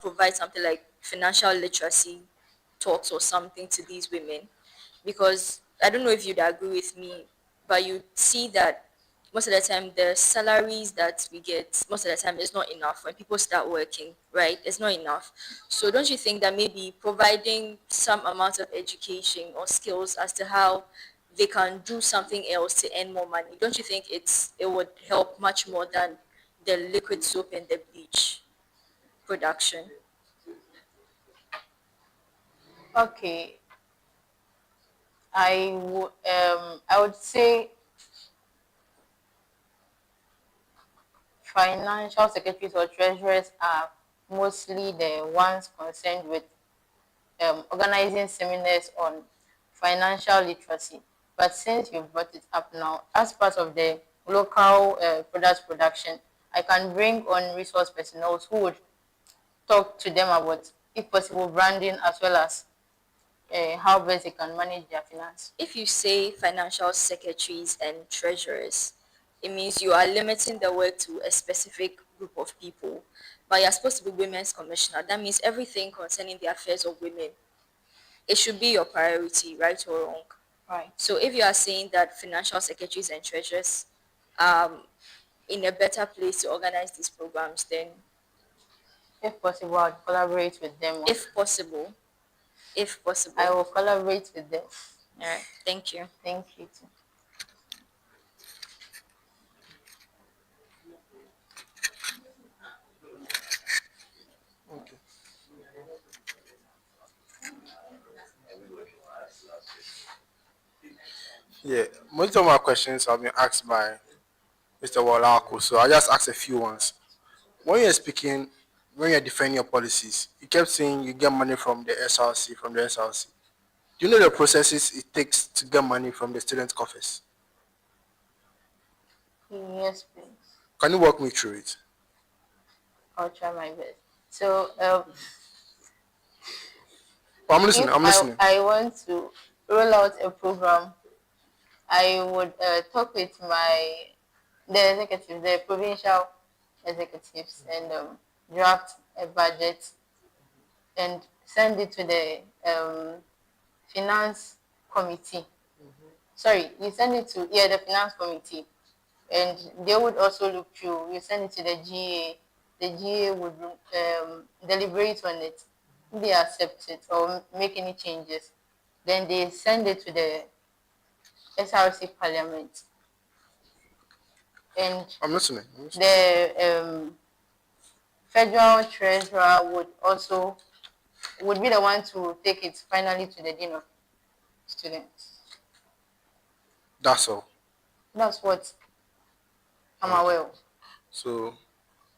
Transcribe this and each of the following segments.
provide something like financial literacy talks or something to these women, because I don't know if you'd agree with me, but you see that most of the time the salaries that we get most of the time is not enough when people start working, right? It's not enough. So don't you think that maybe providing some amount of education or skills as to how they can do something else to earn more money, don't you think it would help much more than the liquid soap and the bleach production? Okay, I would say financial secretaries or treasurers are mostly the ones concerned with organizing seminars on financial literacy. But since you brought it up now, as part of the local product production, I can bring on resource personnel who would talk to them about, if possible, branding as well as how best they can manage their finance. If you say financial secretaries and treasurers, it means you are limiting the work to a specific group of people. But you're supposed to be women's commissioner. That means everything concerning the affairs of women, it should be your priority, right or wrong. Right. So if you are saying that financial secretaries and treasurers are in a better place to organize these programs, then If possible, I'd collaborate with them. if possible, if I possible. will collaborate with them. All right. Thank you. Thank you too. Okay. Yeah, most of my questions have been asked by Mr. Walako, so I just ask a few ones. When you're speaking, when you're defending your policies, you kept saying you get money from the SRC, from the SRC. Do you know the processes it takes to get money from the student coffers? Yes, please. Can you walk me through it? I'll try my best. So, Oh, I'm listening. if I'm listening. I want to roll out a program, I would talk with the executives, the provincial executives, and draft a budget and send it to the finance committee. Sorry, you send it to the finance committee, and they would also look through. You send it to the GA. The GA would deliberate on it. If they accept it or make any changes, then they send it to the SRC Parliament, and I'm listening. I'm listening. the federal treasurer would be the one to take it finally to the dean of students. That's all. That's what I'm Okay. aware of. So,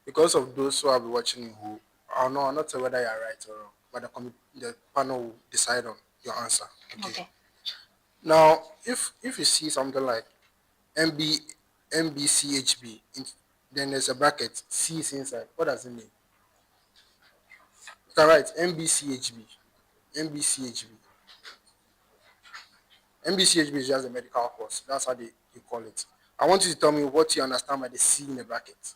because of those who will be watching who, I don't know, I'm not sure whether you're right or wrong, but the panel will decide on your answer. Okay. Okay. Now, if you see something like MB MBCHB, then there's a bracket C is inside. What does it mean? You can write MBCHB. MBCHB. MBCHB is just a medical course. That's how they call it. I want you to tell me what you understand by the C in the bracket.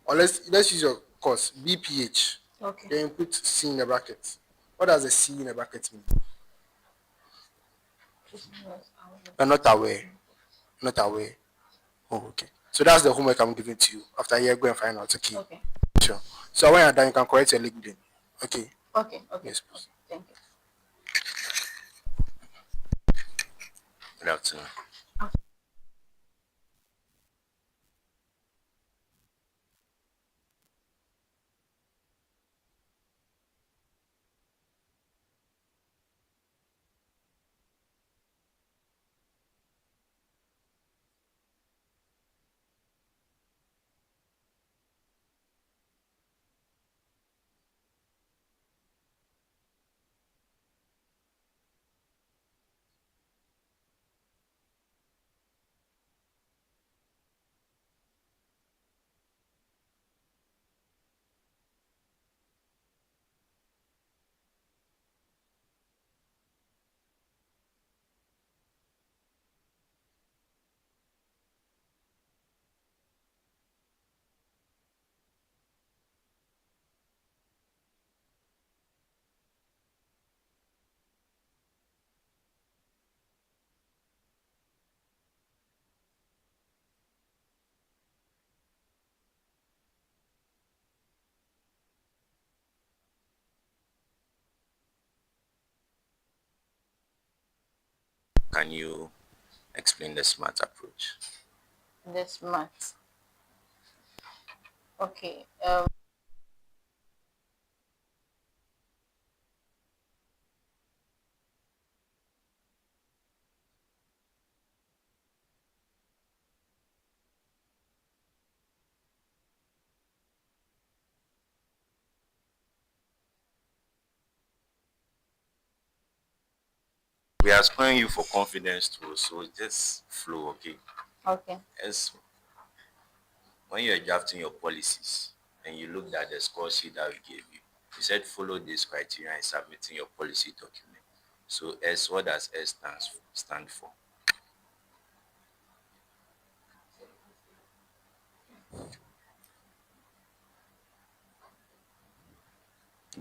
Or let's use your course BPH. Okay. Then put C in the bracket. What does the C in the bracket mean? You're not aware. Not aware. Oh, okay. So that's the homework I'm giving to you. After a year, go and find out. Okay. Okay. Sure. So when you're done, you can correct your LinkedIn. Okay. Okay. Okay. Yes, please. Thank you. Good afternoon. can you explain the SMART approach? The SMART. Okay. We are scoring you for confidence too, so just flow, okay? Okay. As when you're drafting your policies and you looked at the score sheet that we gave you, you said follow this criteria in submitting your policy document. So S, what does S stand for?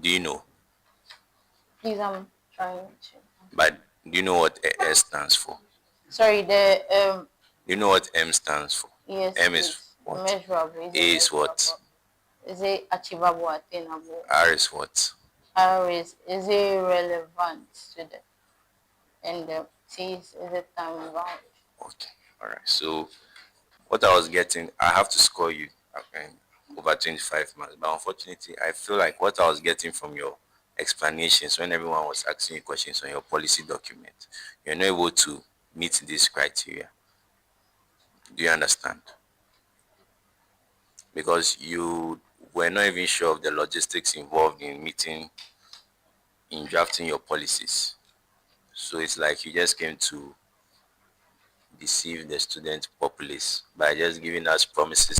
Do you know? Please, I'm trying to. But do you know what S stands for? Sorry, the Do you know what M stands for? yes, M is please. what? Measurable. Is A it is what? measurable? Is it achievable, attainable? R is what? R is it relevant to the and the T is it time bound? Okay. All right. So what I was getting, I have to score you okay, over 25 marks. But unfortunately, I feel like what I was getting from your explanations when everyone was asking you questions on your policy document, you're not able to meet this criteria. Do you understand? Because you were not even sure of the logistics involved in drafting your policies. So it's like you just came to deceive the student populace by just giving us promises.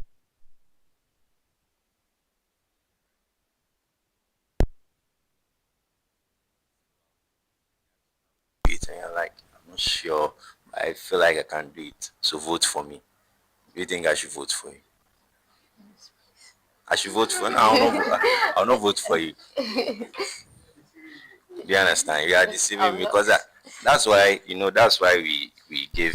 And you're like, I'm not sure, but I feel like I can do it. So vote for me. Do you think I should vote for you? I should vote for no, I'll not vote for you. Do you understand? You are deceiving I'm me not. because that's why that's why we gave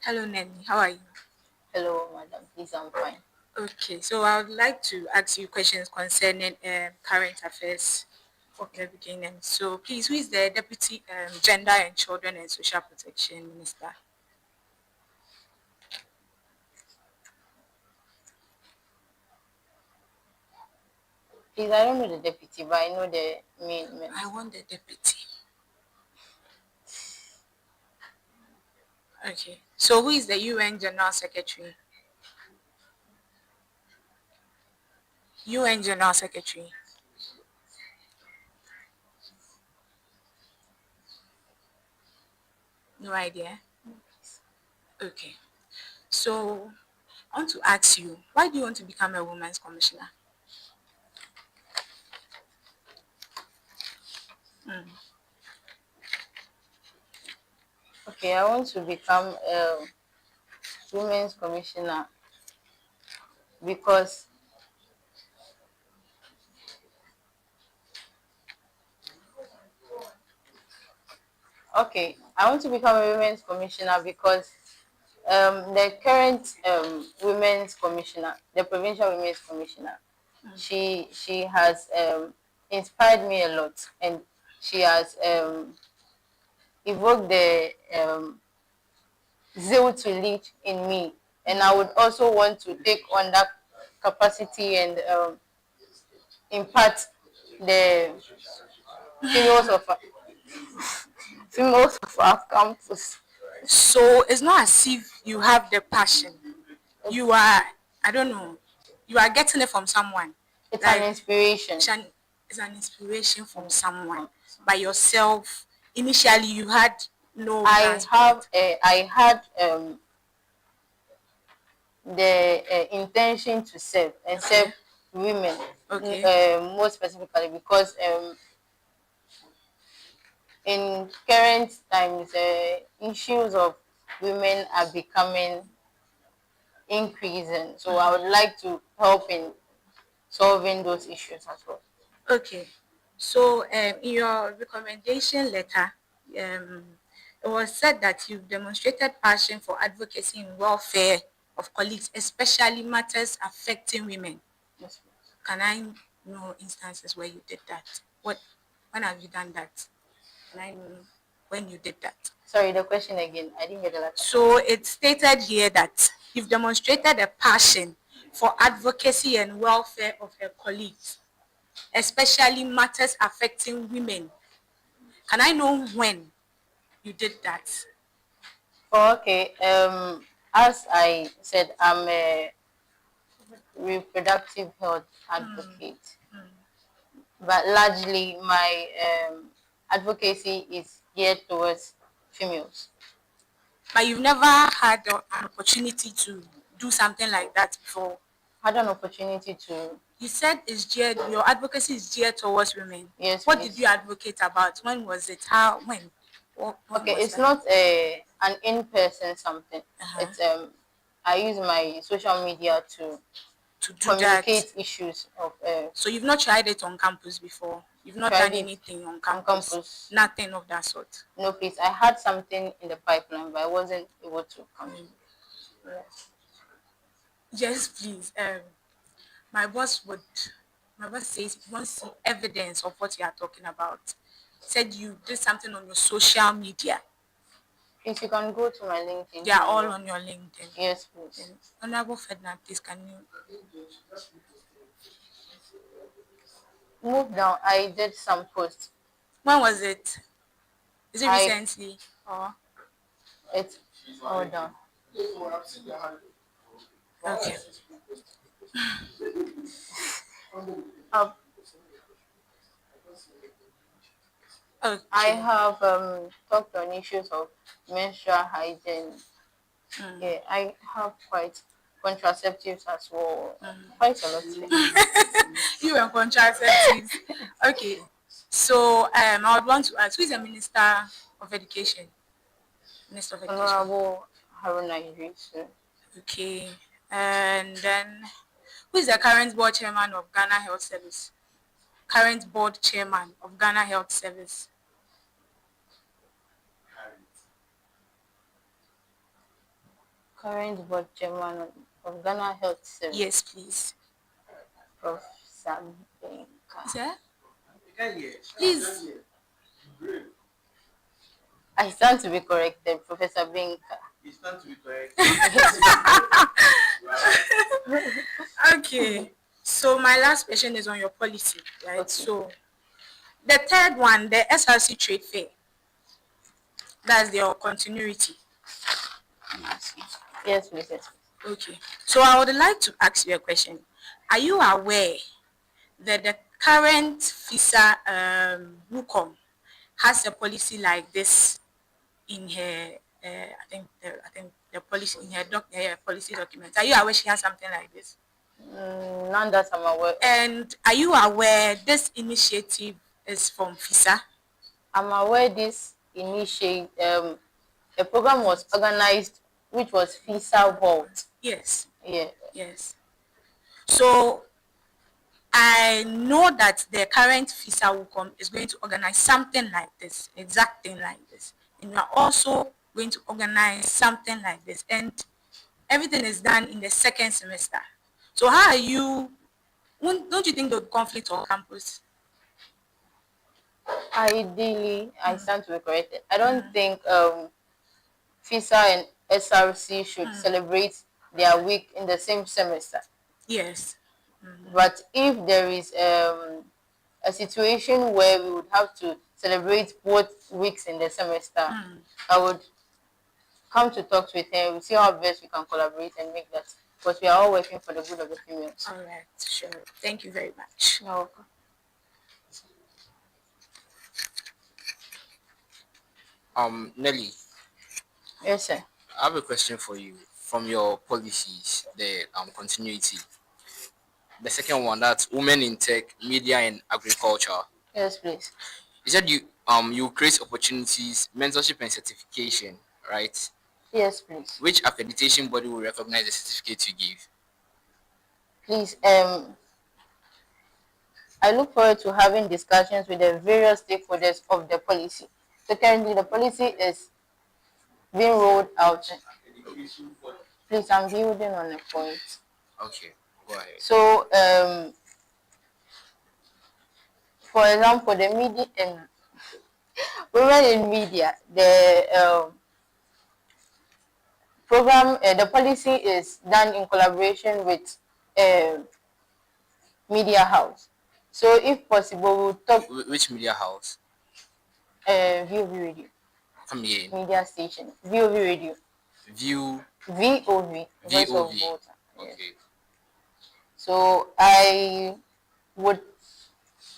Hello, Nenny. How are you? Hello, madam. Please, I'm fine. Okay, so I would like to ask you questions concerning current affairs for the beginning. So, please, who is the Deputy Gender and Children and Social Protection Minister? Please, I don't know the deputy, but I know the main I minister. want the deputy. Okay, so who is the UN General Secretary? UN General Secretary. No idea. Okay, so I want to ask you, why do you want to become a women's commissioner? Okay, I want to become a women's commissioner because okay, I want to become a women's commissioner because the current women's commissioner, the provincial women's commissioner, she has inspired me a lot, and she has evoked the zeal to lead in me, and I would also want to take on that capacity and impart the females of females of our campus. So it's not as if you have the passion. You are, I don't know, you are getting it from someone. It's Like, an inspiration. it's an inspiration from someone. By yourself, initially you had no plans for it. I had the intention to serve and serve women, Okay. more specifically because in current times, issues of women are becoming increasing. So I would like to help in solving those issues as well. Okay. So, in your recommendation letter, um, it was said that you've demonstrated passion for advocacy and welfare of colleagues, especially matters affecting women. Yes, Can I know instances where you did that? When have you done that? Can I know when you did that? sorry, the question again. I didn't get the last. So it's stated here that you've demonstrated a passion for advocacy and welfare of your colleagues, especially matters affecting women. Can I know when you did that? Oh, okay. As I said, I'm a reproductive health advocate, but largely my advocacy is geared towards females. But you've never had an opportunity to do something like that before. Had an opportunity to. You said your advocacy is geared towards women. Yes. What please. did you advocate about? When was it? How? When? When Okay, was it's that? not an in-person something. Uh-huh. It's I use my social media to To do communicate that. issues of. So you've not tried it on campus before? You've not Tried done it anything on on campus? campus. Nothing of that sort? No, please. I had something in the pipeline, but I wasn't able to come. Yes, please. My boss says he wants to see evidence of what you are talking about. Said you did something on your social media. Please, you can go to my LinkedIn. They are all on your LinkedIn. Yes, please. Honorable Ferdinand, please can you Move down. I did some posts. when was it? Is it I recently or it's all down. okay? Um, Okay. I have talked on issues of menstrual hygiene. Yeah, I have quite contraceptives as well. Quite a lot. You were contraceptives. Okay. So I would want to ask, who is the Minister of Education? Minister of Education. Honorable Haruna Idris. Okay. And then who is the current board chairman of Ghana Health Service? Current board chairman of Ghana Health Service. Current board chairman of Ghana Health Service. Yes, please. Professor Benka. Sir? Please. I stand to be corrected, Professor Benka. You stand to be correct. Okay. So my last question is on your policy, right? Okay. So the third one, the SRC trade fair. That's your continuity. Yes, please. Yes. Okay. So I would like to ask you a question. Are you aware that the current FISA WUCOM has a policy like this in her? I think the policy in her policy document. Are you aware she has something like this? None that I'm aware. And are you aware this initiative is from FISA? I'm aware this initiative, a program was organized, which was FISA Vault. Yes. Yeah. Yes. So I know that the current FISA WUCOM is going to organize something like this, exact thing like this. And you are also going to organize something like this. And everything is done in the second semester. So how are you, don't you think the conflict on campus? Ideally, I stand to be corrected. I don't think FISA and SRC should celebrate their week in the same semester. Yes. But if there is a situation where we would have to celebrate both weeks in the semester, I would come to talks with him. We see how best we can collaborate and make that, because we are all working for the good of the females. All right, sure. Thank you very much. You're welcome. Nelly, Yes, sir. I have a question for you. From your policies, the continuity. The second one, that's women in tech, media, and agriculture. Yes, please. You said you create opportunities, mentorship, and certification, right? Yes, please. Which accreditation body will recognize the certificate you give? Please, I look forward to having discussions with the various stakeholders of the policy. So currently, the policy is being rolled out. Please, I'm building on a point. Okay, go ahead. So, for example, the media and women in media, the program, the policy is done in collaboration with media house. So, if possible, we'll talk Which media house? VOV radio, Come again. media station, VOV radio, View. VOV, Voice of VOV. Volta. Yes. Okay. So I would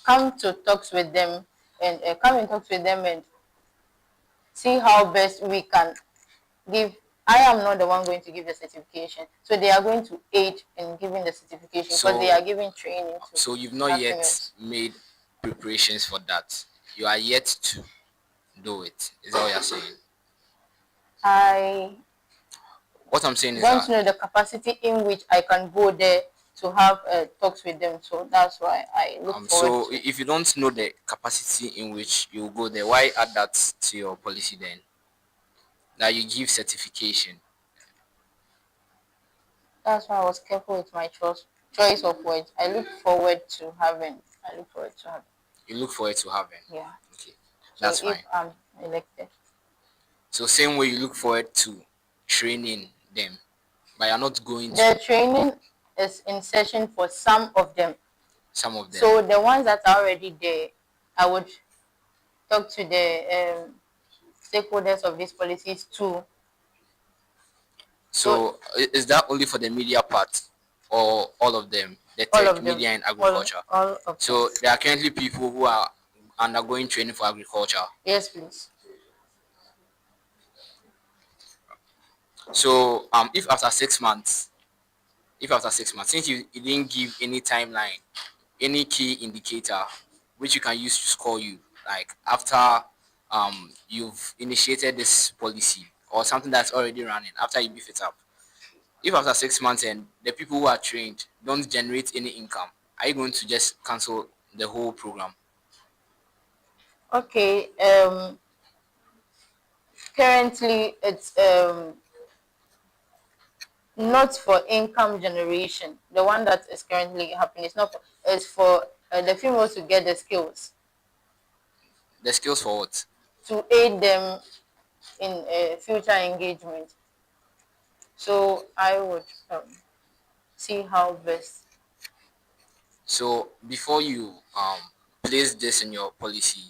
come to talks with them and come in talks with them and see how best we can give. I am not the one going to give the certification, so they are going to aid in giving the certification because they are giving training to. So you've not yet females. made preparations for that. You are yet to do it. Is that what you're saying? I What I'm saying is don't that know the capacity in which I can go there to have talks with them, so that's why I look forward so to. if you don't know the capacity in which you go there, why add that to your policy then? That you give certification. That's why I was careful with my choice of words. I look forward to having. I look forward to having. You look forward to having. Yeah. Okay, So that's if fine. I'm elected. So same way you look forward to training them, but you're not going to The training is in session for some of them. some of them. So the ones that are already there, I would talk to the stakeholders of these policies too. So is that only for the media part or all of them? The All tech, of them. media, and agriculture. All of So them. there are currently people who are undergoing training for agriculture. Yes, please. So if after 6 months, since you didn't give any timeline, any key indicator which you can use to score you, like after you've initiated this policy or something that's already running, after you beef it up. If after 6 months and the people who are trained don't generate any income, are you going to just cancel the whole program? Okay. Currently, it's not for income generation. The one that is currently happening is not for, is for the females to get the skills The skills for what? to aid them in future engagement. So I would see how best. So before you place this in your policy,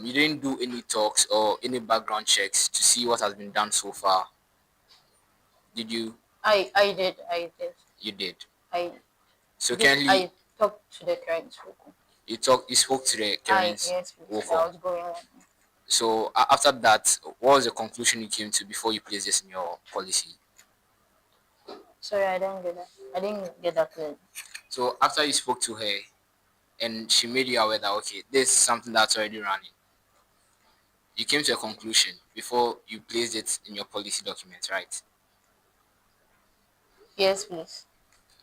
you didn't do any talks or any background checks to see what has been done so far. Did you? I did. You did. I So did. currently, I talked to the current school. you spoke to the current Yes, please. worker. I was going on. So after that, what was the conclusion you came to before you placed this in your policy? Sorry, I didn't get that. I didn't get that clear. So after you spoke to her and she made you aware that okay, this is something that's already running, you came to a conclusion before you placed it in your policy document, right? Yes, please.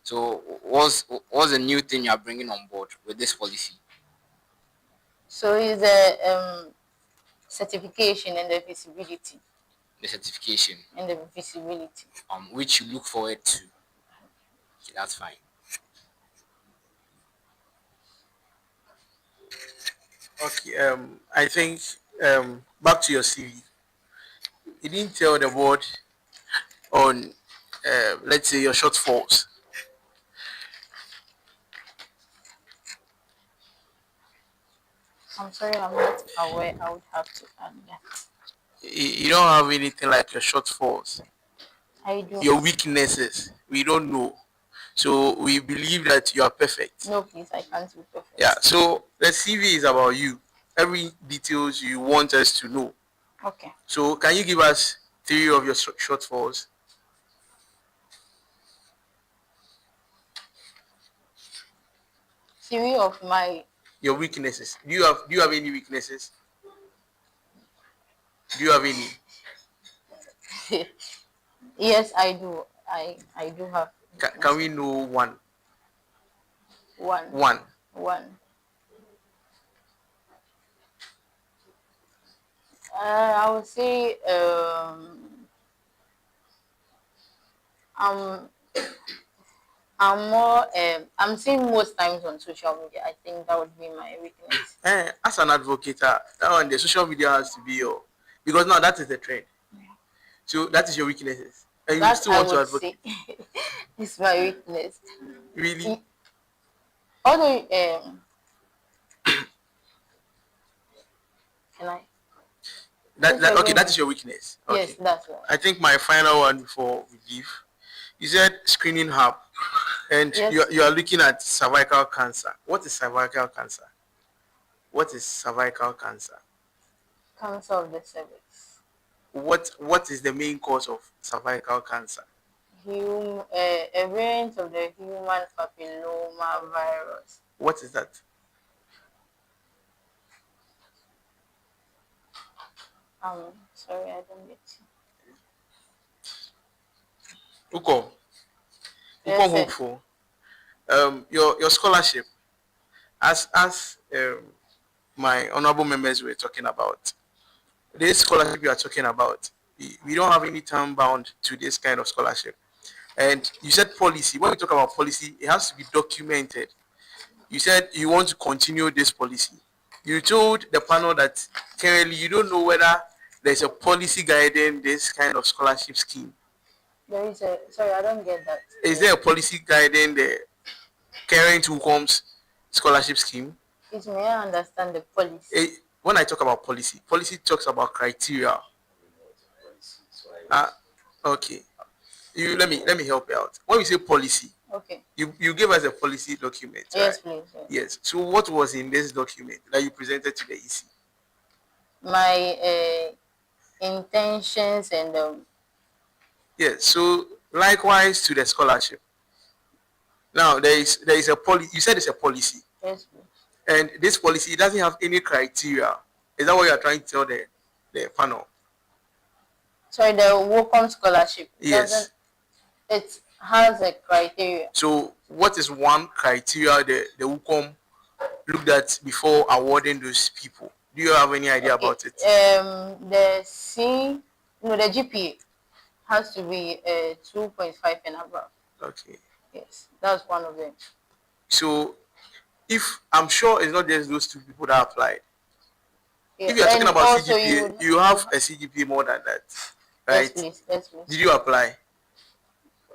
So what's the new thing you are bringing on board with this policy? So is the certification and the visibility The certification, and the visibility. which you look forward to. Okay, that's fine. Okay. I think back to your CV. You didn't tell the board on let's say your shortfalls. I'm sorry, I'm not aware. I would have to add that. You don't have anything like your shortfalls, I do. your weaknesses. We don't know. So we believe that you are perfect. No, please, I can't be perfect. Yeah. So the CV is about you. Every details you want us to know. Okay. So can you give us 3 of your shortfalls? Theory of my. Your weaknesses. Do you have any weaknesses? Do you have any? Yes, I do. I do have Can we know one? one. One. One. I would say I'm I'm more I'm seeing most times on social media. I think that would be my weakness. As an advocate, that one, the social media has to be your, because now that is the trend. So that is your weaknesses, and you That still I want to would advocate. say is my weakness. Really? Although can I? Okay, that is your weakness. Yes, Okay. that's right. I think my final one before we leave. You said screening hub, and Yes. you are looking at cervical cancer. What is cervical cancer? What is cervical cancer? Cancer of the cervix. What is the main cause of cervical cancer? A variant of the human papilloma virus. What is that? Sorry, I don't get you. Ukom, Yes, sir. hopeful. Your scholarship, as my honorable members were talking about, this scholarship you are talking about, we don't have any time bound to this kind of scholarship. And you said policy. When we talk about policy, it has to be documented. You said you want to continue this policy. You told the panel that currently you don't know whether there's a policy guiding this kind of scholarship scheme. There is a. Sorry, I don't get that. Is there a policy guiding the current WUCOM's scholarship scheme? It may I understand the policy. When I talk about policy, policy talks about criteria. Okay. Let me help you out. When we say policy, Okay. you gave us a policy document, Yes, right? please. Yes. So what was in this document that you presented to the EC? My intentions and Yes. So likewise to the scholarship. Now there is a policy. You said it's a policy, yes, please. and this policy doesn't have any criteria. Is that what you are trying to tell the panel? Sorry, the Wacom scholarship. Yes. It has a criteria. So what is one criteria the WUCOM looked at before awarding those people? Do you have any idea about it? The GPA has to be 2.5 and above. Okay. Yes, that's one of them. So if I'm sure it's not just those 2 people that applied. Yeah. If you're talking And about also CGPA, you have a CGPA more than that, Yes, right? please. Yes, please. Did you apply?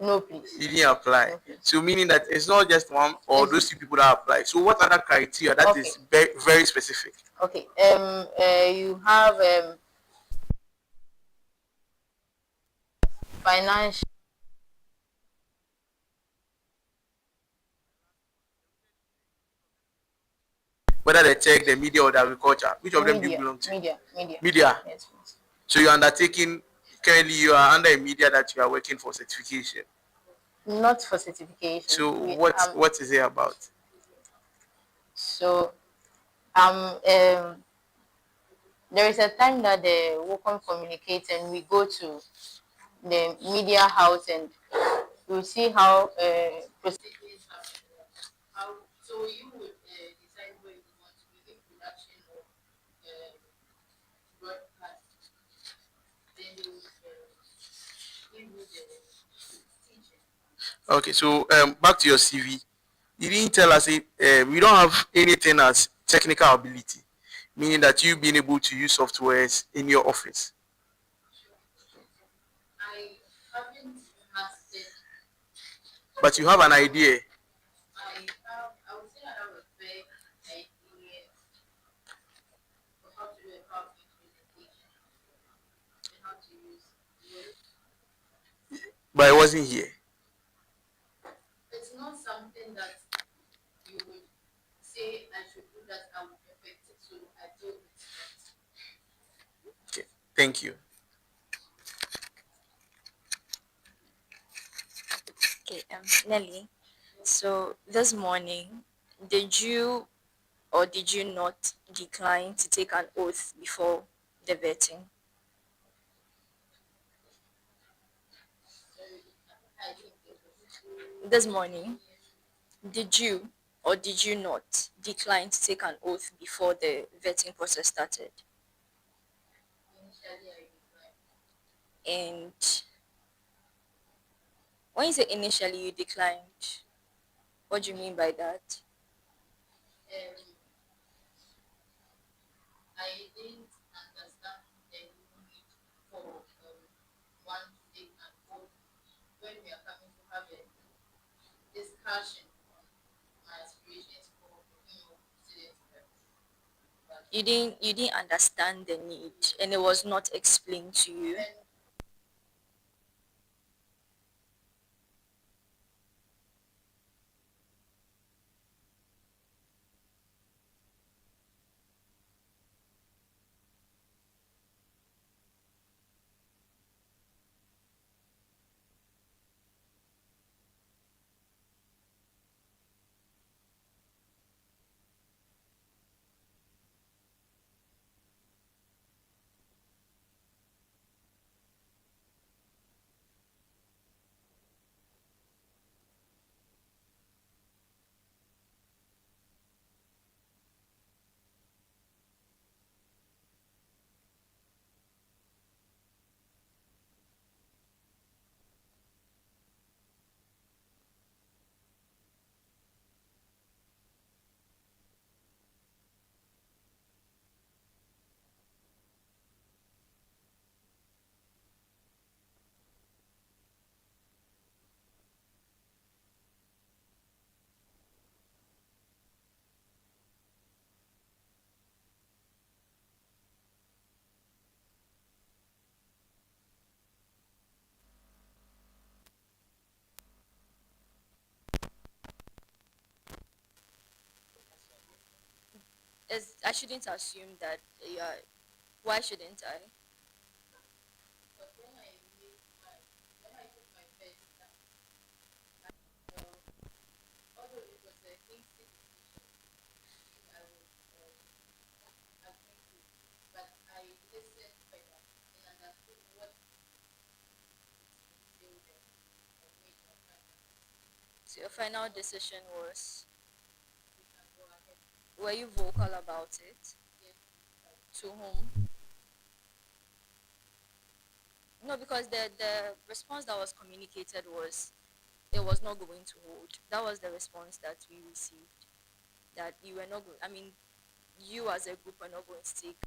No, please. You didn't apply. No, please. So meaning that it's not just one or those 2 people that apply. So what other criteria that is very, very specific? Okay. You have financial. Whether they check the media or the agriculture, which of them do you belong to? Media. Yes, please. So you're undertaking, currently you are under a media that you are working for certification. Not for certification. So what is it about? So there is a time that the Wacom communicates and we go to the media house and we see how proceedings happen. So you would decide where you want to be in production or broadcast. Then you give you the teaching. Okay, so back to your CV. You didn't tell us we don't have anything as technical ability, meaning that you being able to use softwares in your office. I haven't mastered. But you have an idea. I would say I have a fair idea. but I wasn't here. It's not something that you would say I should do that I would perfect it. So I do it. Okay, thank you. Okay, Nelly. So this morning, did you or did you not decline to take an oath before the vetting? I didn't get it. This morning, did you or did you not decline to take an oath before the vetting process started? Initially, I declined. And when you say initially you declined, what do you mean by that? Um, I didn't understand the need for one to take an oath when we are coming to have a discussion on my aspirations for student rep. But You didn't understand the need and it was not explained to you. when I shouldn't assume that. Yeah, why shouldn't I? but when I took my first exam, although it was a hasty decision, which I was agreed to, but I listened further and understood what it entailed and made my final decision. So your final decision was, We can go ahead. were you vocal about it? Yes, To whom? No, because the response that was communicated was it was not going to hold. That was the response that we received. That you were not going. I mean, you as a group were not going to take.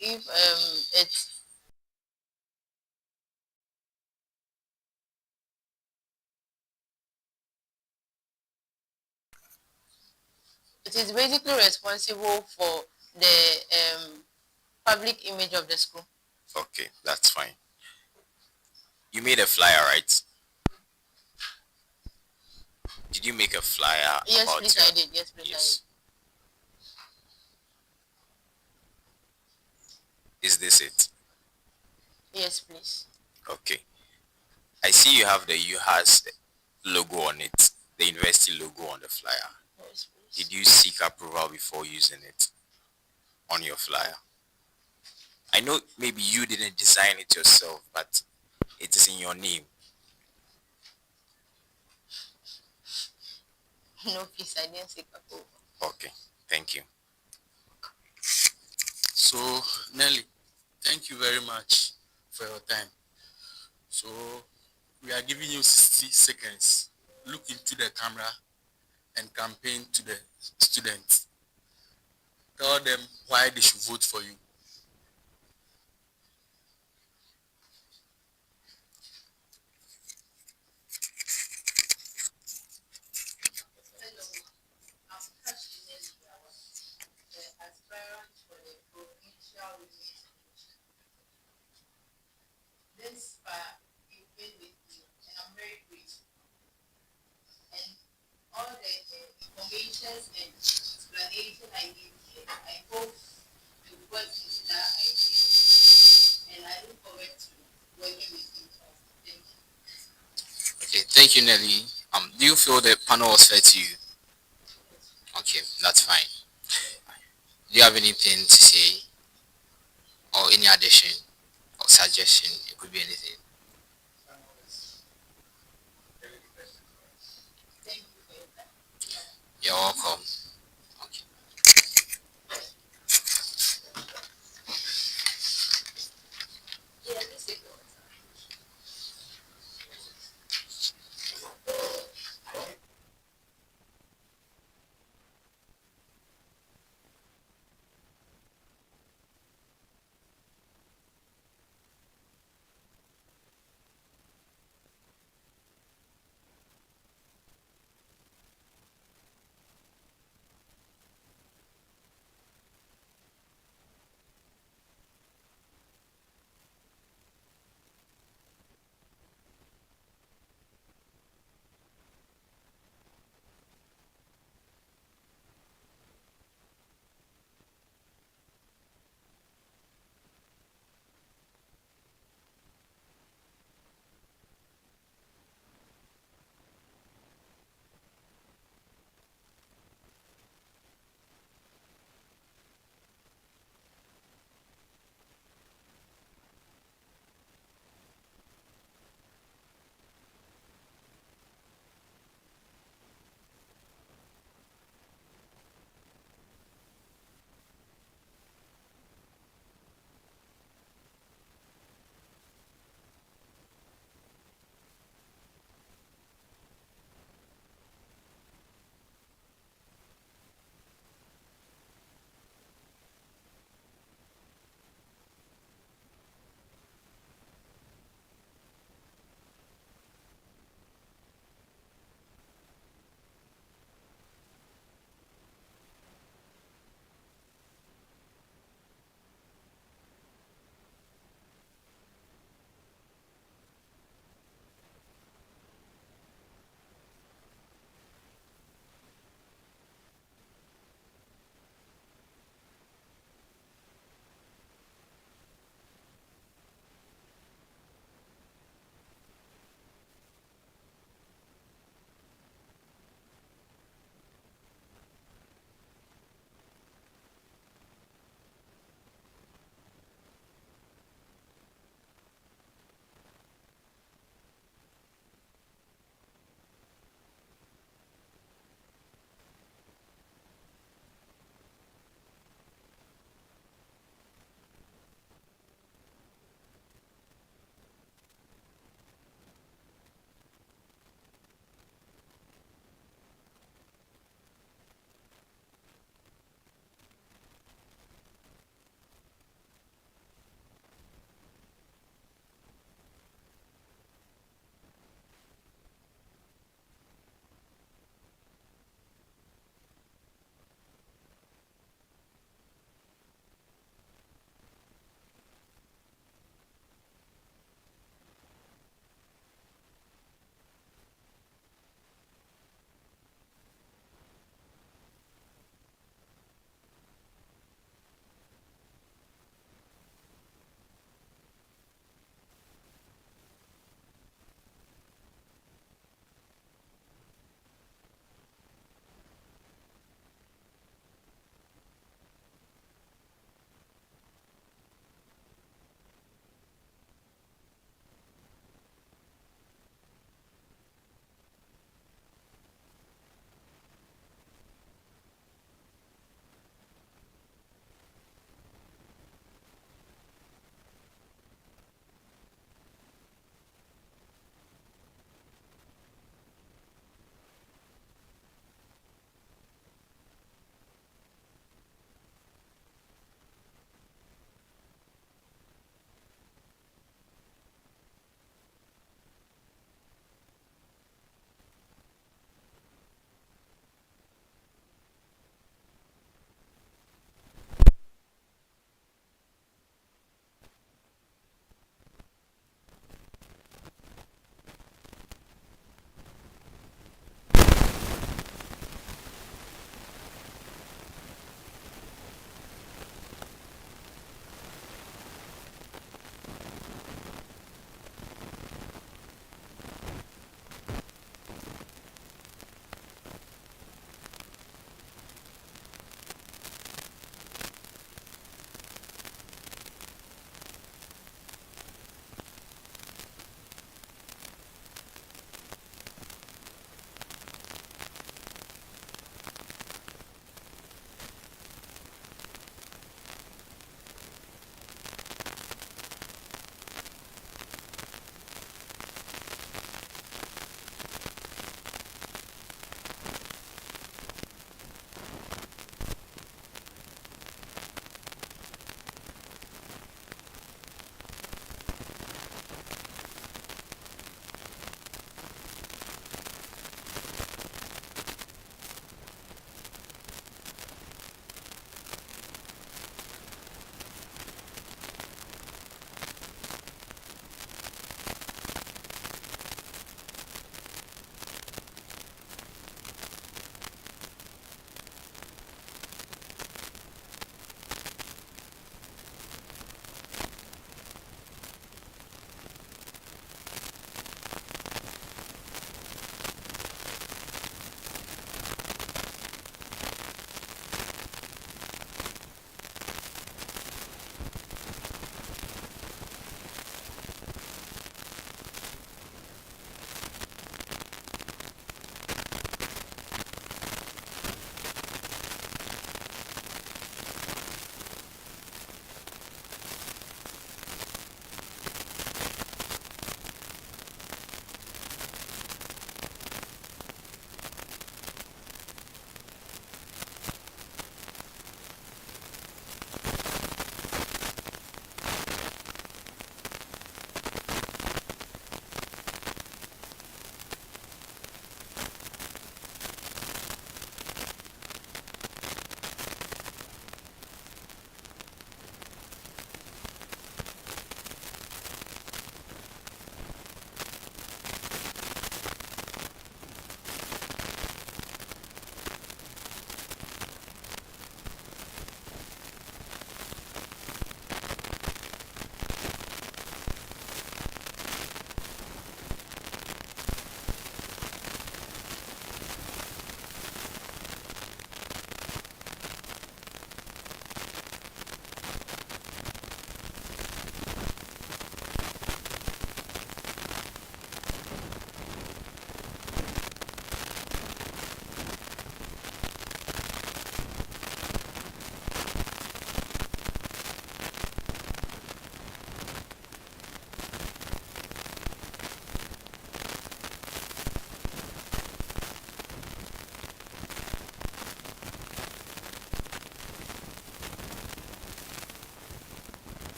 if it's it is basically responsible for the public image of the school. Okay, that's fine. You made a flyer, right? Did you make a flyer Yes, about please, your... I did. Yes, please, Yes. Is this it? I did. Yes, please. Okay. I see you have the UHAS logo on it, the university logo on the flyer. Yes, please. Did you seek approval before using it on your flyer? I know maybe you didn't design it yourself, but it is in your name. No, please, I didn't seek approval. Okay, thank you. So, Nelly, thank you very much for your time. So, we are giving you 60 seconds. Look into the camera and campaign to the students. Tell them why they should vote for you. Aspirants for the provincial women's this you've been with me, and I'm very grateful. And all the information and explanation I gave here, I hope you got into that idea. And I look forward to working with you. Thank you. Okay, thank you, Nelly. Do you feel the panel was fair to you? Okay, that's fine. Do you have anything to say or any addition or suggestion? It could be anything. Thank you for your time. You're welcome. Okay. Yeah, please take your water.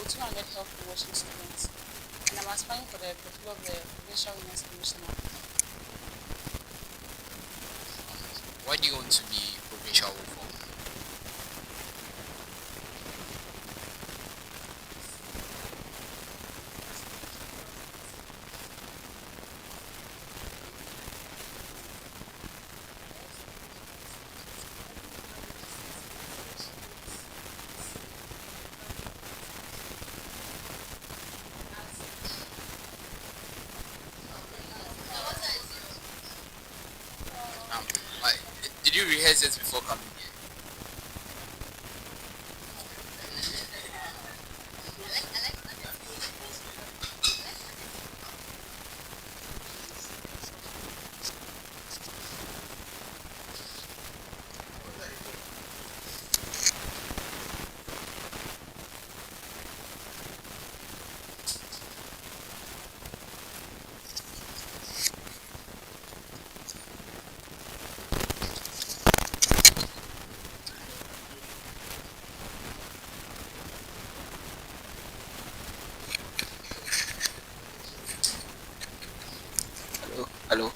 about 200 health promotion students, and I'm aspiring for the portfolio of the Provincial Women's Commissioner. Why do you want to be provincial for? Um, I, did you rehearse this before coming here? Hello, hello. Okay.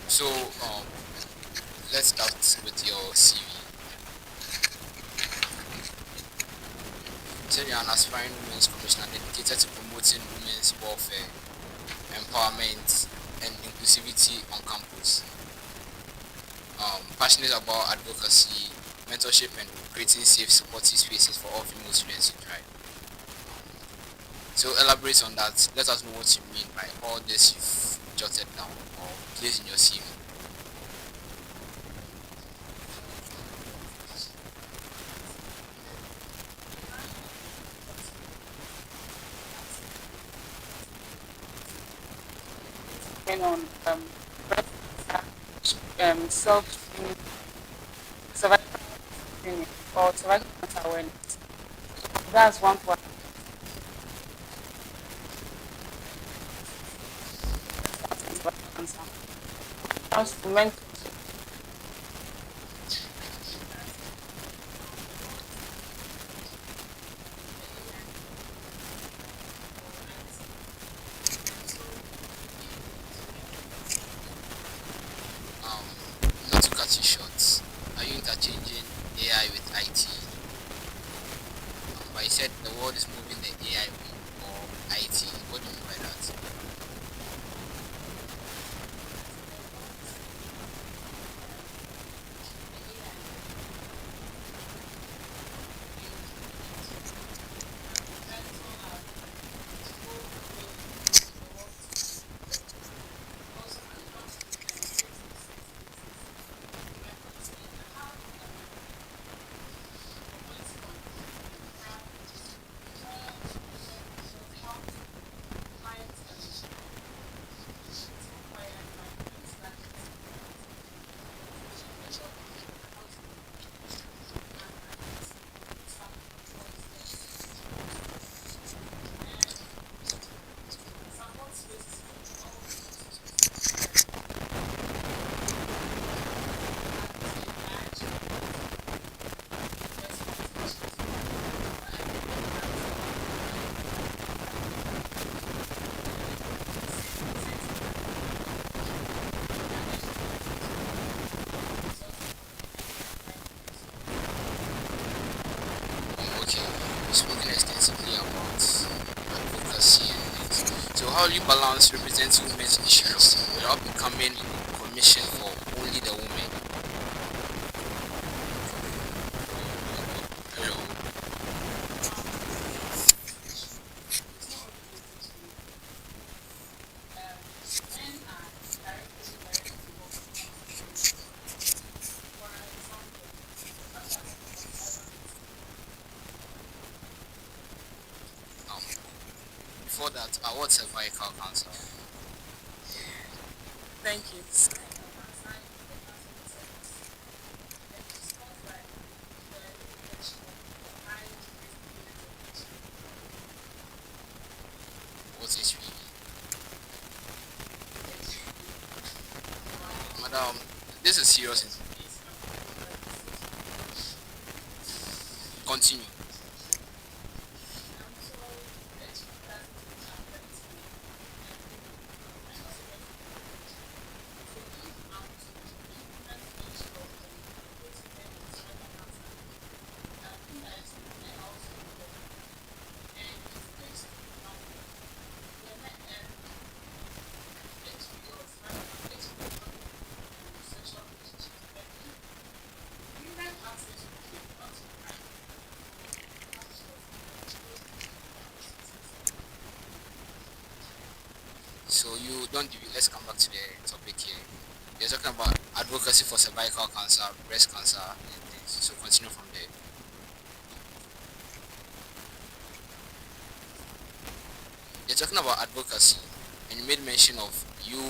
So, let's start with your CV. So you're an aspiring women's commissioner dedicated to promoting women's welfare, empowerment, and inclusivity on campus. Passionate about advocacy, mentorship, and creating safe, supportive spaces for all female students in tribe. So elaborate on that. Let us know what you mean by all this you've jotted down or placed in your CV. And on self survival screening or survival cancer awareness. That's one part. Cancer. Comes to mental. Not to cut you short, are you interchanging AI with IT? But you said the world is moving the AI way or IT. What do you mean by that? Okay, we've spoken extensively about advocacy and things. So how do you balance representing women's issues without becoming commission for only the women? Hello. Um, Before that, what's cervical cancer? Thank you. What's HPV? Madam, this is serious. Continue. So you don't let's come back to the topic here. You're talking about advocacy for cervical cancer, breast cancer, and things. So continue from there. You're talking about advocacy, and you made mention of you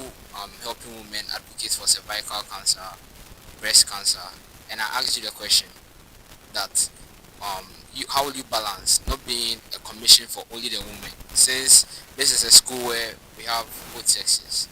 helping women advocate for cervical cancer, breast cancer, and I asked you the question that how will you balance not being a commission for only the women, since this is a school where we have both sexes.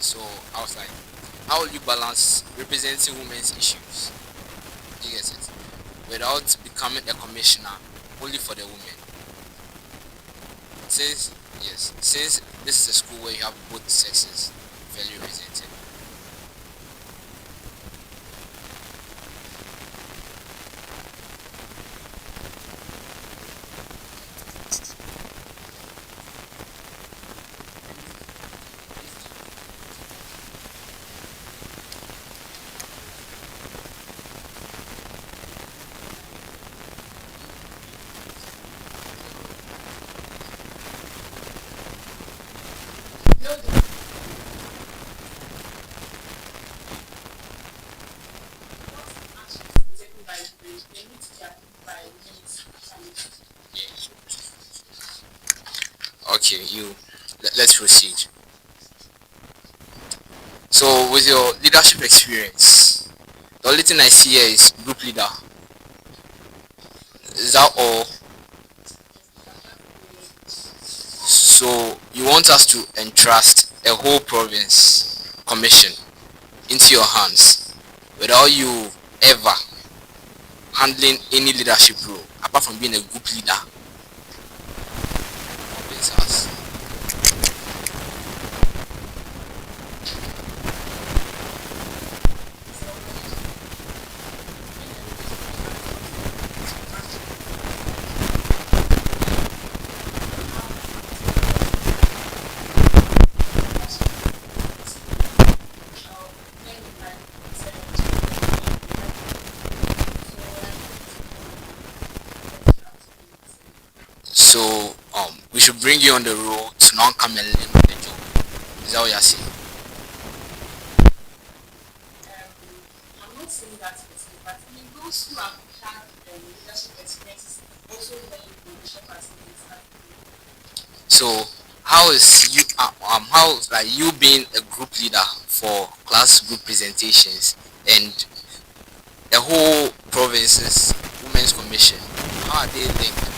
So I was like, how will you balance representing women's issues? You get it? Without becoming a commissioner only for the women. Since yes, since this is a school where you have both sexes fairly represented. Okay, let's proceed. So with your leadership experience, the only thing I see here is group leader. Is that all? So you want us to entrust a whole province commission into your hands without you ever handling any leadership role apart from being a group leader? Province has. So we should bring you on the road to non-come and learn the job. Is that what you're saying? I'm not saying that specifically, but I mean, those who have had leadership experiences also learn leadership activities. So how is you how like you being a group leader for class group presentations and the whole province's women's commission, how are they linked?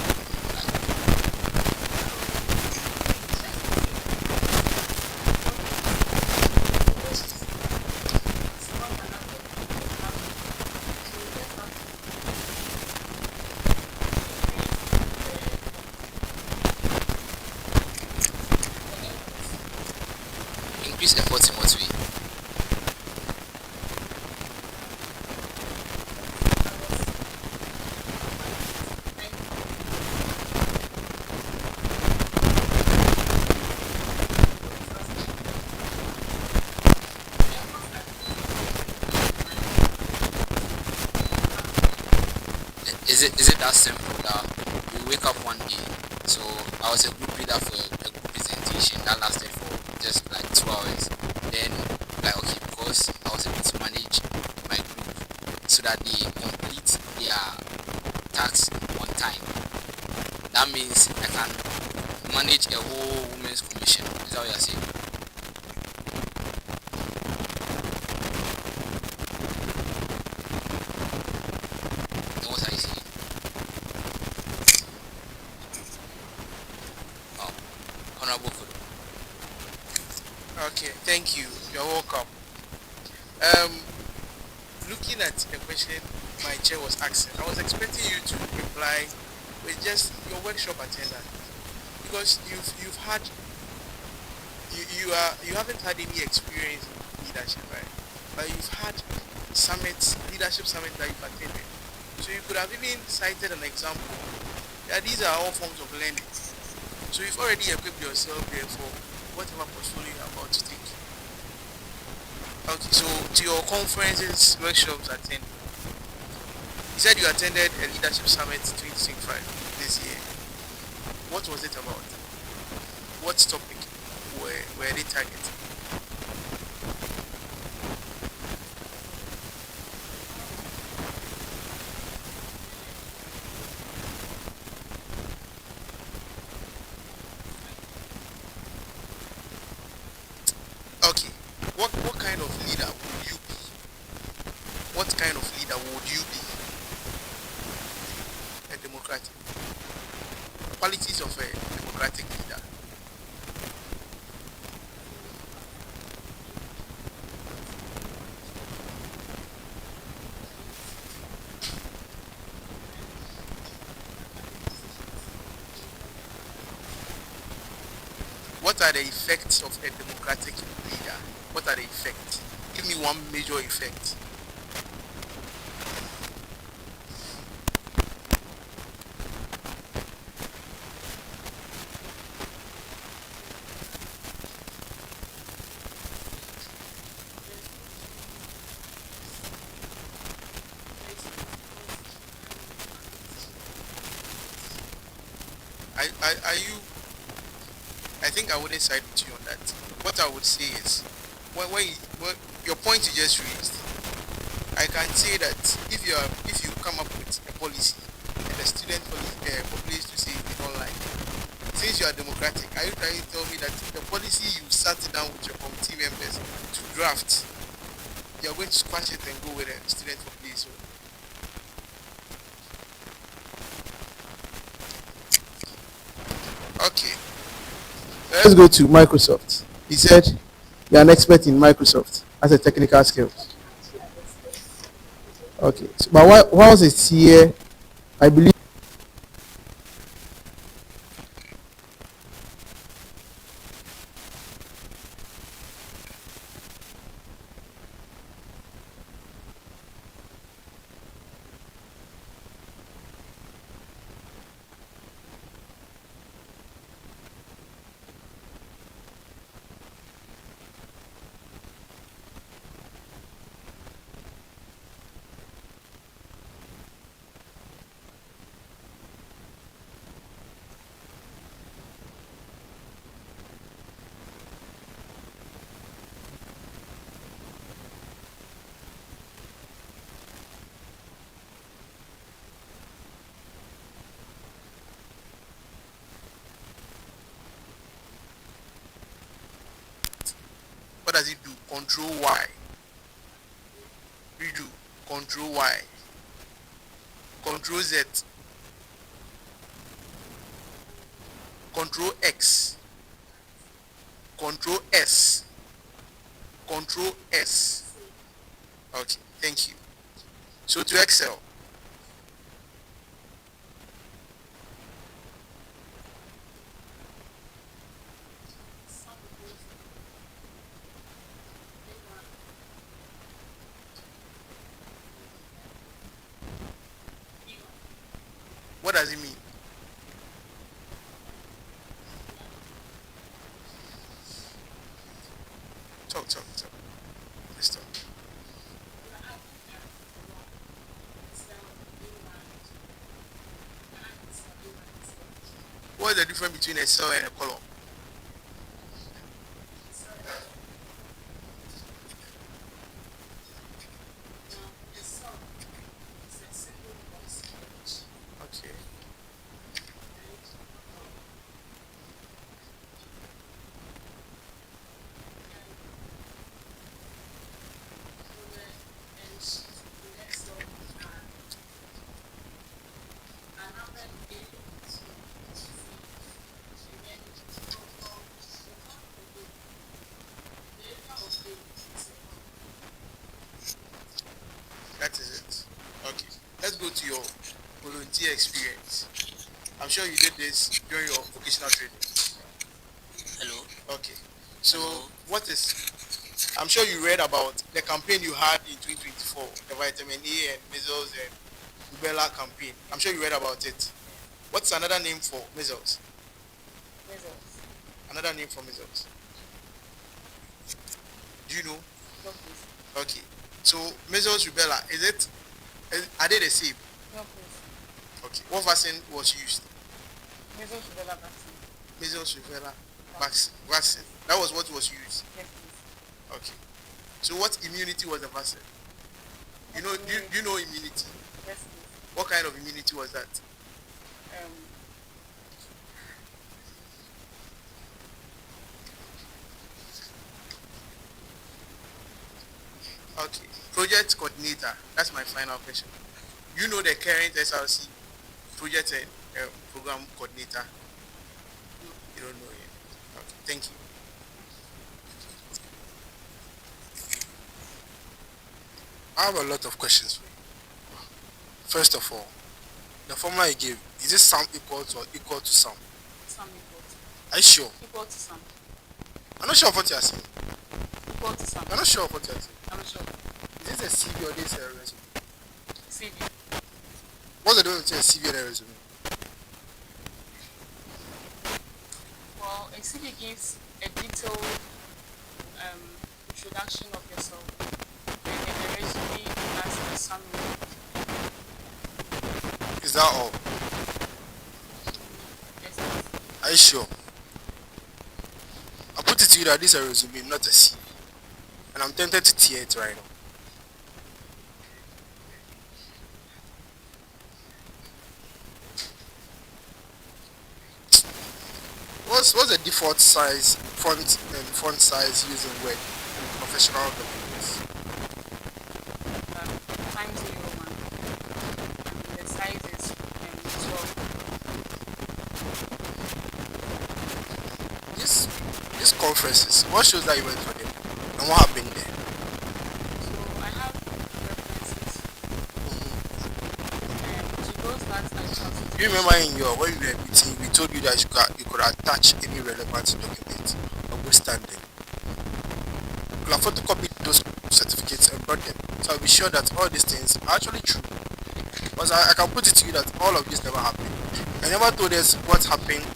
Increase efforts in what way? Is it that simple that you wake up one day? So I was a group leader for a group presentation that lasted for just like 2 hours. Then like okay, because I was able to manage my group so that they complete their tasks on time. That means I can manage a whole women's commission. Is that what you're saying? Then what are you saying? Honorable Kudu. Okay, thank you. You're welcome. Looking looking at the question my chair was asking, I was expecting you to reply with just your workshop attendant because you've had you haven't had any experience in leadership, right? But you've had summits, leadership summits that you've attended. So you could have even cited an example. Yeah, these are all forms of learning. So you've already equipped yourself there for whatever portfolio you're about to take. Okay, so to your conferences, workshops attended. You said you attended a leadership summit 2025 this year. What was it about? What topic were they targeting? Okay, what kind of leader would you be? What kind of leader would you be? A democratic. Qualities of a democratic leader. What are the effects of a democratic leader? What are the effects? Give me one major effect. Are you? I think I wouldn't side with you on that. What I would say is, when your point you just raised, I can say that if you come up with a policy and the student populace to say they don't like, since you are democratic, are you trying to tell me that the policy you sat down with your committee members to draft, you are going to squash it and go with the student populace? Okay. Let's go to Microsoft. He said you're an expert in Microsoft as a technical skill. Okay. So, but why was it here? I believe. What does it do? Control Y. Redo. Control Y. Control Z. Control X. Control S. Control S. Okay, thank you. So to Excel. What does it mean? Talk. Let's talk. What is the difference between a cell and a column? Okay. volunteer experience. I'm sure you did this during your vocational training. Hello. Okay. So Hello. what is, I'm sure you read about the campaign you had in 2024, the vitamin A and measles and rubella campaign. I'm sure you read about it. What's another name for measles? Measles. Another name for measles. Do you know? No, please. Okay. So measles, rubella, are they the same? No, please. Okay. What vaccine was used? Measles rubella vaccine. Measles, rubella vaccine. That was what was used. Yes, please. Okay. So what immunity was the vaccine? You know, do you know immunity? Yes, please. What kind of immunity was that? Um, Okay. Project coordinator. That's my final question. You know the current SRC project and program coordinator? You don't know yet. Okay. Thank you. I have a lot of questions for you. First of all, the formula you gave, is it sum equal to or equal to sum? some equal to. Are you sure? Equal to some. I'm not sure of what you are saying. Equal to some. I'm not sure of what you are saying. I'm sure. Is this a CV or this a resume? CV. What's the difference between a CV and a resume? Well, a CV gives a detailed introduction of yourself. And then the resume has a summary. Is that all? Yes, please. Are you sure? I put it to you that this is a resume, not a CV. And I'm tempted to tear it right now. What's the default size, font size used in Word and professional documents? Times 0 1. And the size is 12. These conferences, what shows that you went for them? And what happened there? So I have references. And to those that I trust. Do you remember when we were meeting, we told you that you could attach any relevant document of good standing? You could have photocopied those certificates and brought them. So I'll be sure that all these things are actually true. Because I can put it to you that all of this never happened. I never told us what happened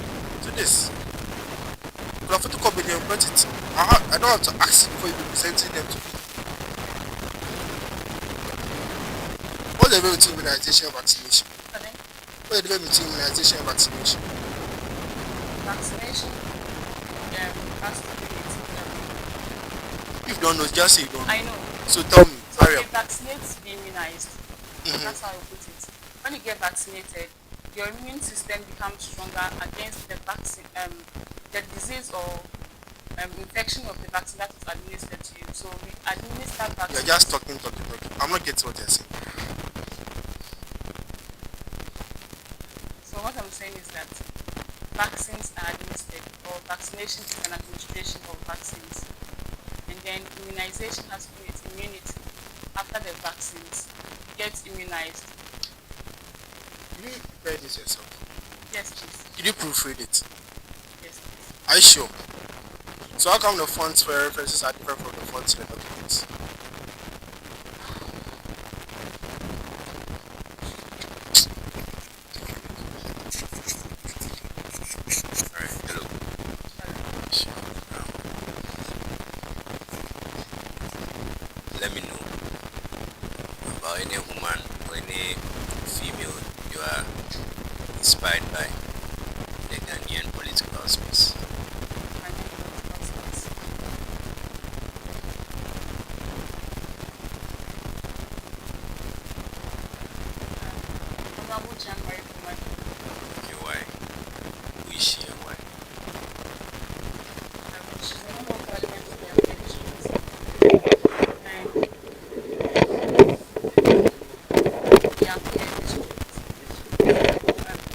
to this. You could have photocopied them and brought it. I don't have to ask before you be presenting them to me. What's the difference between immunization and vaccination? Pardon? What's the difference between immunization and vaccination? Vaccination has to do with. If you don't know, just say you don't know. I know. So tell me, So hurry you up. vaccinate to be immunized. That's how I put it. When you get vaccinated, your immune system becomes stronger against the vaccine, the disease or infection of the vaccine that is administered to you. So we administer vaccine. You're just talking. I'm not getting what you're saying. So what I'm saying is that vaccines are administered, or vaccination is an administration of vaccines. And then immunization has to do with immunity. After the vaccines, get immunized. Did you prepare this yourself? Yes, please. Did you proofread it? Yes, please. Are you sure? So how come the fonts for references are different from the fonts in the documents? Alright, hello. Sure. Let me know about any woman or any female you are inspired by the Ghanaian political space. Honorable January Kumar. Okay, why? Who is she and why? She's a member of parliament of the Aspirants. And the Aspirants district.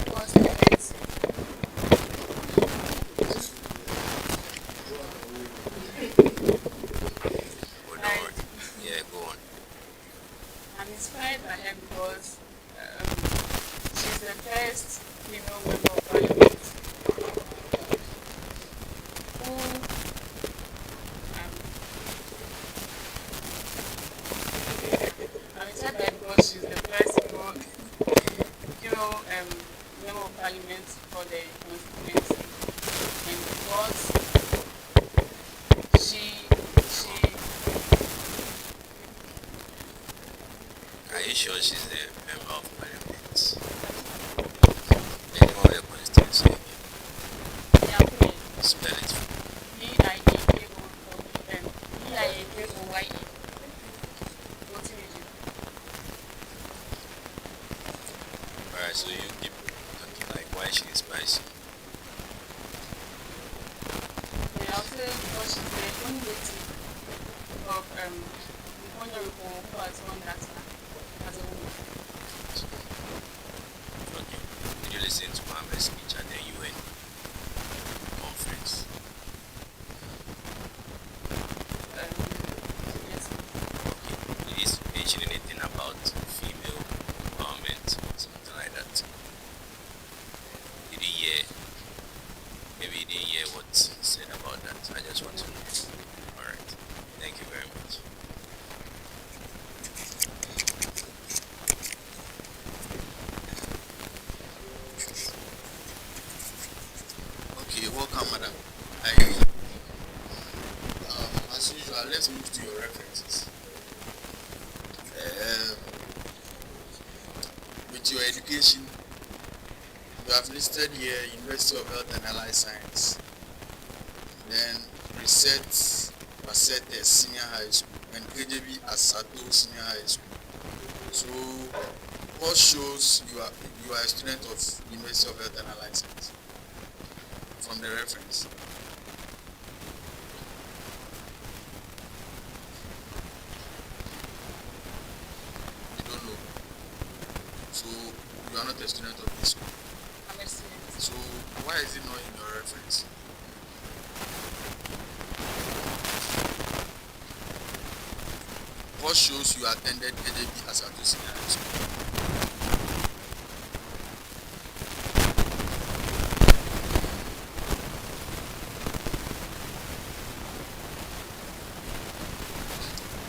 Because defense. Oh, don't worry. Yeah, go on. I'm inspired by her because She's the first female member of parliament who I'm excited that because she's the first female member of parliament for the constituency, and because she Are you sure she's the member of parliament? The name of the constituency again? yeah, okay, Spell it for me. P-I-A-K-O-P-I-A-K-O-Y-E. Voting region. Alright, so you keep talking like why she inspires you. Yeah, I'll say because she's the only native of Puerto Rico who has won that as a woman. Okay. Did you listen to Mohammed's speech at the UN conference? Yes. Okay. Did he mention anything about female empowerment or something like that? Did he hear? Maybe he didn't hear what he said about that. I just want to know. Alright. Thank you very much. Okay, welcome, madam. As usual, let's move to your references. With your education, you have listed here University of Health and Allied Science, then Reset Basete Senior High School, and KJB Asato Senior High School. So, what shows you are a student of University of Health and Allied Science from the reference? You don't know. So, you are not a student of this school. I'm a student. So, why is it not in your reference? What shows you attended KJB Asato Senior High School?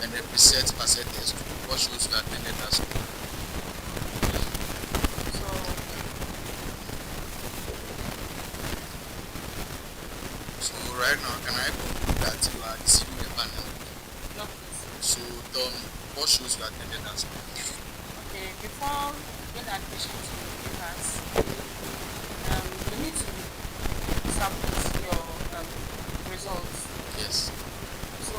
And the preset percentage, what shows you attended that school? So, So right now, can I conclude that you are deceiving the panel? no, please. So tell me, what shows you attended that school? Okay, before getting admission to UHAS, you need to submit your results. Yes. So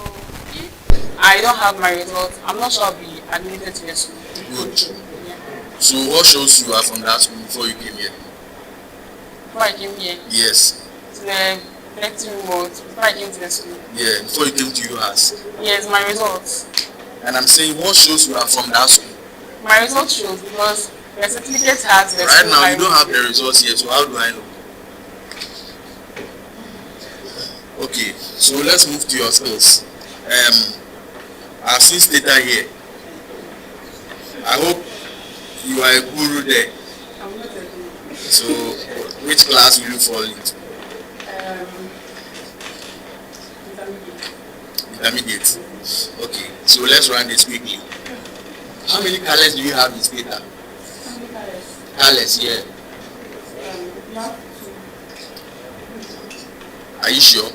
if I don't have my results, I'm not sure I'll be admitted to the school. Good. Yeah. So what shows you are from that school before you came here? Before I came here, Yes. to the lecture room, before I came to the school. Yeah, before you came to UHAS. Yes, my results. And I'm saying, what shows you are from that school? My results shows because the certificate has the Right school now, I you don't went have the results yet, so how do I know? Okay, so let's move to your skills. I've seen Stata here. I hope you are a guru there. I'm not a guru. So, which class will you fall into? Intermediate. Okay, so let's run this quickly. How many colors do you have in Stata? How many colors? Colors, yeah. You have two. Are you sure?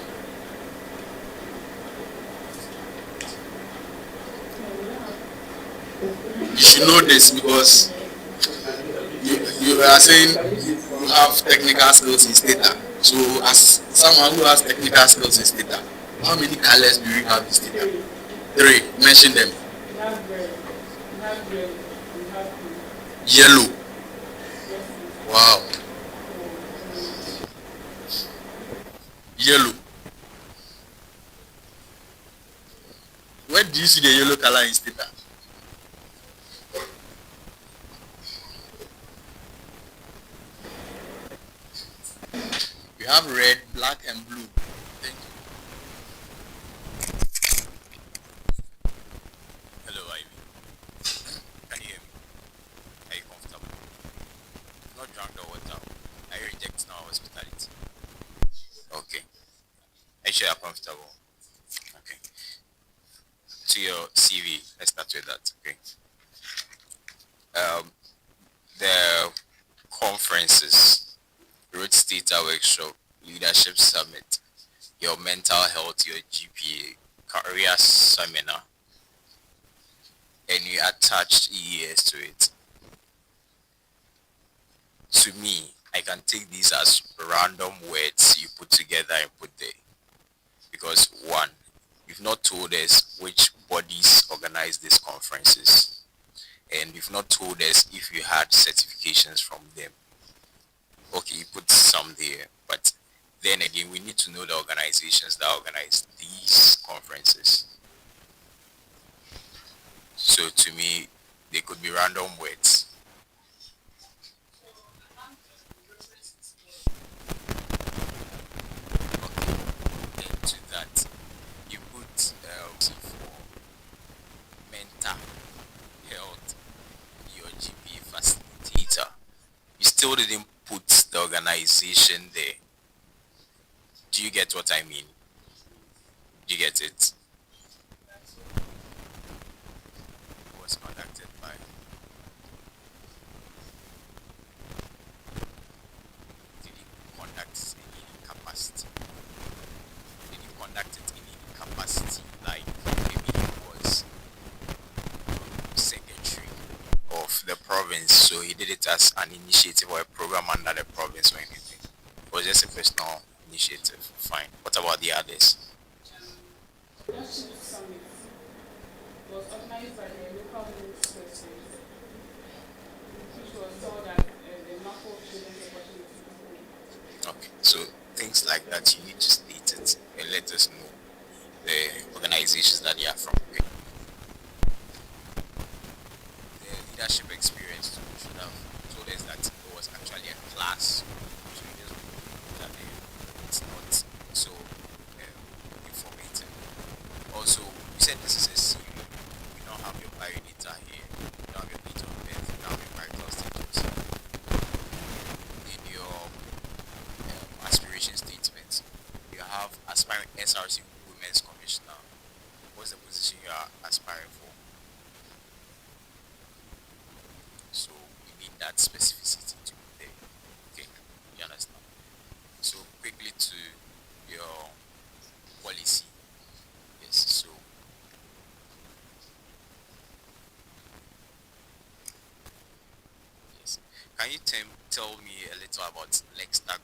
You should know this because you are saying you have technical skills in Stata. So as someone who has technical skills in Stata, how many colors do you have in Stata? 3. Mention them. You have red. You have red. You have blue. Yellow. Yes. Wow. Yellow. Where do you see the yellow color in Stata? You have red, black, and blue. Thank you. Hello, Ivy. Can you hear me? Are you comfortable? it's not hospitality. Okay. Are you sure you're comfortable? Okay. To your CV, let's start with that. Okay. The conferences, Road Data Workshop, Leadership Summit, your mental health, your GPA, career seminar, and you attached EES to it. To me, I can take these as random words you put together and put there. Because one, you've not told us which bodies organize these conferences. And you've not told us if you had certifications from them. Okay, you put some there, but then again, we need to know the organizations that organize these conferences. So to me, they could be random words. Okay, then to that, you put for mental health, your GP facilitator. You still didn't put the organization there. Do you get what I mean? Do you get it? It was conducted by. Did he conduct it in any capacity? Did he conduct it in any capacity? Like maybe he was secretary of the province, so he did it as an initiative or a program under the province or anything. It was just a personal initiative. Fine. What about the others? Leadership Summit was organized by the local youth president, which was held at the Mako Children's Opportunity School. Okay, so things like that you need to state it and let us know the organizations that they are from. Okay. The leadership experience too should have told us that it was actually a class. So you just put that there. It's not so informative. Also, you said this is a CV. We don't have your bio data here. We don't have your date of birth. We don't have your marital status. In your aspiration statement, you have aspiring SRC Women's Commissioner. What's the position you are aspiring for? So we need that specificity to be there. Okay, you understand? So quickly to your policy. Yes, so yes. Can you tell me a little about Lexta?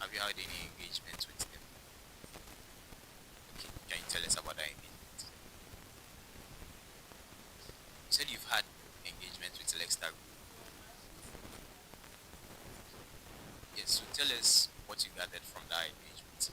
Have you had any engagement with them? Okay, can you tell us about that engagement? You said you've had engagement with Lexta Group. Yes, so tell us what you gathered from that engagement.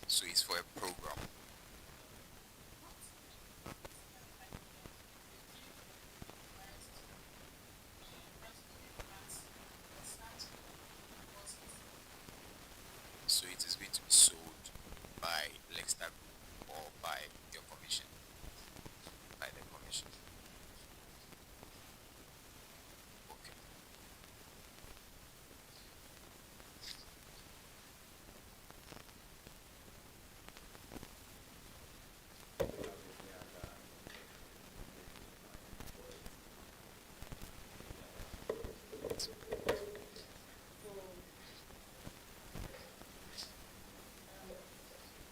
So it's for a program. So it is going to be sold by Lexta Group or by your commission? By the commission. Okay.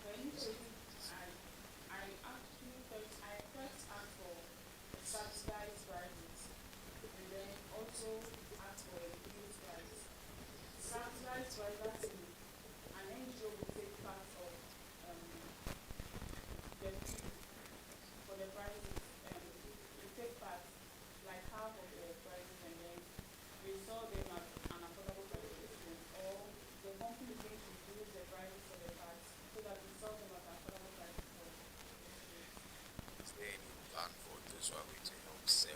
The initiative, I first asked for subsidized prices and then also asked for a reduced price. Subsidized price, that's an NGO will take part of the fee for the prices, they take part like half of the prices, and then we saw the cell.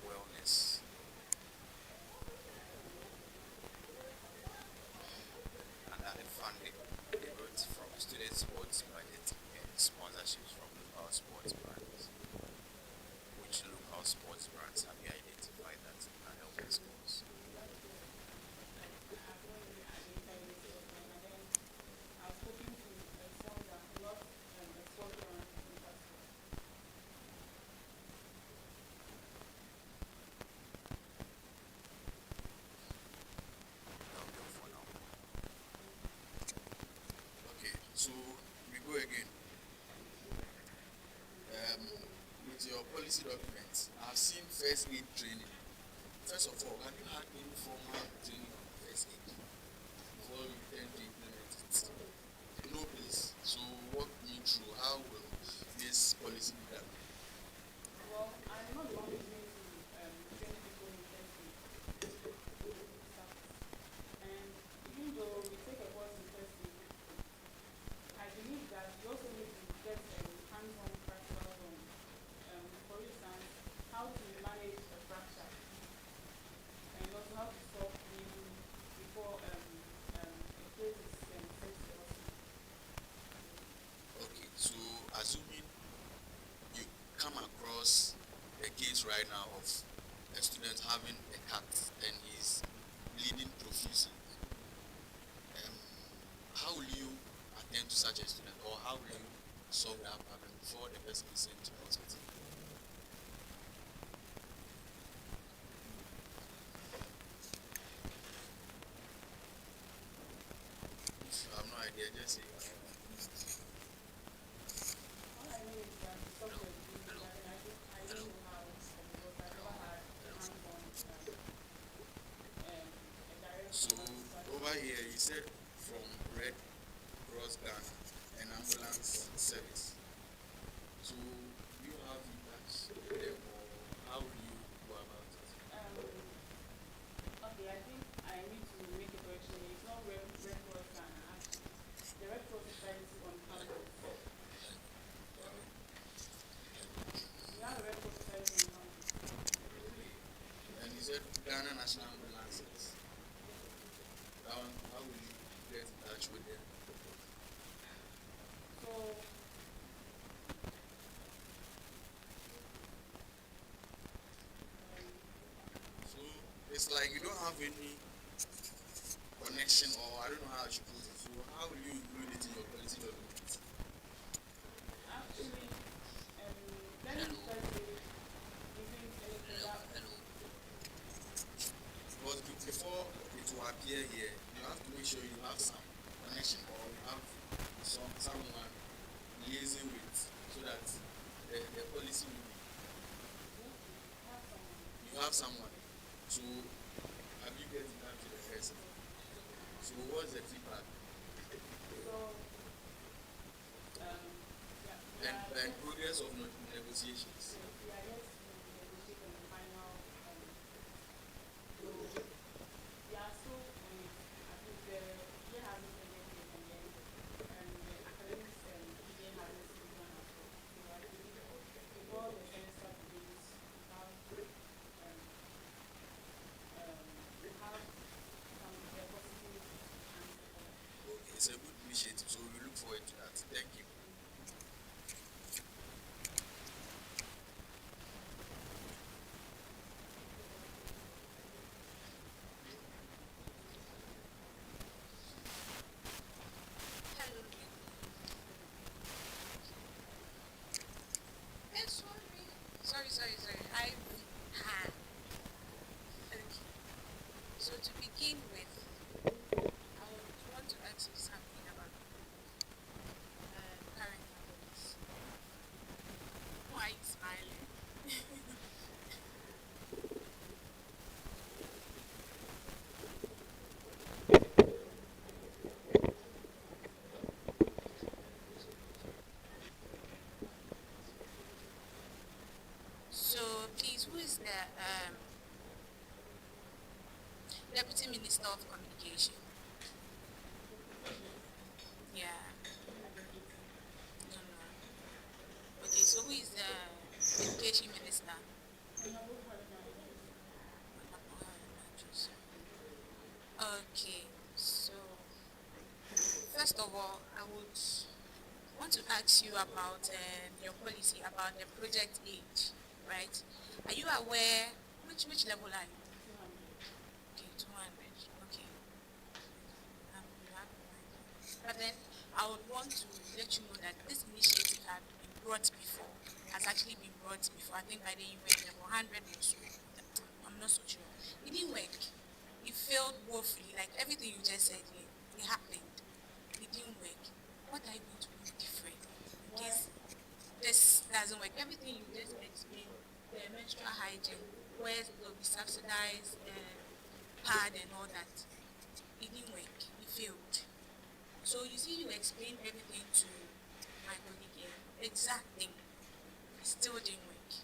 Wellness. Under the funding, they wrote from student sports budget and sponsorships from local sports brands. Which local sports brands have you identified that are helping schools? That'll do for now. Okay, so we go again. With your policy documents, I've seen first aid training. First of all, have you had any formal training on first aid before you intend to implement it? No, please. So walk me through how will this policy be done? Well, I'm not the one who's going to train people in testing. And even though we take a course in testing, I believe that you also need to get hands-on practical on, for instance, how to manage a fracture and also how to stop bleeding before a case is sent to the hospital. Okay, so assuming you come across a case right now of a student having a cut and is bleeding profusely, how will you attend to such a student, or how will you solve that problem before the person is sent to the hospital? If you have no idea, just say All I know is that the software is really good, and I don't know how because I never had hands-on a direct so. contact. Over here, you said from Red Cross Ghana and ambulance service. So you have in touch with them, or how will you go about it? Okay, I think I need to make a correction. It's not Red Cross Ghana, actually. The Red Cross Society on campus. We have a Red Cross Society on campus. And you said Ghana National Ambulance Service. That one, how will you get in touch with them? So, So it's like you don't have any connection, or I don't know how I should put it. So how will you include it in your policy document? actually, let me first say, isn't anything that Because before it will appear here, you have to make sure you have some connection, or you have someone liaising with, so that the policy will be. You have someone. So have you get in touch with the person? So what's the feedback? so, yeah, And progress of negotiations. we are yet to negotiate on the final, so we are still on it. I think the year hasn't ended yet, and then the academics year hasn't begun as well. So I believe before the semester begins, we have some positive answer for that. Okay, it's a good initiative, so we look forward to that. Thank you. Hello. Sorry. Okay. So to begin with, I would want to ask you something about current affairs. Why are you smiling? So please, who is the Deputy Minister of Communication. Yeah. No, no. Okay, so who is the Education Minister? Okay, so first of all, I would want to ask you about your policy about the project age, right? Are you aware which level are you? Okay, 200. Okay. You have no idea. But then I would want to let you know that this initiative had been brought before, has actually been brought before. I think by then you were in level 100 or so. I'm not so sure. It didn't work. It failed woefully. Like everything you just said here, it happened. It didn't work. What are you going to do different in case this doesn't work? Everything you just explained, the menstrual hygiene, where there'll be subsidized pad and all that, it didn't work. It failed. So you see, you explained everything to my colleague here. Exact thing. It still didn't work.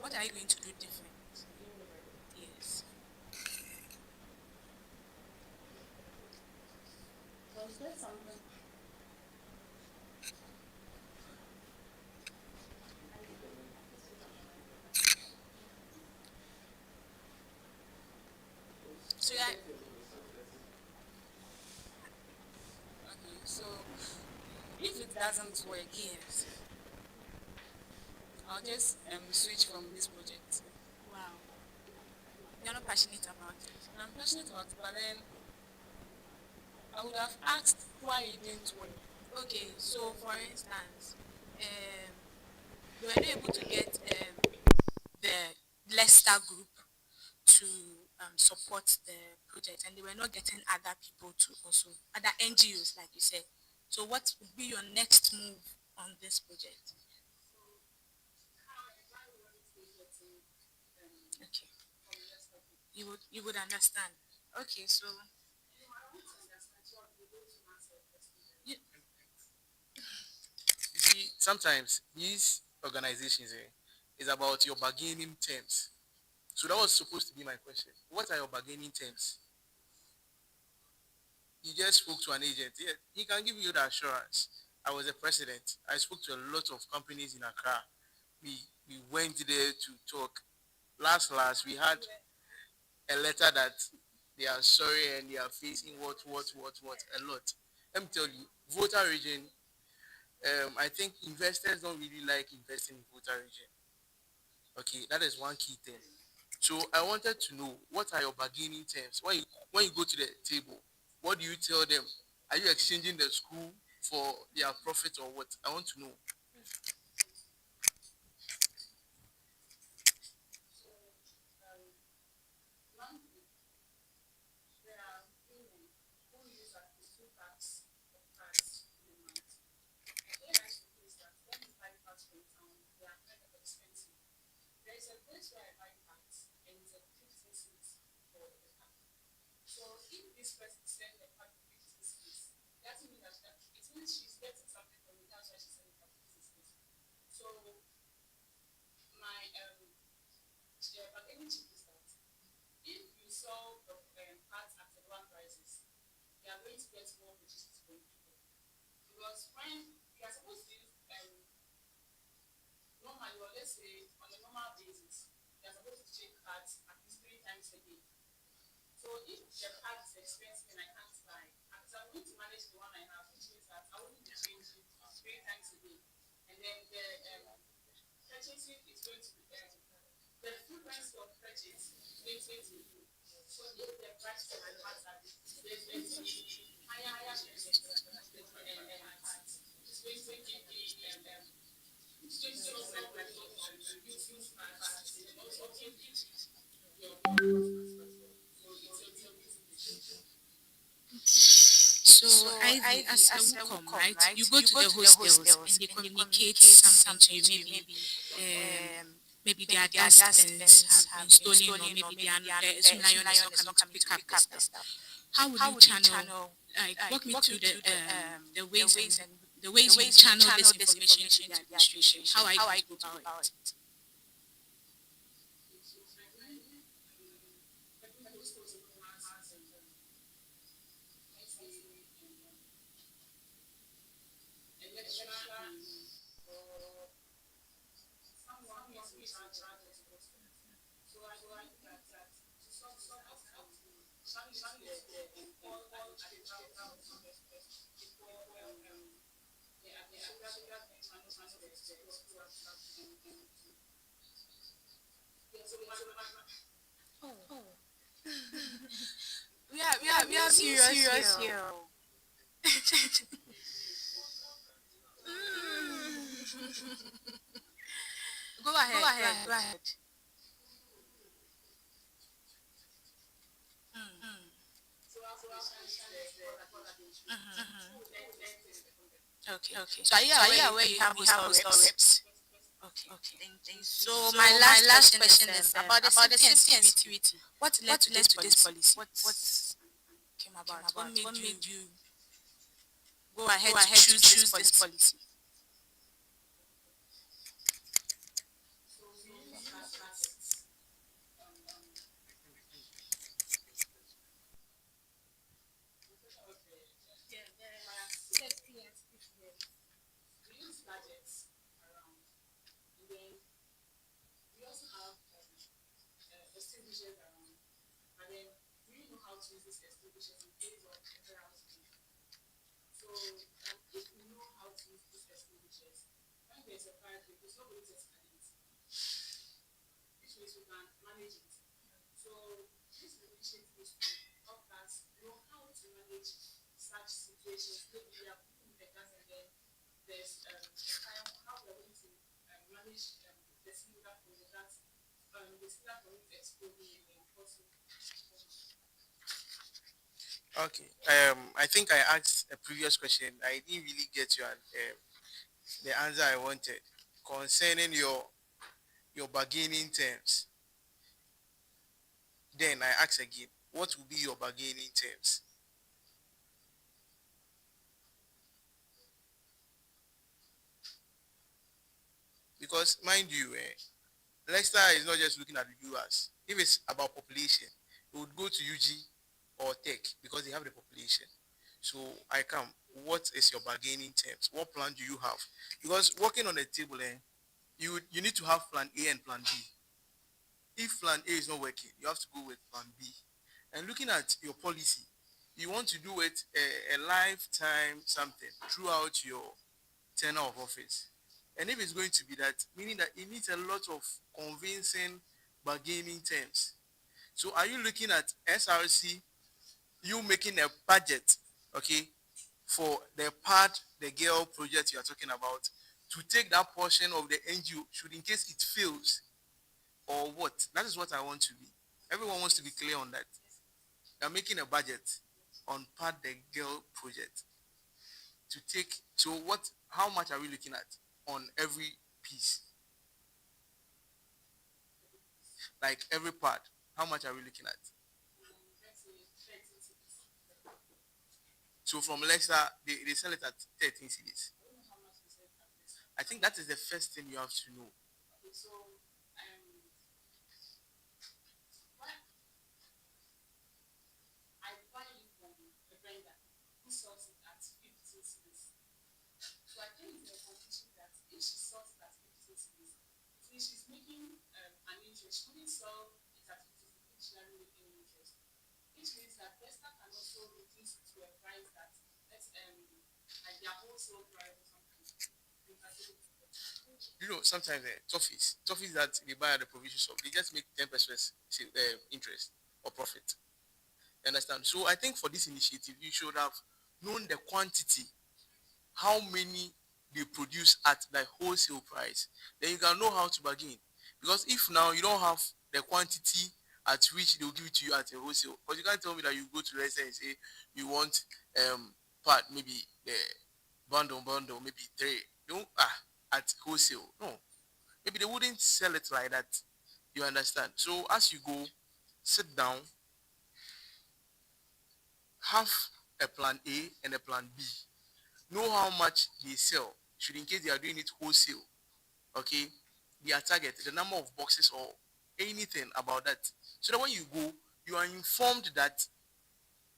What are you going to do different? Yes. So yeah. Okay. So if it doesn't work, yes, I'll just switch from this project. Wow. You're not passionate about it. I'm passionate about it, but then I would have asked why it didn't work. Okay, so for instance, you were not able to get the Leicester group to support the project, and they were not getting other people to also, other NGOs, like you said. So what would be your next move on this project? Okay, you would understand. Okay, so you, You see, sometimes these organizations is about your bargaining terms. So that was supposed to be my question. What are your bargaining terms? You just spoke to an agent. Yeah, he can give you the assurance. I was a president. I spoke to a lot of companies in Accra. We went there to talk. Last we had a letter that they are sorry and they are facing what a lot. Let me tell you, voter region. I think investors don't really like investing in voter region. Okay, that is one key thing. So I wanted to know what are your bargaining terms when you go to the table. What do you tell them? Are you exchanging the school for their profit or what? I want to know. so Ivy, as a WCOM, right? You go to the hostels and they communicate something to you. Maybe their dustbins have been stolen, or maybe they are the Zoom Lion is not coming to pick up the stuff. How would you channel? Like, walk me through the ways you channel this information to the administration. How are you going to go about it? We are being serious here. Go ahead. Okay. So are you aware we have hostel reps? Okay. Thank you. So my last question is about the safety and security. What led to this policy? What came about? What made you go ahead to choose this policy? Okay. I think I asked a previous question. I didn't really get the answer I wanted concerning your bargaining terms. Then I ask again, what will be your bargaining terms? Because mind you, Leicester is not just looking at the UHAS. If it's about population, it would go to UG or Tech because they have the population. So I come. What is your bargaining terms? What plan do you have? Because working on a table, you need to have plan A and plan B. If plan A is not working, you have to go with plan B. And looking at your policy, you want to do it a lifetime something throughout your tenure of office. And if it's going to be that, meaning that it needs a lot of convincing bargaining terms. So are you looking at SRC, you making a budget, okay, for the part, the girl project you are talking about, to take that portion of the NGO, should in case it fails, or what? That is what I want to be. Everyone wants to be clear on that. They're making a budget on part the girl project to take. So what? How much are we looking at on every piece? Like every part, how much are we looking at? So from Leicester, they sell it at 13 cedis. I think that is the first thing you have to know. You know, sometimes toffees that they buy at the provision shop, they just make 10% interest or profit. You understand? So I think for this initiative, you should have known the quantity, how many they produce at the wholesale price. Then you can know how to bargain. Because if now you don't have the quantity at which they'll give it to you at a wholesale, because you can't tell me that you go to Leicester and say you want part, maybe the bundle, maybe three. You at wholesale. No. Maybe they wouldn't sell it like that. You understand? So as you go, sit down, have a plan A and a plan B. Know how much they sell, should in case they are doing it wholesale. Okay? Their target, the number of boxes or anything about that. So that when you go, you are informed that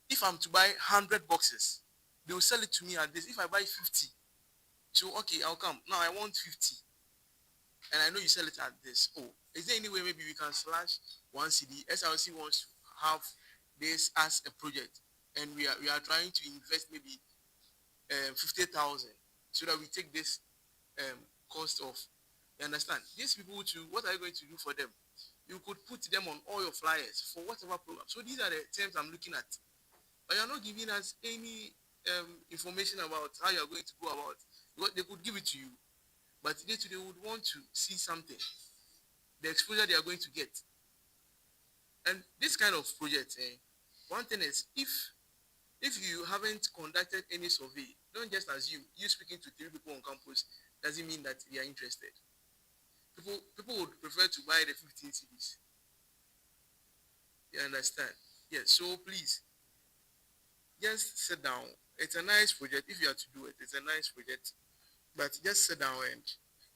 if I'm to buy 100 boxes, they will sell it to me at this. If I buy 50, So okay, I'll come. Now I want 50. And I know you sell it at this. Oh, is there any way maybe we can slash one CD? SRC wants to have this as a project, and we are trying to invest maybe 50,000 so that we take this cost off. You understand? These people too, what are you going to do for them? You could put them on all your flyers for whatever program. So these are the terms I'm looking at. But you're not giving us any information about how you're going to go about it. They could give it to you, but they would want to see something, the exposure they are going to get. And this kind of project, one thing is, if you haven't conducted any survey, don't just assume you speaking to 3 people on campus doesn't mean that they are interested. People would prefer to buy the 15 CDs. You understand? Yes. So please, just sit down. It's a nice project. If you are to do it, it's a nice project. But just sit down and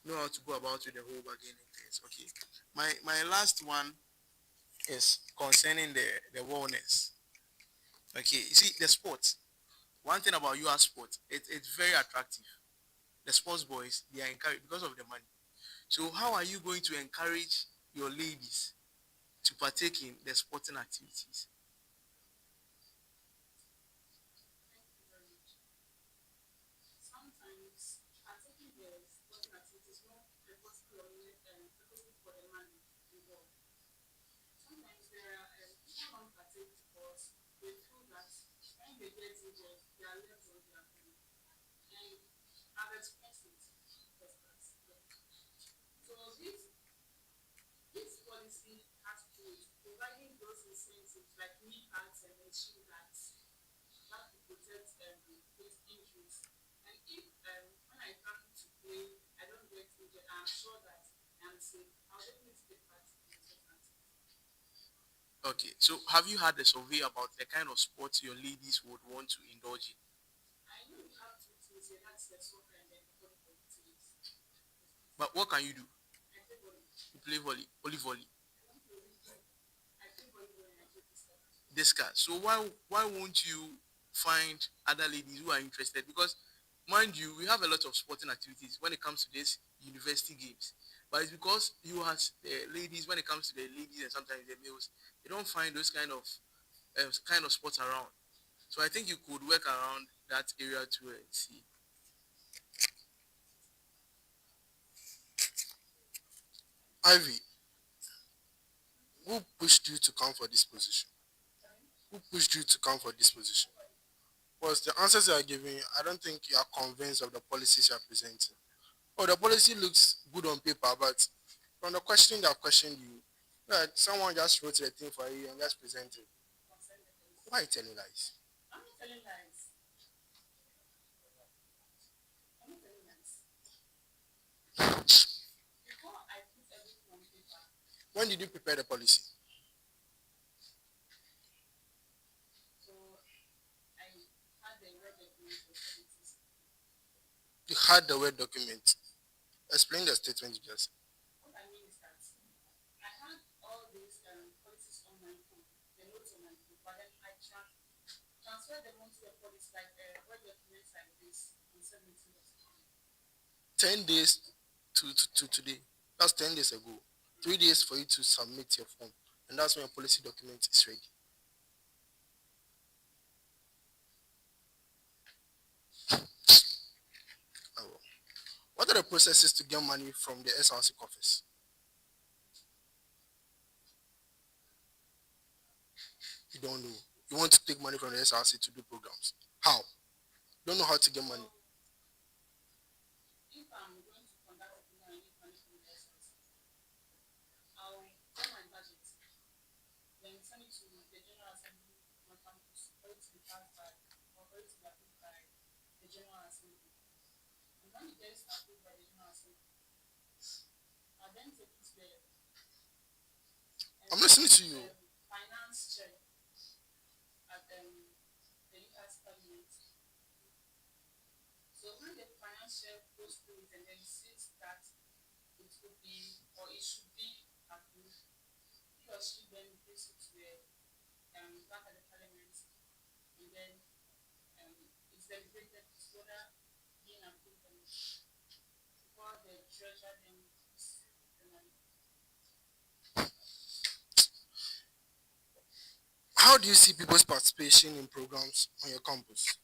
know how to go about with the whole bargaining things. Okay. My last one is concerning the wellness. Okay. You see, the sports. One thing about UHAS sports, it's very attractive. The sports boys, they are encouraged because of the money. So how are you going to encourage your ladies to partake in the sporting activities? Okay, so have you had a survey about the kind of sports your ladies would want to indulge in? But what can you do? You play volley, only volley. Discuss. So why won't you find other ladies who are interested? Because mind you, we have a lot of sporting activities when it comes to this university games. But it's because you as ladies, when it comes to the ladies and sometimes the males, they don't find those kind of sports around. So I think you could work around that area to see. Ivy, who pushed you to come for this position? Who pushed you to come for this position? Because the answers you are giving, I don't think you are convinced of the policies you are presenting. Oh, the policy looks good on paper, but from the questioning that questioned you, that someone just wrote the thing for you and just presented. Why are you telling lies? When did you prepare the policy? You had the word document. Explain the statement you just. Said 10 days to today. That's 10 days ago. 3 days for you to submit your form, and that's when your policy document is ready. Oh. What are the processes to get money from the SRC office? You don't know. You want to take money from the SRC to do programs. How? You don't know how to get money. I'm listening to you. How do you see people's participation in programs on your campus?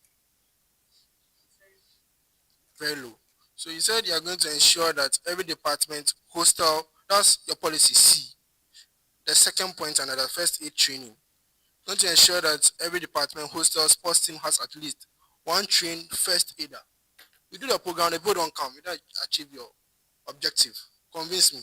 Very low. So you said you are going to ensure that every department hostel, that's your policy C. The second point under the first aid training. Going to ensure that every department hostel sports team has at least one trained first aider. You do the program, the people don't come, you don't achieve your objective. Convince me.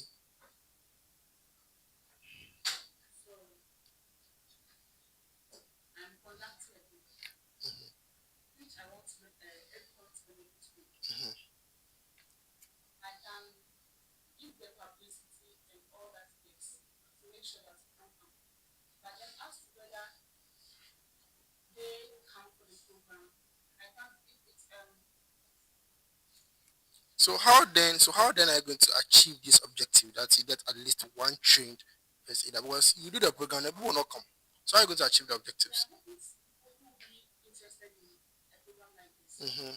So how then are you going to achieve this objective that you get at least one trained first aider? Because you do the program, the people will not come. So how are you going to achieve the objectives? Mm-hmm.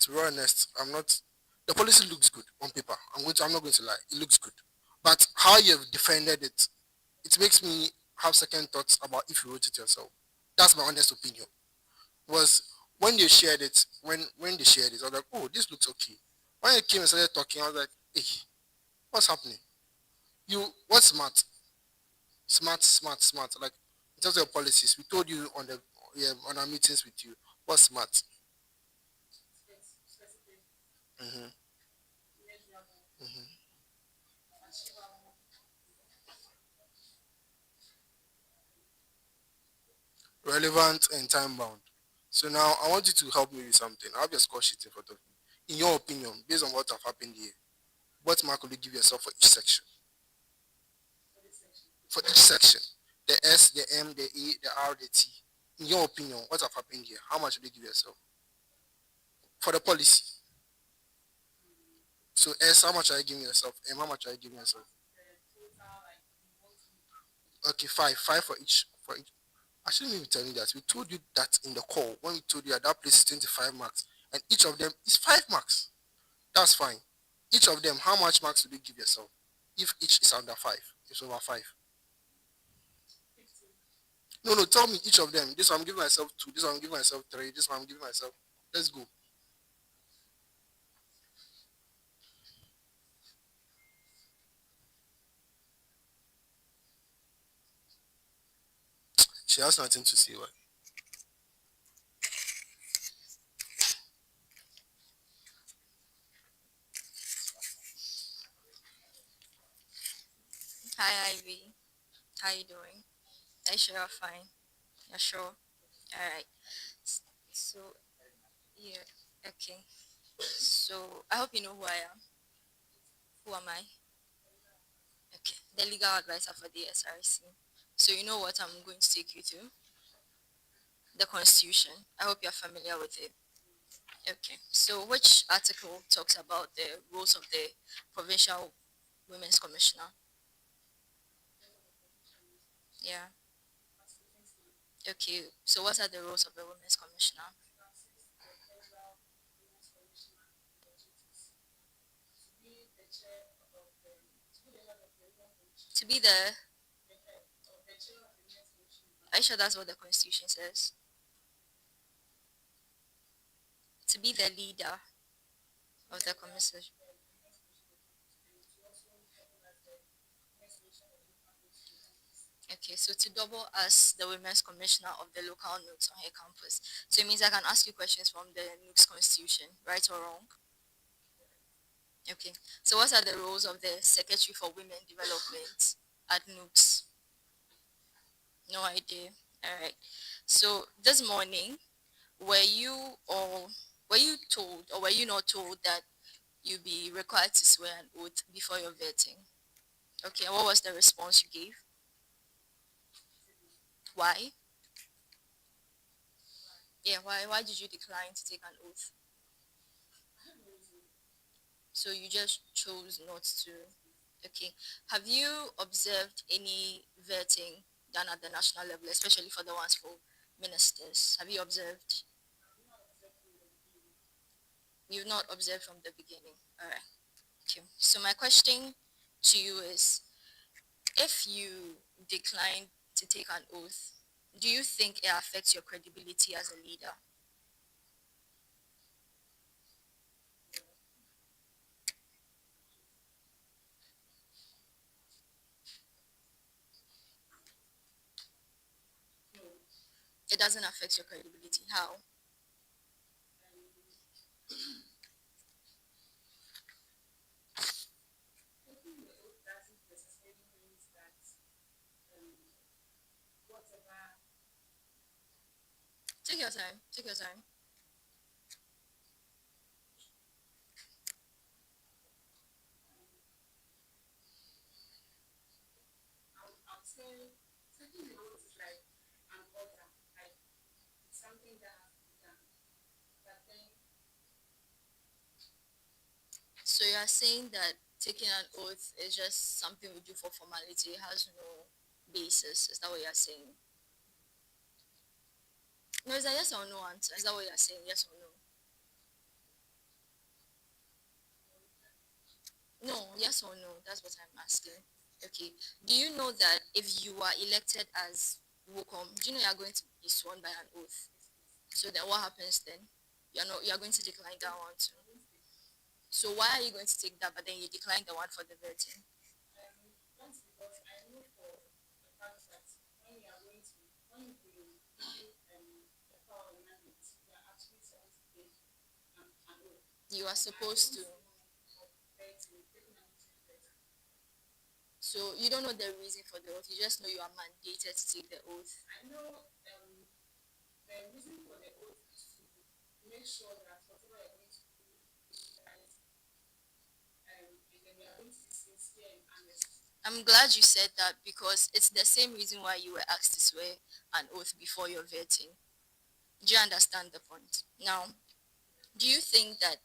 To be honest, I'm not. The policy looks good on paper. I'm not going to lie. It looks good, but how you've defended it, it makes me have second thoughts about if you wrote it yourself. That's my honest opinion. Was when they shared it, when they shared it, I was like, oh, this looks okay. When they came and started talking, I was like, hey, what's happening? You what's smart? Smart. Like in terms of your policies, we told you on the on our meetings with you. What's smart? Mm-hmm. Mm-hmm. Relevant and time bound. So now I want you to help me with something. I have your score sheet in front of me. In your opinion, based on what have happened here, what mark will you give yourself for each section? For each section. The S, the M, the A, the R, the T. In your opinion, what have happened here? How much will you give yourself? For the policy. So S, how much are you giving yourself? M, how much are you giving yourself? Okay, five. Five for each for each. I shouldn't even be telling you that. We told you that in the call when we told you that place is 25 marks and each of them is 5 marks. That's fine. Each of them, how much marks will you give yourself? If each is under five, it's over five. No, tell me each of them. This one I'm giving myself two, this one I'm giving myself three, this one I'm giving myself. Let's go. She has nothing to say. What? Hi, Ivy. How you doing? I sure you're fine. You're sure? All right. So, yeah. Okay. So, I hope you know who I am. Who am I? Okay. The legal advisor for the SRC. So, you know what I'm going to take you to? The Constitution. I hope you're familiar with it. Okay. So, which article talks about the roles of the Provincial Women's Commissioner? Yeah. Okay. So, what are the roles of the Women's Commissioner? To be the, are you sure that's what the Constitution says? To be the leader of the commission. Okay, so to double as the women's commissioner of the local Nugs on her campus. So it means I can ask you questions from the Nugs constitution, right or wrong? Okay, so what are the roles of the secretary for women development at Nugs? No idea. All right. So this morning, were you or were you told or were you not told that you'd be required to swear an oath before your vetting? Okay, and what was the response you gave? Why? Yeah, why did you decline to take an oath? So you just chose not to. Okay. Have you observed any vetting done at the national level, especially for the ones for ministers? Have you observed? You've not observed from the beginning. All right. Okay. So my question to you is, if you decline to take an oath, do you think it affects your credibility as a leader? It doesn't affect your credibility. How? Take your time. Take your time. So you are saying that taking an oath is just something we do for formality. It has no basis. Is that what you're saying? No, is that yes or no answer? Is that what you're saying? Yes or no? No, yes or no? That's what I'm asking. Okay. Do you know that if you are elected as WOCOM, do you know you are going to be sworn by an oath? So then what happens then? You're going to decline that one too. So why are you going to take that but then you decline the one for the vetting? You are supposed to. So you don't know the reason for the oath. You just know you are mandated to take the oath. I'm glad you said that because it's the same reason why you were asked to swear an oath before your vetting. Do you understand the point? Now, do you think that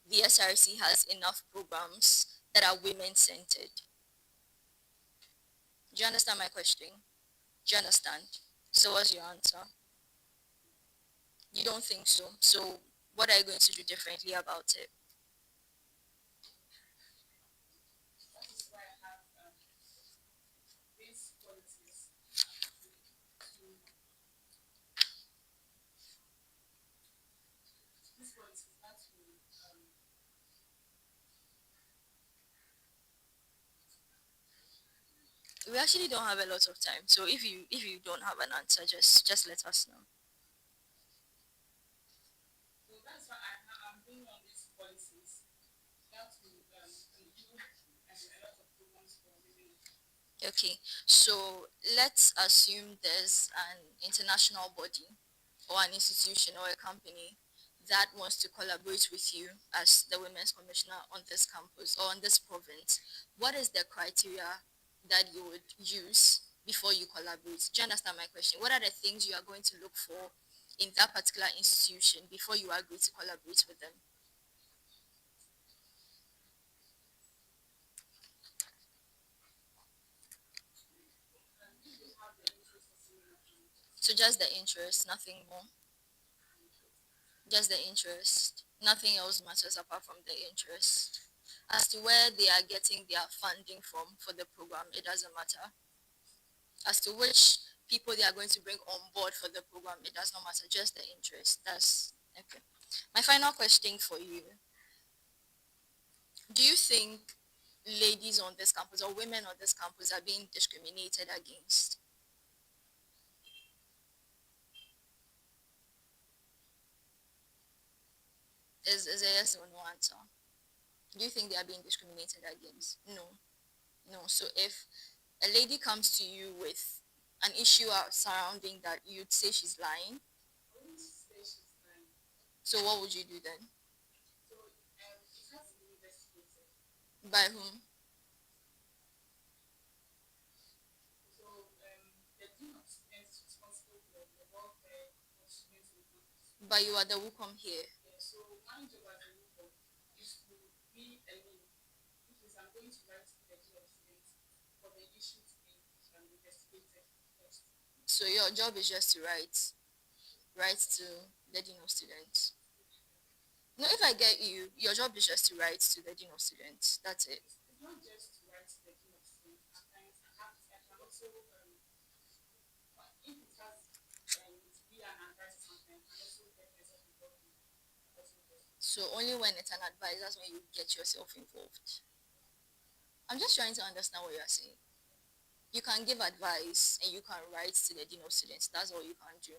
the SRC has enough programs that are women centered? Do you understand my question? Do you understand? So what's your answer? You don't think so. So what are you going to do differently about it? We actually don't have a lot of time. So if you don't have an answer, just let us know. Okay, so let's assume there's an international body or an institution or a company that wants to collaborate with you as the women's commissioner on this campus or on this province. What is the criteria that you would use before you collaborate? Do you understand my question? What are the things you are going to look for in that particular institution before you agree to collaborate with them? So just the interest, nothing more. Just the interest. Nothing else matters apart from the interest. As to where they are getting their funding from for the program, it doesn't matter. As to which people they are going to bring on board for the program, it does not matter. Just the interest. That's okay. My final question for you. Do you think ladies on this campus or women on this campus are being discriminated against? Is a yes or no answer? Do you think they are being discriminated against? No. No. So if a lady comes to you with an issue surrounding that, you'd say she's lying. So what would you do then? By whom? But you are the WUCOM here. So your job is just to write to the dean of students. No, if I get you, your job is just to write to the dean of students. That's it. So only when it's an advice, that's when you get yourself involved. I'm just trying to understand what you're saying. You can give advice and you can write to the dean of students. That's all you can do.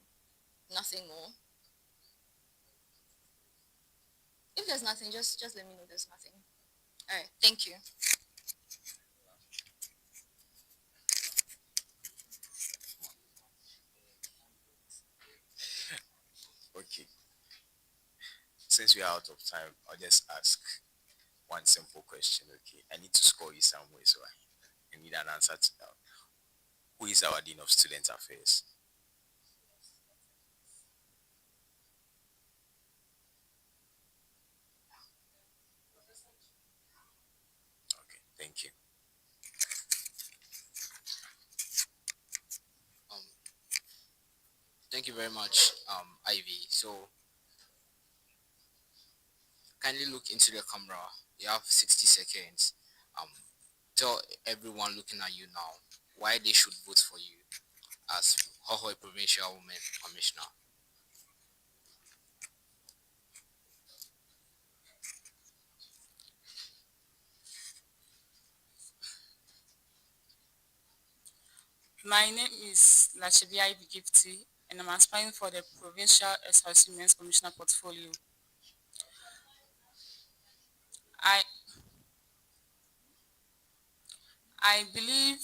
Nothing more. If there's nothing, just let me know there's nothing. All right. Thank you. Okay. Since we are out of time, I'll just ask one simple question. Okay. I need to score you some way, so I need an answer to that. Who is our Dean of Student Affairs? Okay. Thank you. Um, thank you very much, Ivy. So kindly look into the camera. You have 60 seconds. Um, tell everyone looking at you now why they should vote for you as Hohoe Provincial Women Commissioner. My name is Lachibia Gifty, and I'm aspiring for the Provincial SRC Men's Commissioner portfolio. I I believe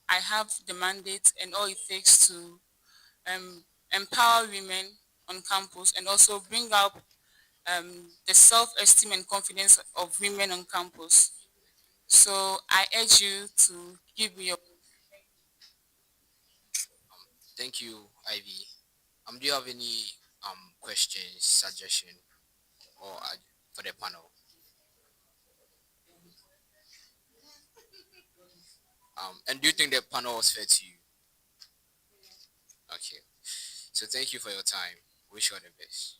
I have the mandate and all it takes to empower women on campus and also bring up the self-esteem and confidence of women on campus. So I urge you to give me your. Thank you, Ivy. Do you have any questions, suggestion, or for the panel? And do you think the panel was fair to you? Okay. So thank you for your time. Wish you all the best.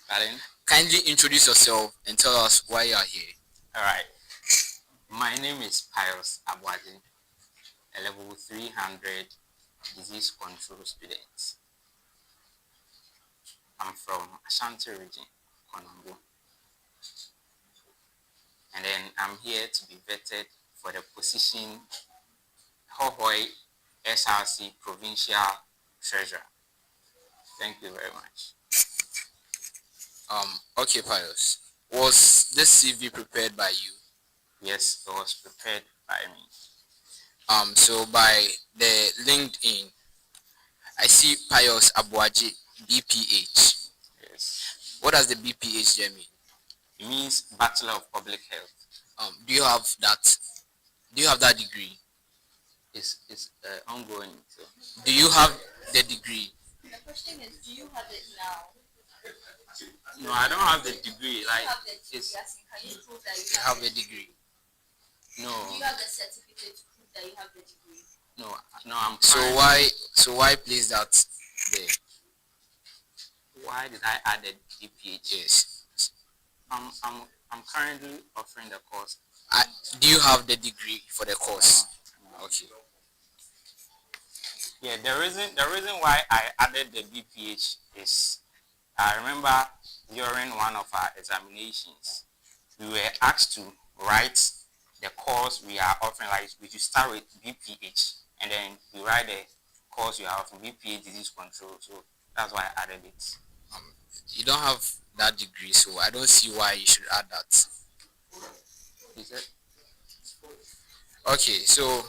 Pardon? Kindly introduce yourself and tell us why you are here. All right. My name is Pius Abwadi, a level 300 disease control student. I'm from Ashanti region, Konongo. And then I'm here to be vetted for the position Hohoe SRC Provincial Treasurer. Thank you very much. Okay, Pius. Was this CV prepared by you? Yes, it was prepared by me. So by the LinkedIn, I see Pius Abuaji BPH. Yes. What does the BPH there mean? It means Bachelor of Public Health. Do you have that? Do you have that degree? It's ongoing. So. Do you have the degree? The question is, do you have it now? No, I don't have the degree. Like, it's, can you prove that You have a degree. no, Do you have the certificate to prove that you have the degree? no, I'm. So why place that there? Why did I add the DPH? Yes. I'm currently offering the course. Do you have the degree for the course? Okay. Yeah, the reason why I added the BPH is I remember during one of our examinations, we were asked to write the course we are offering. Like, we should start with BPH, and then we write the course we are offering, BPH disease control. So that's why I added it. You don't have that degree, so I don't see why you should add that. Is it? Okay, so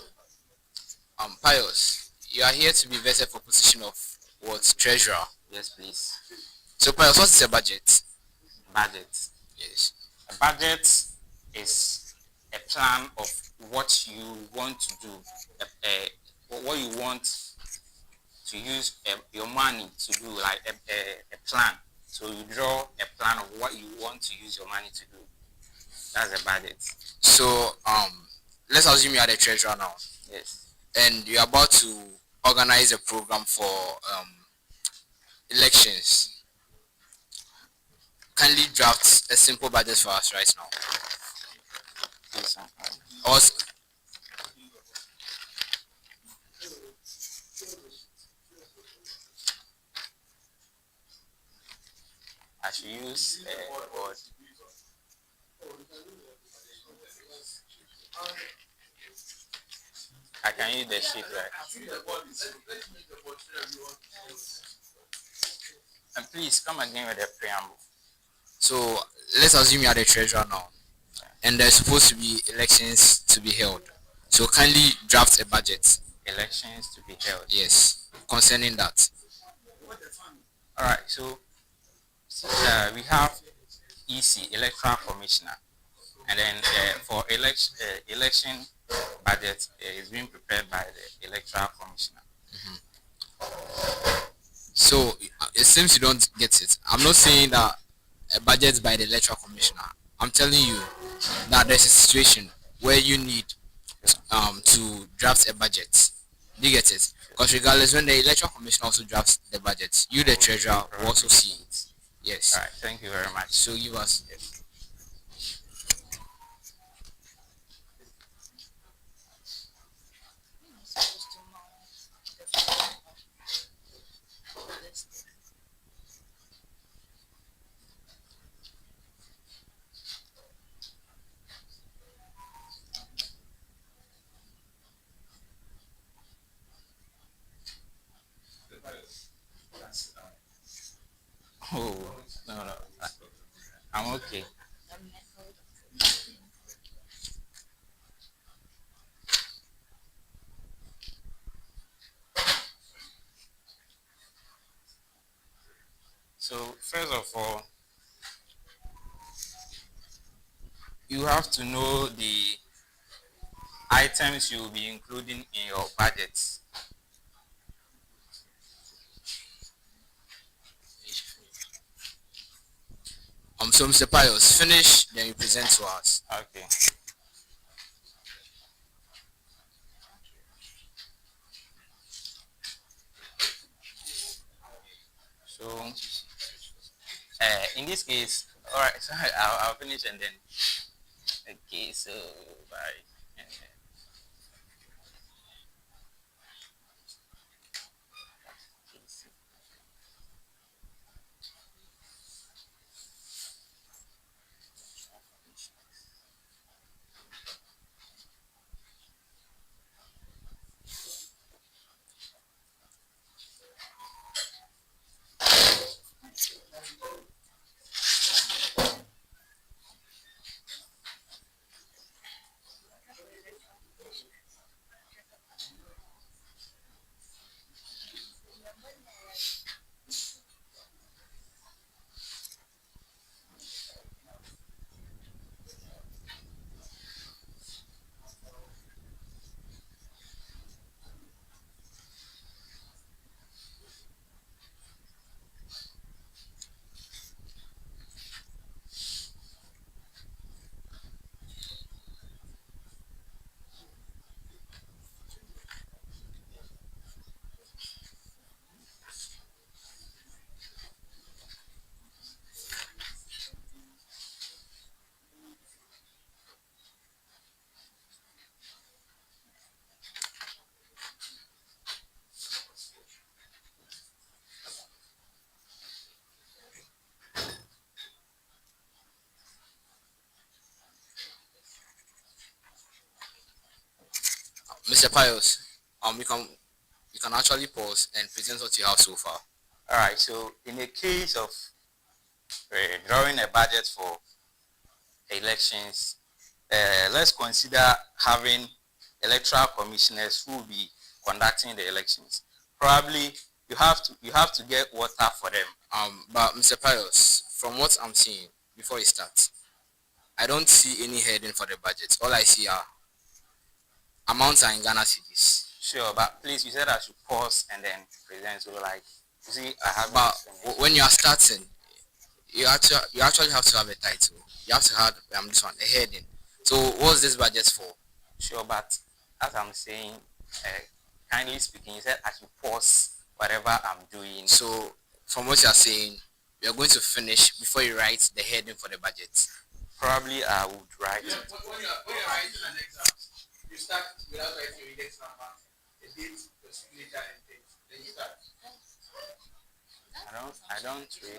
Pius, you are here to be vetted for position of what? Treasurer. Yes, please. So Pius, what is a budget? Budget. Yes. A budget is a plan of what you want to do, what you want to use your money to do, like a plan. So you draw a plan of what you want to use your money to do. That's a budget. So let's assume you are the treasurer now. Yes. And you're about to organize a program for elections. Kindly draft a simple budget for us right now. Yes, Also, I should use word. I can use the sheet, right? And please come again with the preamble. so let's assume you are the treasurer now, and there's supposed to be elections to be held. So kindly draft a budget. Elections to be held. Yes, concerning that. All right. So we have EC, Electoral Commissioner, and then for election budget is being prepared by the Electoral Commissioner. So it seems you don't get it. I'm not saying that a budget by the electoral commissioner. I'm telling you that there's a situation where you need to draft a budget. Do you get it? Because regardless, when the electoral commissioner also drafts the budget, you the treasurer will also see it. Yes. All right. Thank you very much. So give us. Yes. Oh, no. I'm okay. So first of all, you have to know the items you will be including in your budget. So Mr. Pius, finish, then you present to us. Okay. So In this case, all right. So I'll finish and then. Okay. So bye. Mr. Pius, you can actually pause and present what you have so far. All right. So in the case of drawing a budget for elections, let's consider having electoral commissioners who will be conducting the elections. Probably you have to get water for them. But Mr. Pius, from what I'm seeing before it starts, I don't see any heading for the budget. All I see are amounts are in Ghana cedis. Sure, but please, you said I should pause and then present. So like, you see, I have. But when you are starting, you actually have to have a title. You have to have this one a heading. So what's this budget for? Sure, but as I'm saying, kindly speaking, you said I should pause whatever I'm doing. So from what you are saying, we are going to finish before you write the heading for the budget. Probably I would write. When you're writing an exam, you start without writing your index number, the date, the signature, and things. Then you start. I don't really.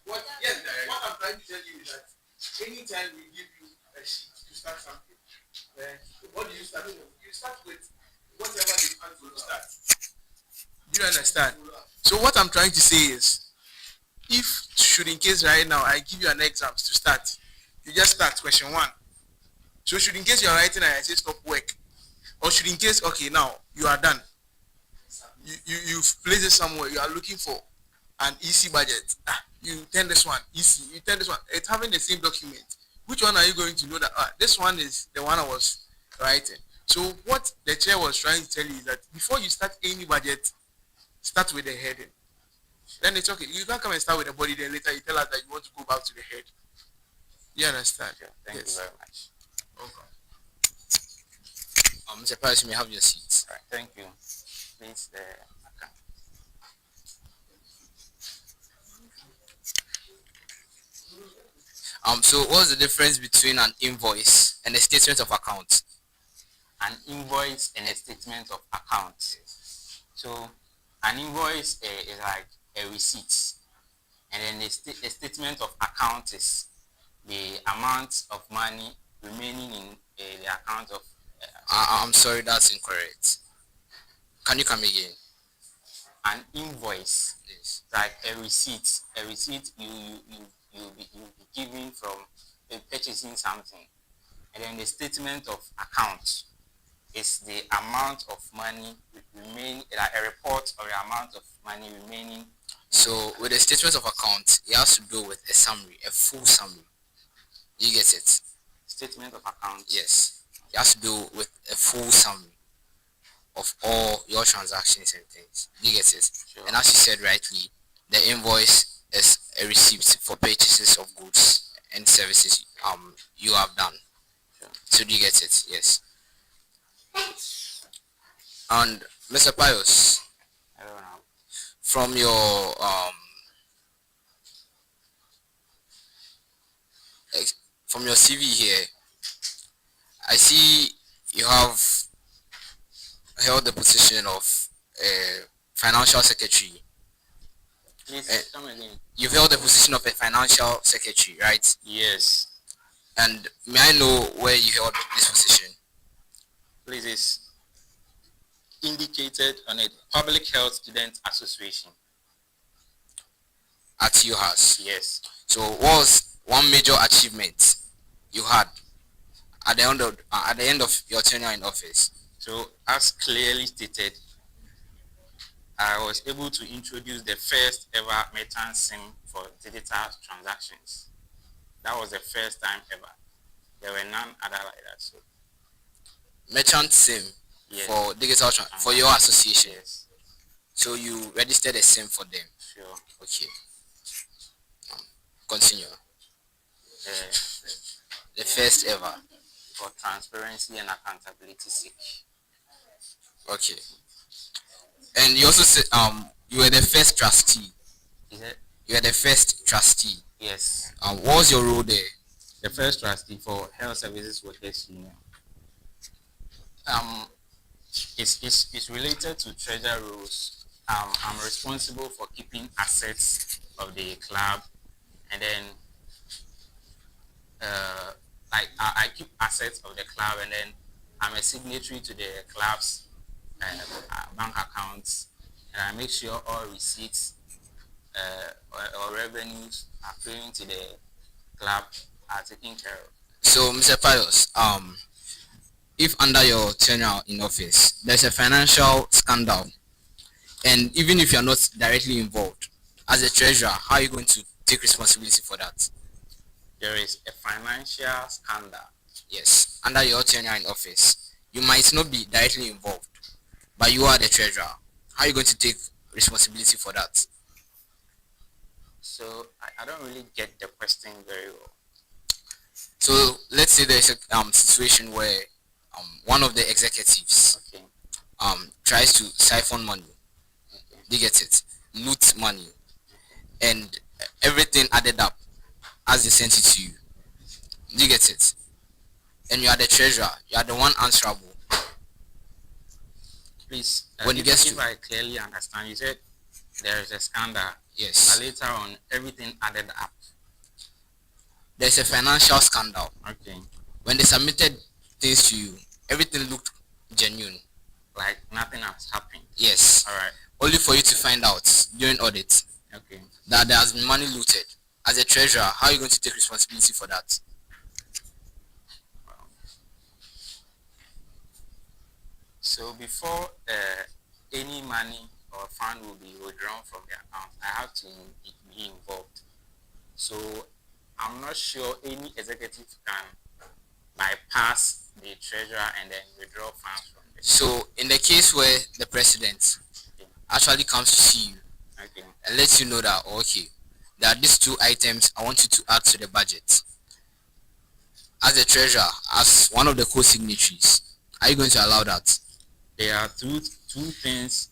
What I'm trying to tell you is that anytime we give you a sheet to start something, what do you start with? You start with whatever the plan will start. Do you understand? So what I'm trying to say is, if should in case right now I give you an exam to start, you just start question 1. So should in case you are writing and I say stop work, or should in case okay now you are done, you've placed it somewhere, you are looking for an EC budget. You turn this one EC, you turn this one. It's having the same document. Which one are you going to know that this one is the one I was writing? So what the chair was trying to tell you is that before you start any budget, start with the heading. Then it's okay. You can't come and start with the body, then later you tell us that you want to go back to the head. You understand? Sure. Thank you very much. Okay. Mr. Pius, you may have your seat. Right. Thank you. Please, account. So what's the difference between an invoice and a statement of account? An invoice and a statement of account. So an invoice is like a receipt, and then a statement of account is the amount of money remaining in the account of. I'm sorry, that's incorrect. Can you come again? An invoice is like a receipt. A receipt you'll be given from purchasing something, and then the statement of account is the amount of money remaining, like a report of the amount of money remaining. So with the statement of account, it has to do with a summary, a full summary. You get it? Statement of account. Yes. It has to do with a full summary of all your transactions and things. You get it? Sure. And as you said rightly, the invoice is a receipt for purchases of goods and services you have done. Sure. So do you get it? Yes. And Mr. Pius, I don't know. from your from your CV here, I see you have held the position of financial secretary. Please come again. You've held the position of a financial secretary, right? Yes. And may I know where you held this position? Please, it's indicated on it. Public Health Student Association. At UHAS. Yes. So what was one major achievement you had at the end of your tenure in office? So, as clearly stated, I was able to introduce the first ever merchant SIM for digital transactions. That was the first time ever. There were none other like that. So, Merchant SIM yes. for digital for your association. Yes. So you registered a SIM for them. Sure. Okay. Continue. The first ever. For transparency and accountability sake. Okay. And you also said you were the first trustee. Is it? You were the first trustee. Yes. What was your role there? The first trustee for Health Services Workers Union. It's related to treasury rules. I'm responsible for keeping assets of the club, and then I keep assets of the club, and then I'm a signatory to the club's bank accounts, and I make sure all receipts or revenues are flowing to the club are taken care of. So, Mr. Pius, if under your tenure in office, there's a financial scandal, and even if you're not directly involved, as a treasurer, how are you going to take responsibility for that? There is a financial scandal. Yes, under your tenure in office, you might not be directly involved, but you are the treasurer. How are you going to take responsibility for that? So I don't really get the question very well. So let's say there's a situation where one of the executives tries to siphon money. They get it, loot money, and everything added up as they sent it to you. You get it, and you are the treasurer. You are the one answerable. Please, when you get if I clearly understand, you said there is a scandal. Yes. But later on, everything added up. There's a financial scandal. Okay. When they submitted things to you, everything looked genuine. Like nothing has happened. Yes. All right. Only for you to find out during audit that there has been money looted. As a treasurer, how are you going to take responsibility for that? So before any money or fund will be withdrawn from the account, I have to be involved. So I'm not sure any executive can bypass the treasurer and then withdraw funds from the. So in the case where the president actually comes to see you and lets you know that, okay, there are these two items I want you to add to the budget. As a treasurer, as one of the co-signatories, are you going to allow that? There are two things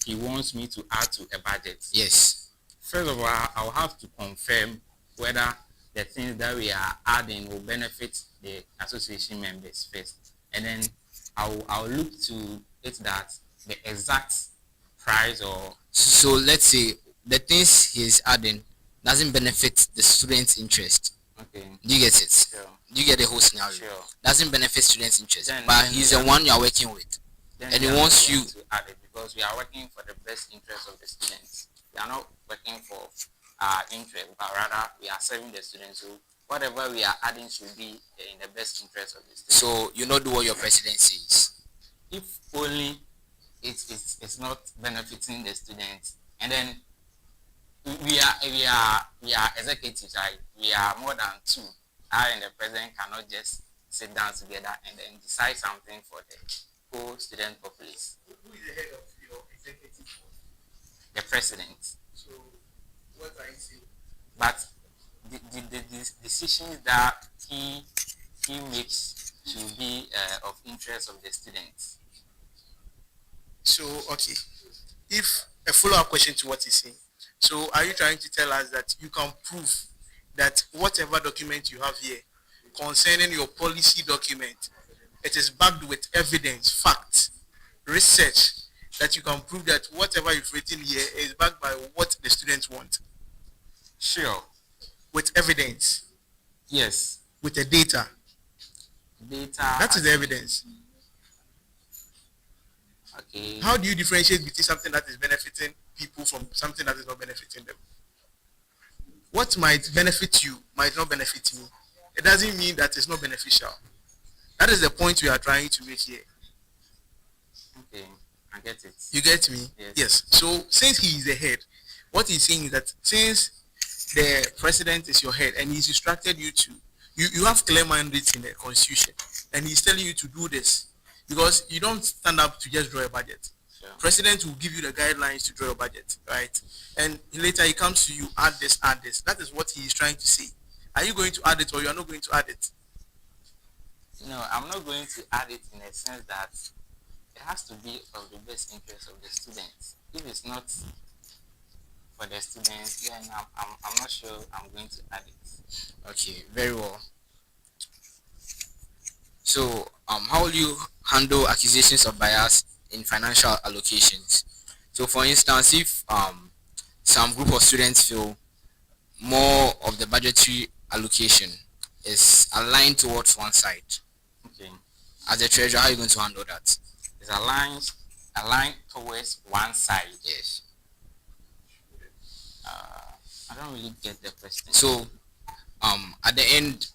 he wants me to add to a budget. Yes. First of all, I'll have to confirm whether the things that we are adding will benefit the association members first. And then I'll look to it that the exact price or... So let's say the things he's adding doesn't benefit the student's interest. Okay. Do you get it? Sure. Do you get the whole scenario? Sure. Doesn't benefit students' interest. Then he's the one you are working with. And he wants you to add it because we are working for the best interest of the students. We are not working for our interest, but rather we are serving the students. So whatever we are adding should be in the best interest of the students. So you not do what your president says. If only it's not benefiting the students, and then we are executives, right? We are more than two. I and the president cannot just sit down together and then decide something for the whole student populace. Who is the head of your executive board? The president. So what are you saying? But the decisions that he makes to be of interest of the students. So okay, if a follow-up question to what he's saying. So are you trying to tell us that you can prove that whatever document you have here concerning your policy document, it is backed with evidence, facts, research, that you can prove that whatever you've written here is backed by what the students want. Sure. With evidence. Yes. With the data. Data. That is the evidence. Okay. How do you differentiate between something that is benefiting people from something that is not benefiting them? What might benefit you might not benefit me. It doesn't mean that it's not beneficial. That is the point we are trying to make here. Okay, I get it. You get me? Yes. So since he is the head, what he's saying is that since the president is your head and he's instructed you to, you have clear mandates in the constitution, and he's telling you to do this because you don't stand up to just draw a budget. Sure. President will give you the guidelines to draw a budget, right? And later he comes to you, add this, add this. That is what he is trying to say. Are you going to add it or you are not going to add it? No, I'm not going to add it in a sense that it has to be of the best interest of the students. If it's not for the students, then I'm not sure I'm going to add it. Okay, very well. So, how will you handle accusations of bias in financial allocations? So, for instance, if some group of students feel more of the budgetary allocation is aligned towards one side, okay, as a treasurer, how are you going to handle that? It's aligned towards one side. Yes. I don't really get the question. So, at the end,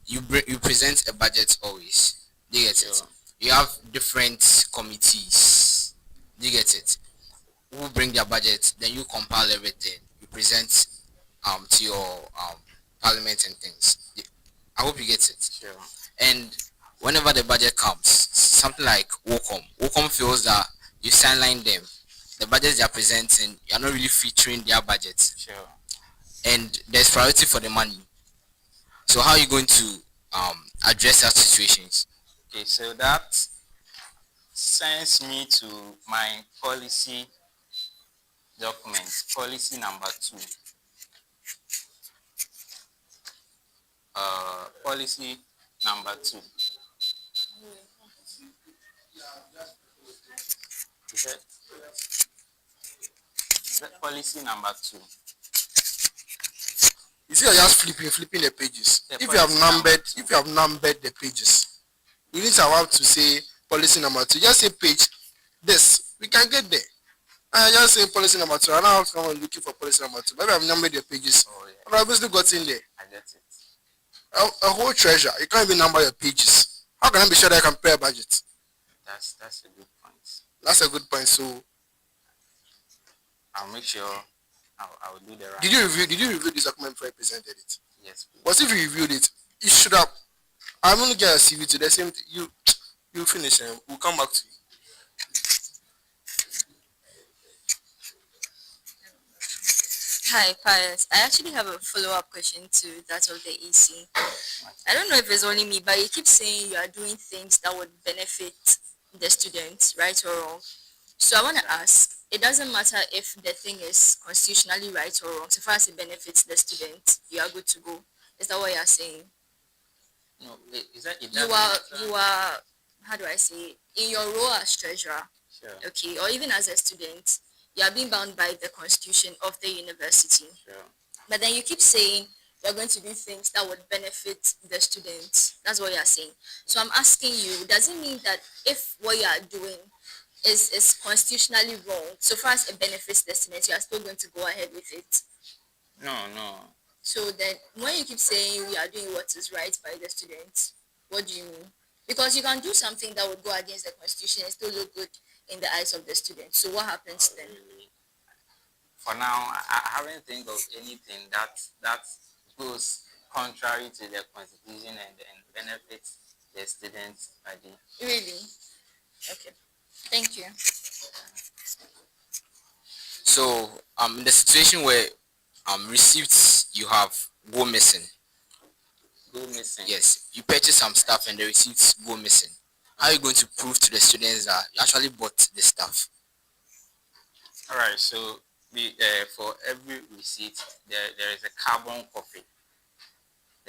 you present a budget always. Do you get it? You have different committees. Do you get it? Who bring their budget, then you compile everything. You present to your parliament and things. I hope you get it. Sure. And whenever the budget comes, something like WOCOM feels that you sideline them. The budgets they are presenting, you are not really featuring their budgets. Sure. And there's priority for the money. So how are you going to address such situations? Okay, so that sends me to my policy documents, policy number 2. Policy number 2. Policy number 2. You see, you're just flipping the pages. Yeah, If you have numbered the pages, you need to have to say policy number 2. Just say page this. We can get there. I just say policy number 2. I now have to come and looking for policy number 2. Maybe I've numbered the pages. Oh, yeah. I've obviously got in there. I get it. A whole treasure. You can't even number your pages. How can I be sure that I can prepare a budget? That's a good point. That's a good point. So I'll make sure I will do the right. Did you review this document before I presented it? Yes, please. But if you reviewed it, you should have. I'm gonna get a CV to the same. You finish and we'll come back to you. Hi, Pius. I actually have a follow-up question to that of the EC. I don't know if it's only me, but you keep saying you are doing things that would benefit the students, right or wrong. So I want to ask, it doesn't matter if the thing is constitutionally right or wrong. So far as it benefits the student, you are good to go. Is that what you are saying? No, is that it? You are, how do I say, in your role as treasurer, Sure. okay, or even as a student, you are being bound by the constitution of the university. Sure. But then you keep saying you're going to do things that would benefit the students. That's what you are saying. So I'm asking you, does it mean that if what you are doing is constitutionally wrong, so far as it benefits the students, you are still going to go ahead with it? No. So then when you keep saying we are doing what is right by the students, what do you mean? Because you can do something that would go against the constitution and still look good in the eyes of the students. So what happens then? For now, I haven't think of anything that goes contrary to the constitution and benefits the students. Really? Okay. Thank you. So, in the situation where receipts you have go missing. Go missing. Yes, you purchase some stuff and the receipts go missing. How are you going to prove to the students that you actually bought the stuff? All right. So, for every receipt, there is a carbon copy.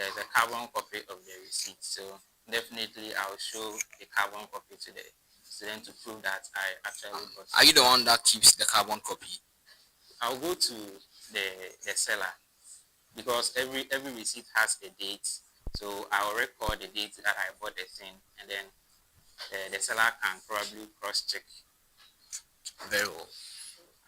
there's a carbon copy of the receipt. So definitely I'll show the carbon copy to the student to prove that I actually got it. Are you the one that keeps the carbon copy? I'll go to the seller because every receipt has a date. So I'll record the date that I bought the thing, and then the seller can probably cross check. Very well.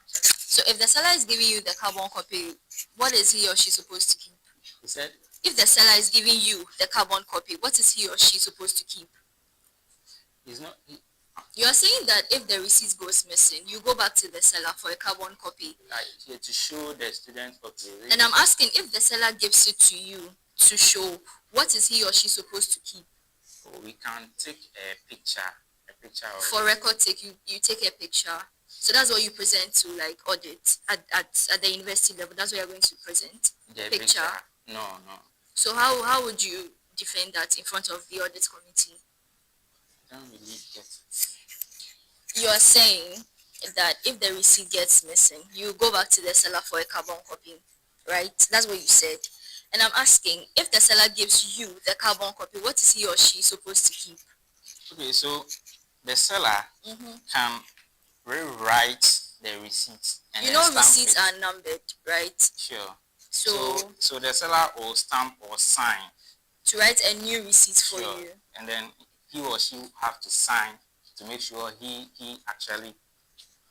So if the seller is giving you the carbon copy, what is he or she supposed to keep? He said, if the seller is giving you the carbon copy, what is he or she supposed to keep? he's not. You are saying that if the receipt goes missing, you go back to the seller for a carbon copy. Here to show the student copy. And I'm asking, if the seller gives it to you to show, what is he or she supposed to keep? We can take a picture of For record sake, you take a picture. So that's what you present to like audit at the university level. That's what you're going to present. the Picture. No. So how would you defend that in front of the audit committee? I don't really get it. You are saying that if the receipt gets missing, you go back to the seller for a carbon copy, right? That's what you said. And I'm asking, if the seller gives you the carbon copy, what is he or she supposed to keep? Okay, so the seller can rewrite the receipt. And You then know stamp receipts it. are numbered, right? Sure. So the seller will stamp or sign. to write a new receipt for Sure. you. And then he or she have to sign to make sure he actually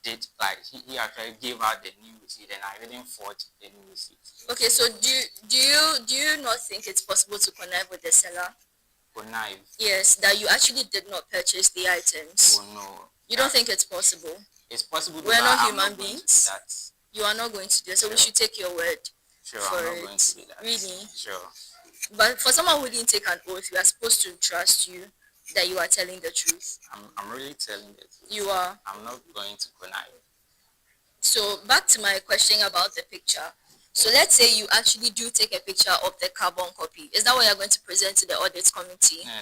did, like he actually gave out the new receipt and I didn't forge the new receipt. Okay, so do you not think it's possible to connive with the seller? Connive. Yes, that you actually did not purchase the items. Oh no. You don't think it's possible? It's possible. We're not I'm human going to do beings. that. You are not going to do it, so we Sure. should take your word. Sure, for I'm not it. going to do that. Really? Sure. But for someone who didn't take an oath, we are supposed to trust you that you are telling the truth. I'm really telling the truth. You are. I'm not going to connive. So back to my question about the picture. So let's say you actually do take a picture of the carbon copy. Is that what you're going to present to the audit committee? Yeah,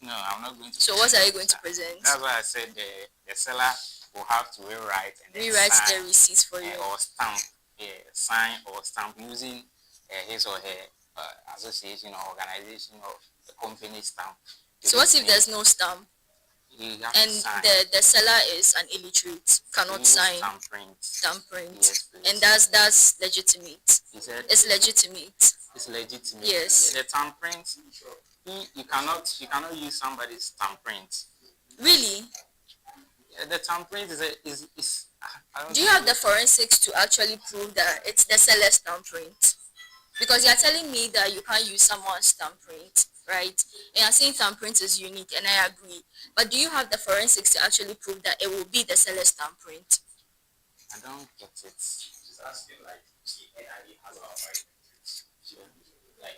no, I'm not going to. So what are you going to present? That's why I said the seller will have to rewrite and then Rewrite sign, the receipts for you. or stamp, sign or stamp using his or her association or organization or the company stamp. So what if there's no stamp You have and to sign. the seller is an illiterate, cannot Use sign stamp print. Yes, please. and that's legitimate. He said It's legitimate. it's legitimate. Yes. The stamp print, you cannot use somebody's stamp print. Really? The stamp print is I don't Do you think have the forensics to actually prove that it's the seller's stamp print? Because you're telling me that you can't use someone's stamp print, right? And you're saying stamp print is unique, and I agree. But do you have the forensics to actually prove that it will be the seller's stamp print? I don't get it. She's asking like if NIE has our right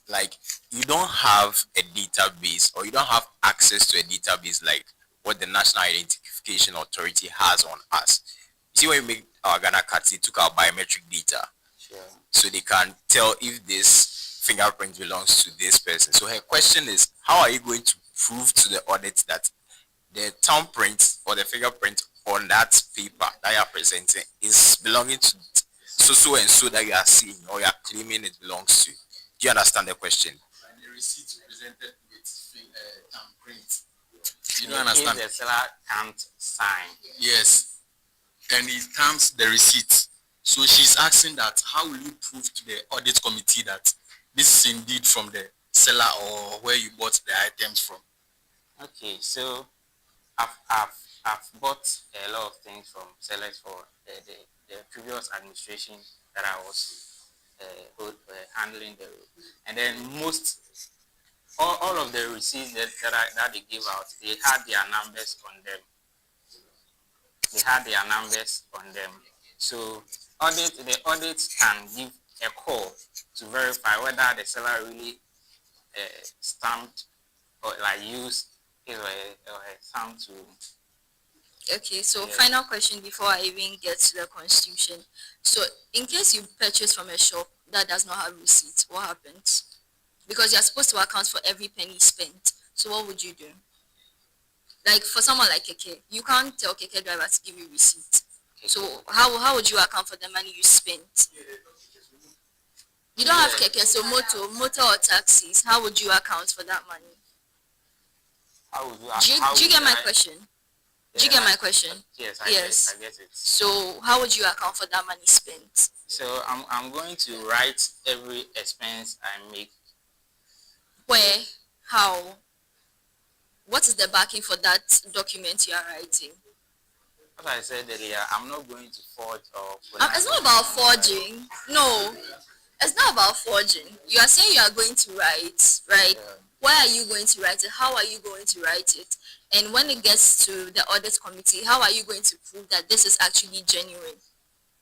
Like you don't have a database or you don't have access to a database like what the National Identification Authority has on us. You see, when you make our Ghana cards, they took our biometric data, Sure. so they can tell if this fingerprint belongs to this person. So her question is, how are you going to prove to the audit that the thumbprint or the fingerprint on that paper that you are presenting is belonging to so and so that you are seeing or you are claiming it belongs to? Do you understand the question? And the receipt presented with thumbprint. You In don't understand? case the seller can't sign. Yes. And he stamps the receipt. So she's asking that how will you prove to the audit committee that this is indeed from the seller or where you bought the items from? Okay, so I've bought a lot of things from sellers for the previous administration that I was handling the, and then all of the receipts that they gave out, they had their numbers on them. So the audit can give a call to verify whether the seller really stamped or like used his or her stamp to. Okay, so Yeah. final question before I even get to the constitution. So in case you purchase from a shop that does not have receipts, what happens? Because you're supposed to account for every penny spent. So what would you do? Like for someone like Keke, you can't tell Keke driver to give you receipt. So how would you account for the money you spent? You don't have keke, so motor or taxis. How would you account for that money? How would you? Do you get my question? Do you get my question? Yes, Yes. I get it. So how would you account for that money spent? So I'm going to write every expense I make. Where? How? What is the backing for that document you are writing? As I said earlier, I'm not going to forge or. It's not about forging. No, it's not about forging. You are saying you are going to write, right? Yeah. Why are you going to write it? How are you going to write it? And when it gets to the audit committee, how are you going to prove that this is actually genuine?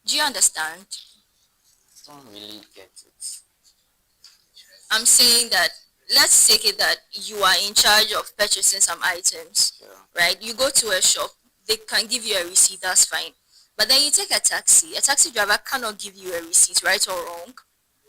Do you understand? I don't really get it. I'm saying that let's take it that you are in charge of purchasing some items, Sure. right? You go to a shop, they can give you a receipt, that's fine. But then you take a taxi driver cannot give you a receipt, right or wrong?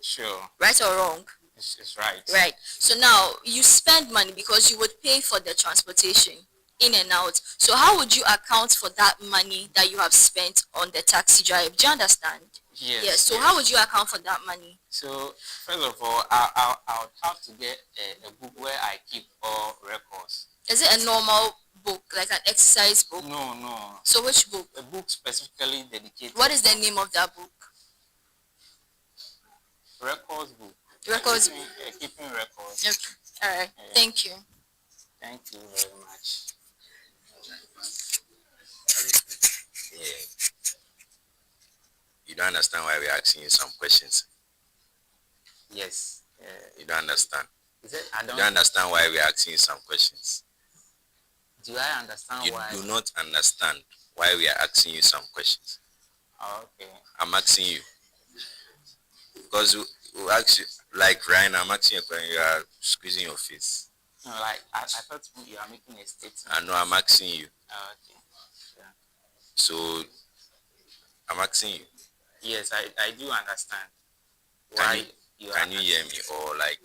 Sure. Right or wrong? It's right. Right. So now you spend money because you would pay for the transportation in and out. So how would you account for that money that you have spent on the taxi drive? Do you understand? Yes. So how would you account for that money? So first of all, I would have to get a book where I keep all records. Is it a normal book, like an exercise book? No. So which book? A book specifically dedicated. What is the name of that book? Records book. Records. Keeping records. Okay. All right. Thank you. Thank you very much. Yeah. You don't understand why we're asking you some questions. Yes. You don't understand. Is it? You don't understand why we're asking you some questions. Do I understand why? You do not understand why we are asking you some questions. Oh, okay. I'm asking you. Because we ask you, like Ryan, I'm asking you a question, you are squeezing your face. No, like I thought you are making a statement. I know I'm asking you. Oh, okay. Yeah. So I'm asking you. Yes, I do understand. Why can you hear me or like,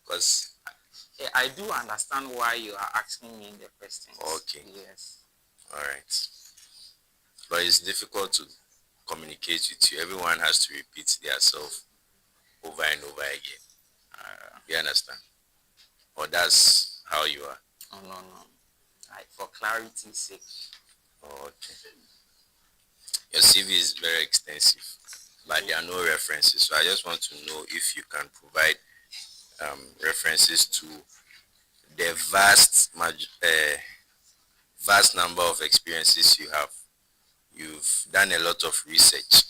because I do understand why you are asking me the questions. Okay. Yes. All right. But it's difficult to communicate with you. Everyone has to repeat themselves over and over again. You understand? Or that's how you are? Oh, no. Like for clarity's sake. Oh, okay. Your CV is very extensive, but there are no references. So I just want to know if you can provide references to the vast number of experiences you have. You've done a lot of research,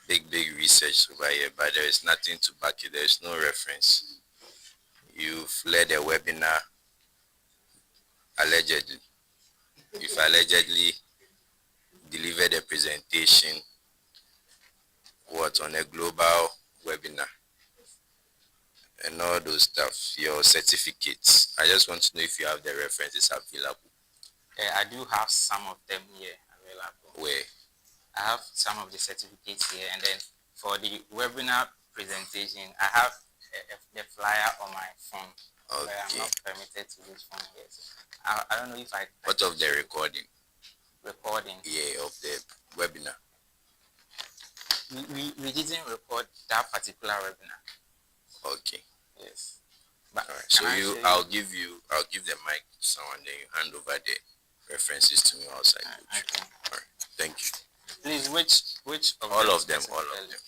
big research over here, but there is nothing to back it. There is no reference. You've led a webinar, allegedly. You've allegedly delivered a presentation, on a global webinar, and all those stuff, your certificates. I just want to know if you have the references available. I do have some of them here available. Where? I have some of the certificates here, and then for the webinar presentation, I have the flyer on my phone. Okay. But I'm not permitted to use phone here. So I don't know if I. What of the recording? Recording? Yeah, of the webinar. We didn't record that particular webinar. Okay. Yes. But all right. So I'll give the mic to someone, then you hand over the references to me outside. Okay. All right. Thank you. Please, which of all of them? All of them.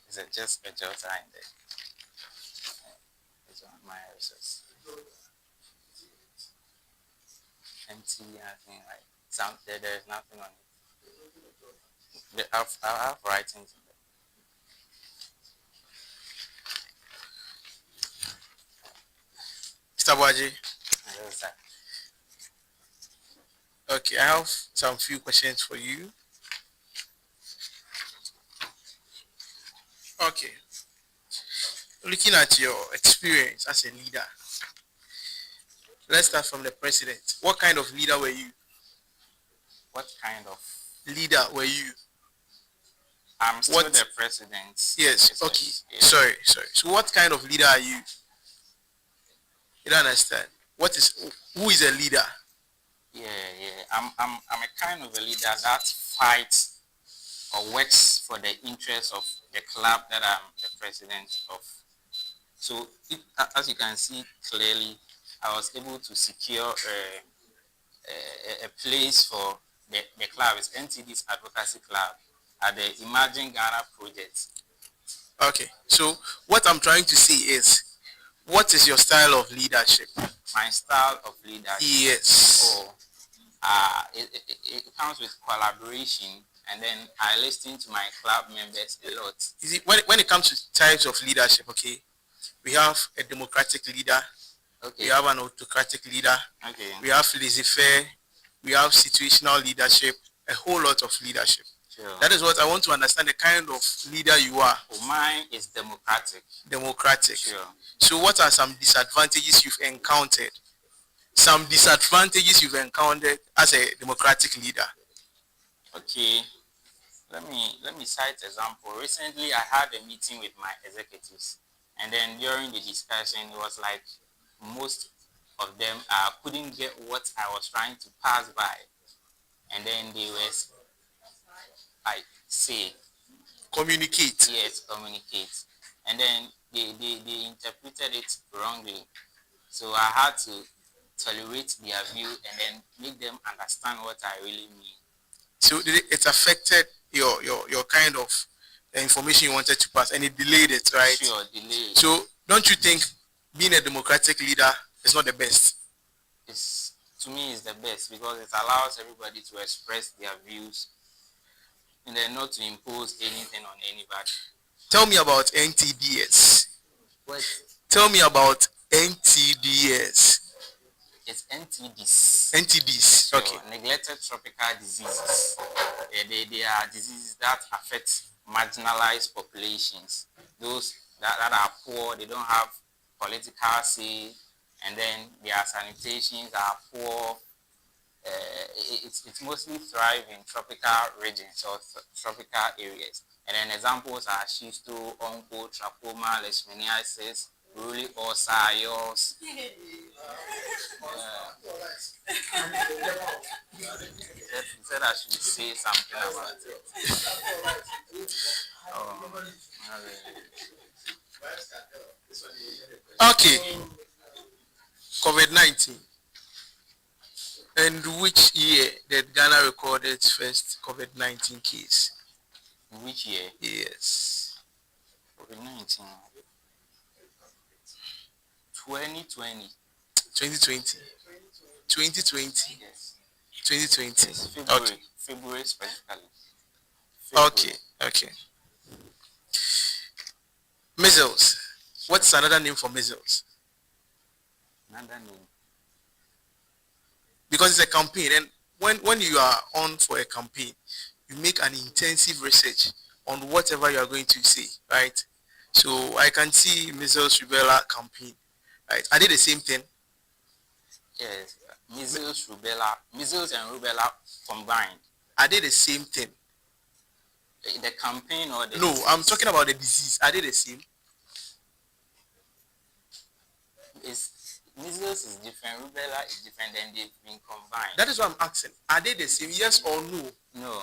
Is just a Jota in there? It's on my resource. Empty, nothing like sound. There is nothing on it. I have writings in there. Mr. Baji. Hello, sir. Okay, I have some few questions for you. Okay. Looking at your experience as a leader, let's start from the president. What kind of leader were you? What kind of? Leader were you? I'm still the president. Yes. Okay. Yeah. Sorry. So what kind of leader are you? You don't understand. Who is a leader? Yeah. I'm a kind of a leader that fights or works for the interests of the club that I'm the president of. So, as you can see clearly, I was able to secure a place for the club. It's NTD's Advocacy Club at the Imagine Ghana project. Okay. So what I'm trying to say is, what is your style of leadership? My style of leadership. Yes. It comes with collaboration, and then I listen to my club members a lot. Is it when it comes to types of leadership? Okay, we have a democratic leader. Okay. We have an autocratic leader. Okay. We have laissez-faire. We have situational leadership. A whole lot of leadership. Sure. That is what I want to understand. The kind of leader you are. Oh, mine is democratic. Democratic. Sure. So what are some disadvantages you've encountered? Some disadvantages you've encountered as a democratic leader. Okay. Let me cite example. Recently, I had a meeting with my executives, and then during the discussion, it was like most of them couldn't get what I was trying to pass by, and then they were like say communicate. Yes, communicate, and then they interpreted it wrongly. So I had to tolerate their view and then make them understand what I really mean. So it affected your kind of information you wanted to pass, and it delayed it, right? Sure, delayed. So don't you think being a democratic leader is not the best? To me, it's the best because it allows everybody to express their views and then not to impose anything on anybody. Tell me about NTDS. What? Tell me about NTDS. It's NTDs. NTDs. So, okay. Neglected tropical diseases. They are diseases that affect marginalized populations. Those that are poor, they don't have political say, and then their sanitations are poor. It's mostly thrive in tropical regions or tropical areas. And then examples are schisto, onco, trachoma, leishmaniasis, Ruli or Sayos. He said I should say something about it. Oh, not really. Okay. COVID-19. And which year did Ghana record its first COVID-19 case? Which year? Yes. COVID-19. 2020. 2020. 2020. Yes. 2020. Yes, February. Okay. February specifically. February. Okay. Measles. What's another name for measles? Another name. Because it's a campaign, and when you are on for a campaign, you make an intensive research on whatever you are going to say, right? So I can see measles rubella campaign, right? Are they the same thing? Yes, measles and rubella combined. Are they the same thing? The campaign or the No, disease? I'm talking about the disease. Are they the same? Measles is different, rubella is different, and they've been combined. That is what I'm asking. Are they the same? Yes or no? No.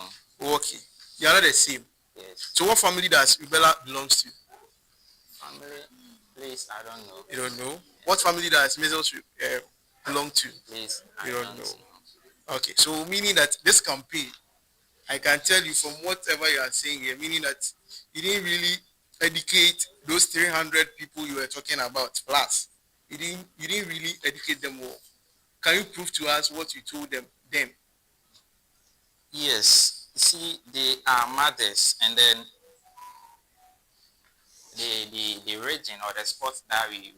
Okay. They are not the same. Yes. So what family does rubella belongs to? Family, please, I don't know. You don't know? What family does measles belong to? Please, You don't know. Okay, so meaning that this campaign, I can tell you from whatever you are saying here, meaning that you didn't really educate those 300 people you were talking about, plus. You didn't really educate them well. Can you prove to us what you told them then? Yes. You see, they are mothers, and then the region or the spot that we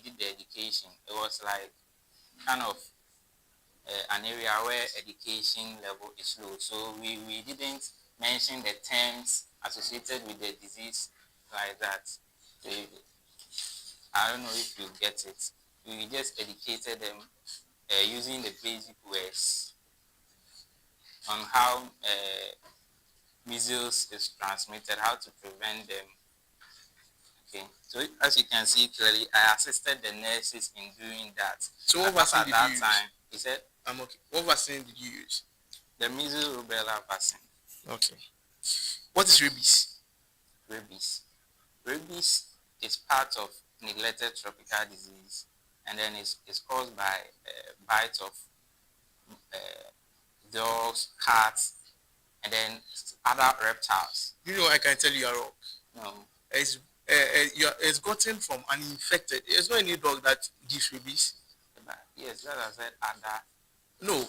did the education, it was like kind of an area where education level is low. So we didn't mention the terms associated with the disease like that. We, I don't know if you get it. We just educated them using the basic words on how measles is transmitted, how to prevent them. Okay, so as you can see clearly, I assisted the nurses in doing that. So what vaccine did you use? He said, I'm okay. What vaccine did you use? the measles rubella vaccine. Okay. What is rabies? Rabies is part of neglected tropical disease, and then it's caused by bites of dogs, cats, and then other reptiles. You know, I can tell you are wrong. No. It's gotten from an infected. There's not any dog that gives rabies. Yes, that I said other. No,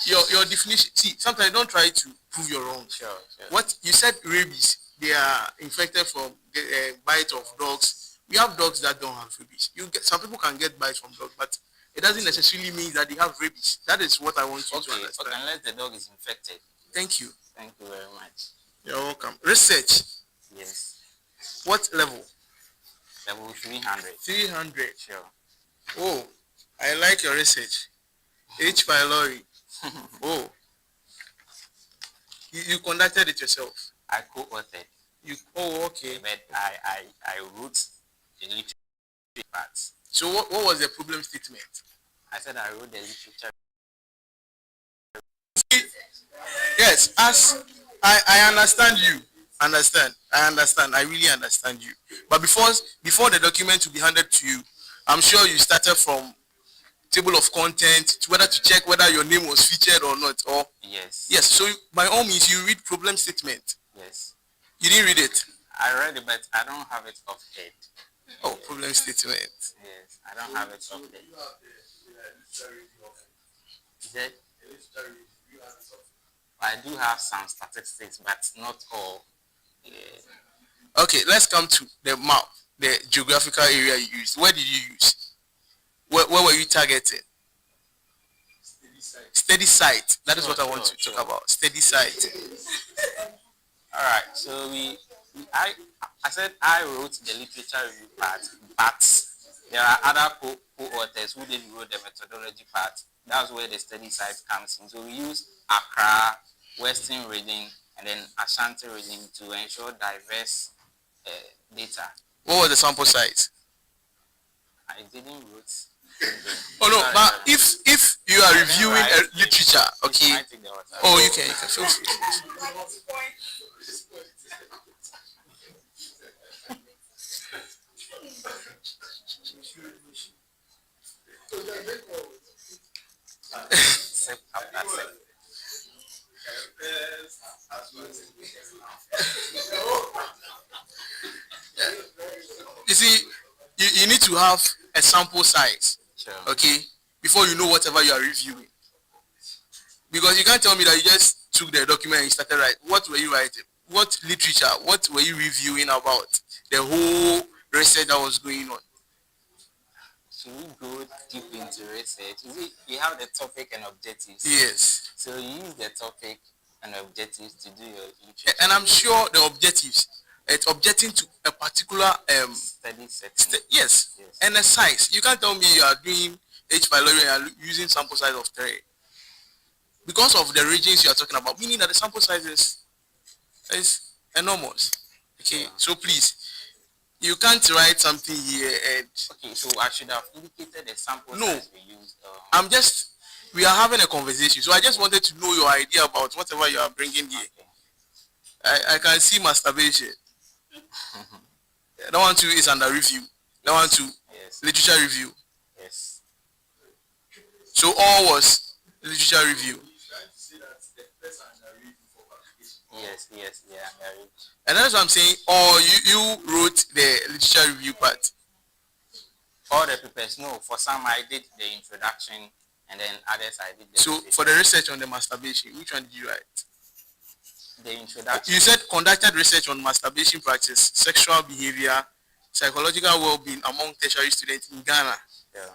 your definition. See, sometimes don't try to prove you're wrong. Sure. What you said, rabies. They are infected from the bite of dogs. We have dogs that don't have rabies. Some people can get bites from dogs, but it doesn't necessarily mean that they have rabies. That is what I want you to understand. Okay, unless the dog is infected. Thank you. Thank you very much. You're welcome. Research. Yes. What level? Level 300. 300. Sure. Oh, I like your research. H. pylori. Oh. You conducted it yourself? I co-authored. Oh, okay. But I wrote the literature parts. So what was the problem statement? I said I wrote the literature. Yes, as I understand you. I understand. I really understand you. But before the document to be handed to you, I'm sure you started from table of content to whether to check whether your name was featured or not. Or yes. So by all means, you read problem statement. Yes. You didn't read it. I read it, but I don't have it off head. Oh, problem statement. Yes, I don't have it off head. Is that? I do have some statistics, but not all. Yeah. Okay, let's come to the map, the geographical area you used. Where did you use? Where were you targeting? Steady site. That is what I want to talk about. Steady site. All right. So I said I wrote the literature review part, but there are other co-authors who did wrote the methodology part. That's where the steady site comes in. So we use Accra, Western region, and then Ashanti region to ensure diverse data. What was the sample size? I didn't wrote. Oh no, but if you are reviewing literature, okay. Oh, you can feel free. You see, you need to have a sample size, okay, before you know whatever you are reviewing. Because you can't tell me that you just took the document and you started writing. What were you writing? What literature? What were you reviewing about? The whole research that was going on. Should we go deep into research? You have the topic and objectives. Yes. So you use the topic and objectives to do your literature. And I'm sure the objectives, it's objecting to a particular study setting. Yes. And a size. You can't tell me you are doing H. pylori and you are using sample size of 3. Because of the regions you are talking about, meaning that the sample size is enormous. Okay, so please, you can't write something here and... Okay, so I should have indicated the sample size we used. We are having a conversation, so I just wanted to know your idea about whatever you are bringing here. Okay. I can see masturbation. That one too is under review. That one too, literature review. Yes. So all was literature review. Yes, yeah. And that's what I'm saying. Or you wrote the literature review part. All the papers, no. For some, I did the introduction, and then others I did the. So for the research on the masturbation, which one did you write? The introduction. You said conducted research on masturbation practice, sexual behavior, psychological well-being among tertiary students in Ghana. Yeah.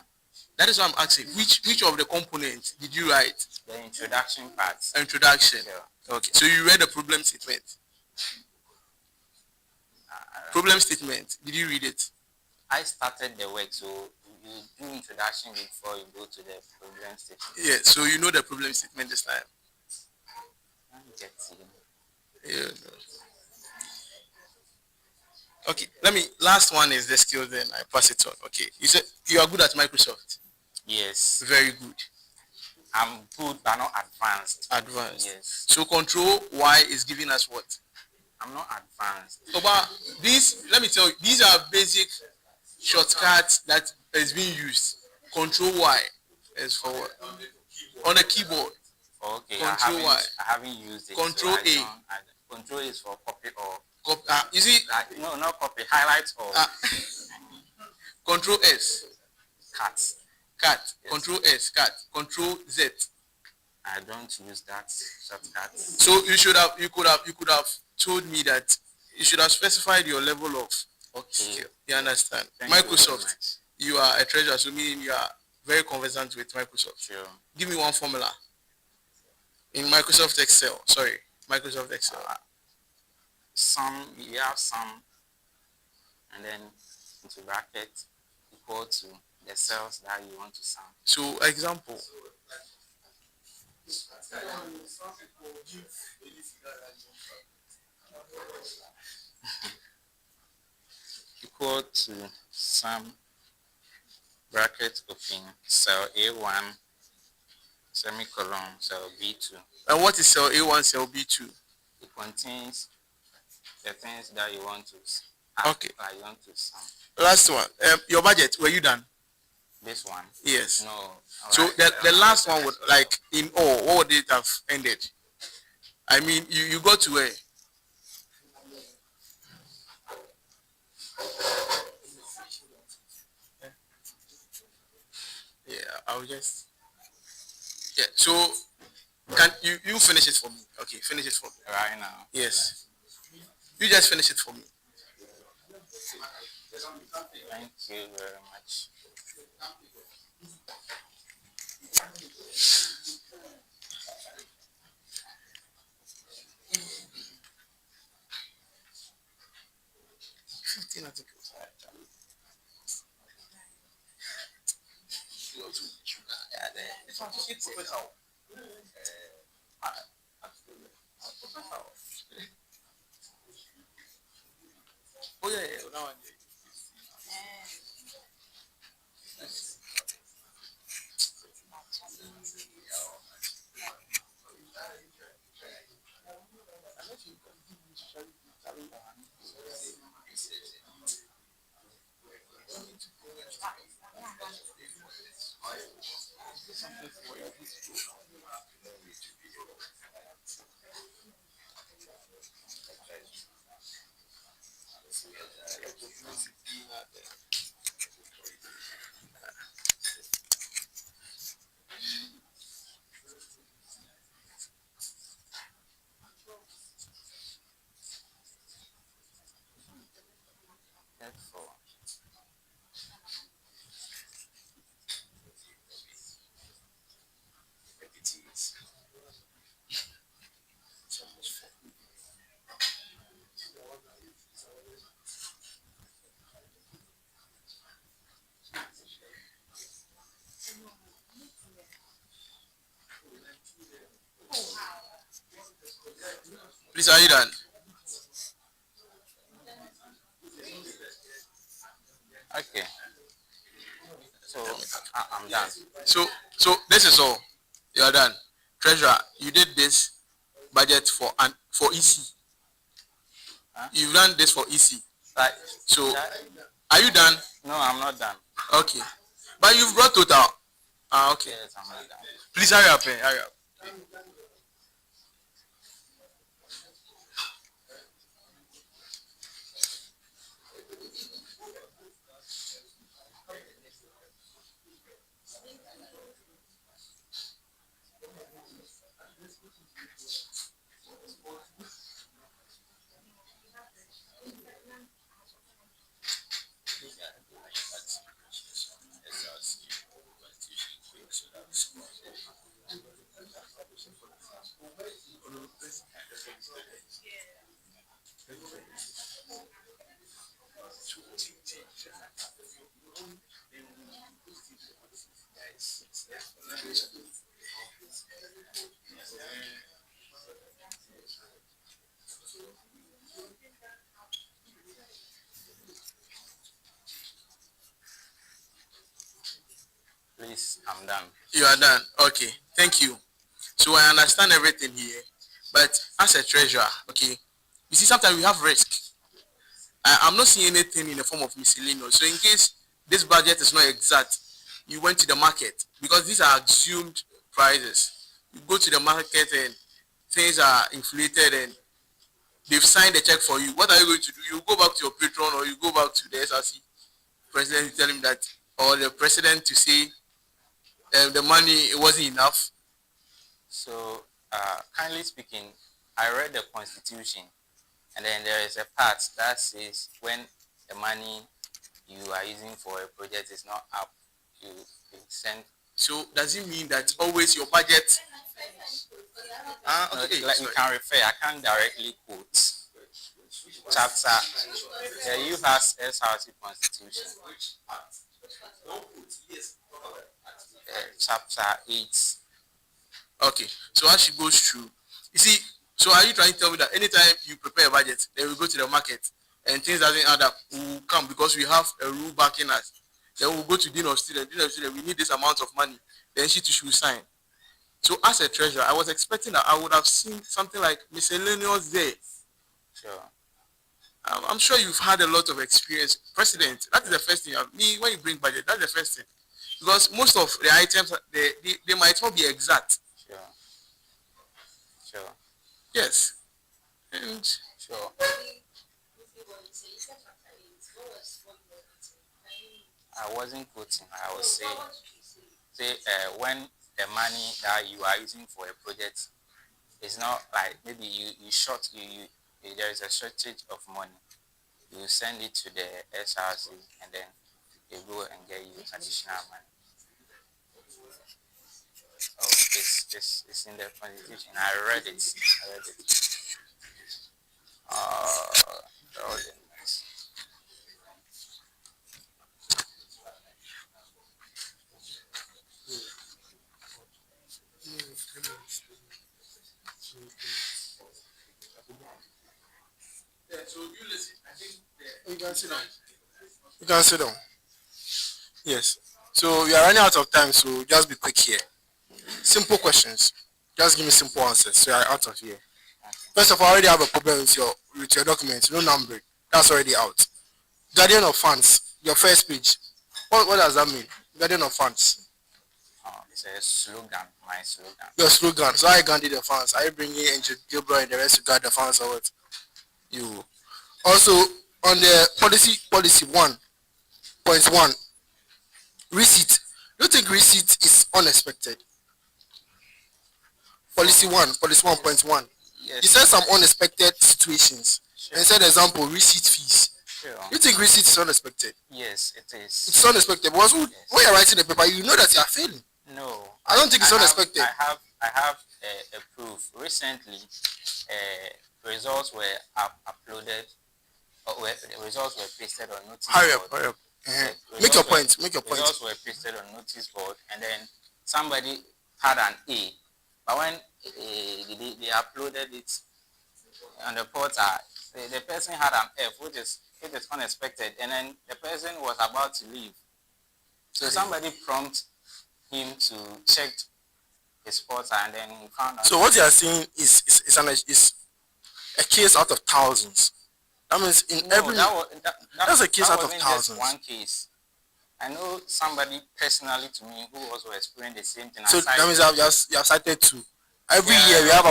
That is what I'm asking. Which of the components did you write? The introduction part. Introduction. Yeah. Okay. So you read the problem statement. Problem statement. Did you read it? I started the work, so you do introduction before you go to the problem statement. Yeah, so you know the problem statement this time. I'm getting. Yeah. Okay, last one is the skill, then I pass it on. Okay, you said you are good at Microsoft. Yes. Very good. I'm good, but not advanced. Advanced. Yes. So control Y is giving us what? I'm not advanced. So, but these, let me tell you, these are basic shortcuts that is being used. Control Y is for what? On the keyboard. Okay. Control Y. I haven't used it. Control so A. Control is for copy or. You see? No, not copy. Highlight or. Control S. Cut. Cut. Yes. Control S. Cut. Control Z. I don't use that shortcut. So you could have told me that you should have specified your level of skill. You understand? Thank Microsoft. You are a treasurer, so meaning you are very conversant with Microsoft. Sure. Give me one formula in Microsoft Excel. Sorry, Microsoft Excel. You have some, and then into bracket equal to the cells that you want to sum. So example. Equal to sum bracket open cell A1 semicolon cell B2. And what is cell A1, cell B2? It contains the things that you want to okay. You want to sum. Last one. Your budget, were you done? This one? Yes. No. So the last one would, like, in all, what would it have ended? I mean, you got to where? Yeah, I'll just. Yeah, so can you finish it for me? Okay, finish it for me. Right now? Yes. You just finish it for me. Thank you very much. Oh yeah, now I Please, are you done? Okay. So I'm done. So this is all. You are done. Treasurer, you did this budget for EC. Huh? You've done this for EC. Right. So are you done? No, I'm not done. Okay. But you've brought total. Okay. Yes, I'm not done. Please hurry up, hurry up. I'm done. You are done. Okay, thank you. So I understand everything here, but as a treasurer, okay, you see sometimes we have risk. I'm not seeing anything in the form of miscellaneous. So in case this budget is not exact, you went to the market because these are assumed prices. You go to the market and things are inflated and they've signed the check for you. What are you going to do? You go back to your patron or you go back to the SRC president to tell him that, or the president to say the money it wasn't enough. So, kindly speaking, I read the constitution, and then there is a part that says when the money you are using for a project is not up, you send. So does it mean that always your budget? Okay, Like you can refer. I can't directly quote. Chapter the UHAS SRC Constitution. Chapter 8. Okay, so as she goes through, you see, so are you trying to tell me that anytime you prepare a budget, then we go to the market and things doesn't add up, we'll come because we have a rule backing us. Then we'll go to Dean of Student, we need this amount of money. Then she too should sign. So as a treasurer, I was expecting that I would have seen something like miscellaneous there. Sure. I'm sure you've had a lot of experience. President, that is the first thing. Me, when you bring budget, that's the first thing. Because most of the items, they might not be exact. Sure. Sure. Yes. And sure. I wasn't quoting. I was saying, when the money that you are using for a project is not like maybe you there is a shortage of money. You send it to the SRC and then they go and get you additional money. Oh, it's in the constitution. I read it. So you listen. I think you can sit down. You can sit down. Yes. So we are running out of time, so just be quick here. Simple questions. Just give me simple answers. So you are out of here. First of all, I already have a problem with your documents. No numbering. That's already out. Guardian of funds. Your first page. What does that mean? Guardian of funds. It's a slogan. My slogan. Your slogan. So I guarded the funds. Are you bringing Angel Gilbert and the rest to guard the funds or what? You. Also, on the policy 1.1, receipt. Do you think receipt is unexpected? Policy 1.1. Yes. You said some unexpected situations. Sure. And said example, receipt fees. Sure. You think receipt is unexpected? Yes, it is. It's unexpected because when you're writing the paper, you know that you are failing. No. I don't think it's unexpected. I have a proof. Recently, results were uploaded. The results were pasted on notice board. Hurry up. Make your point. Results were pasted on notice board, and then somebody had an A, but when they uploaded it on the portal, the person had an F, which is unexpected, and then the person was about to leave. So somebody prompted him to check his portal, and then he found out. So what you are saying is a case out of thousands. That means that's a case out of thousands. Just one case. I know somebody personally to me who also experienced the same thing. So that means you have cited two. Every year we have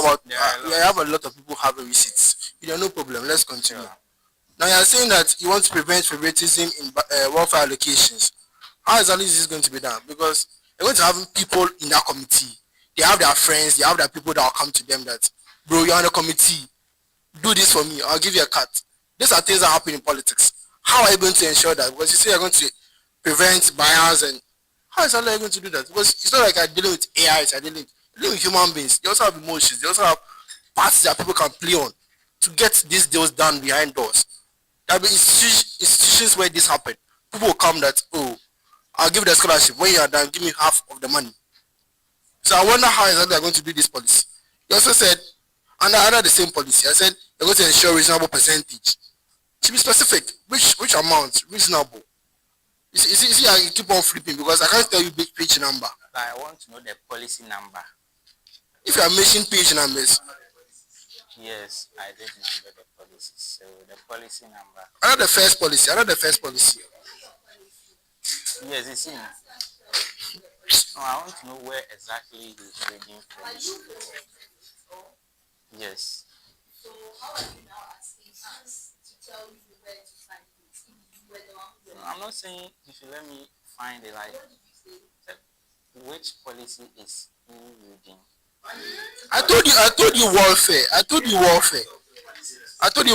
a lot of people having receipts. No problem. Let's continue. Sure. Now you are saying that you want to prevent favoritism in welfare allocations. How exactly is this going to be done? Because you're going to have people in that committee. They have their friends. They have their people that will come to them that, bro, you're on the committee. Do this for me. I'll give you a cut. These are things that happen in politics. How are you going to ensure that? Because you say you're going to prevent bias, and how is Allah going to do that? Because it's not like I'm dealing with AI, I'm dealing with human beings. They also have emotions. They also have parts that people can play on to get these deals done behind doors. There will be institutions where this happen. People will come that, oh, I'll give you the scholarship. When you are done, give me half of the money. So I wonder how exactly they're going to do this policy. You also said, under the same policy, I said they're going to ensure reasonable percentage. To be specific, which amount, reasonable. You see, I keep on flipping because I can't tell you big page number. I want to know the policy number. If you are mentioning page numbers, Yes, I did number the policy. So the policy number. another first policy, another first policy. Yes, it's in. No, I want to know where exactly he's reading from. Yes. So how are you now asking us to tell you where to find it if you were the one who No, I'm not saying you should let me find it. Like, which policy is he reading? I told you welfare. I told you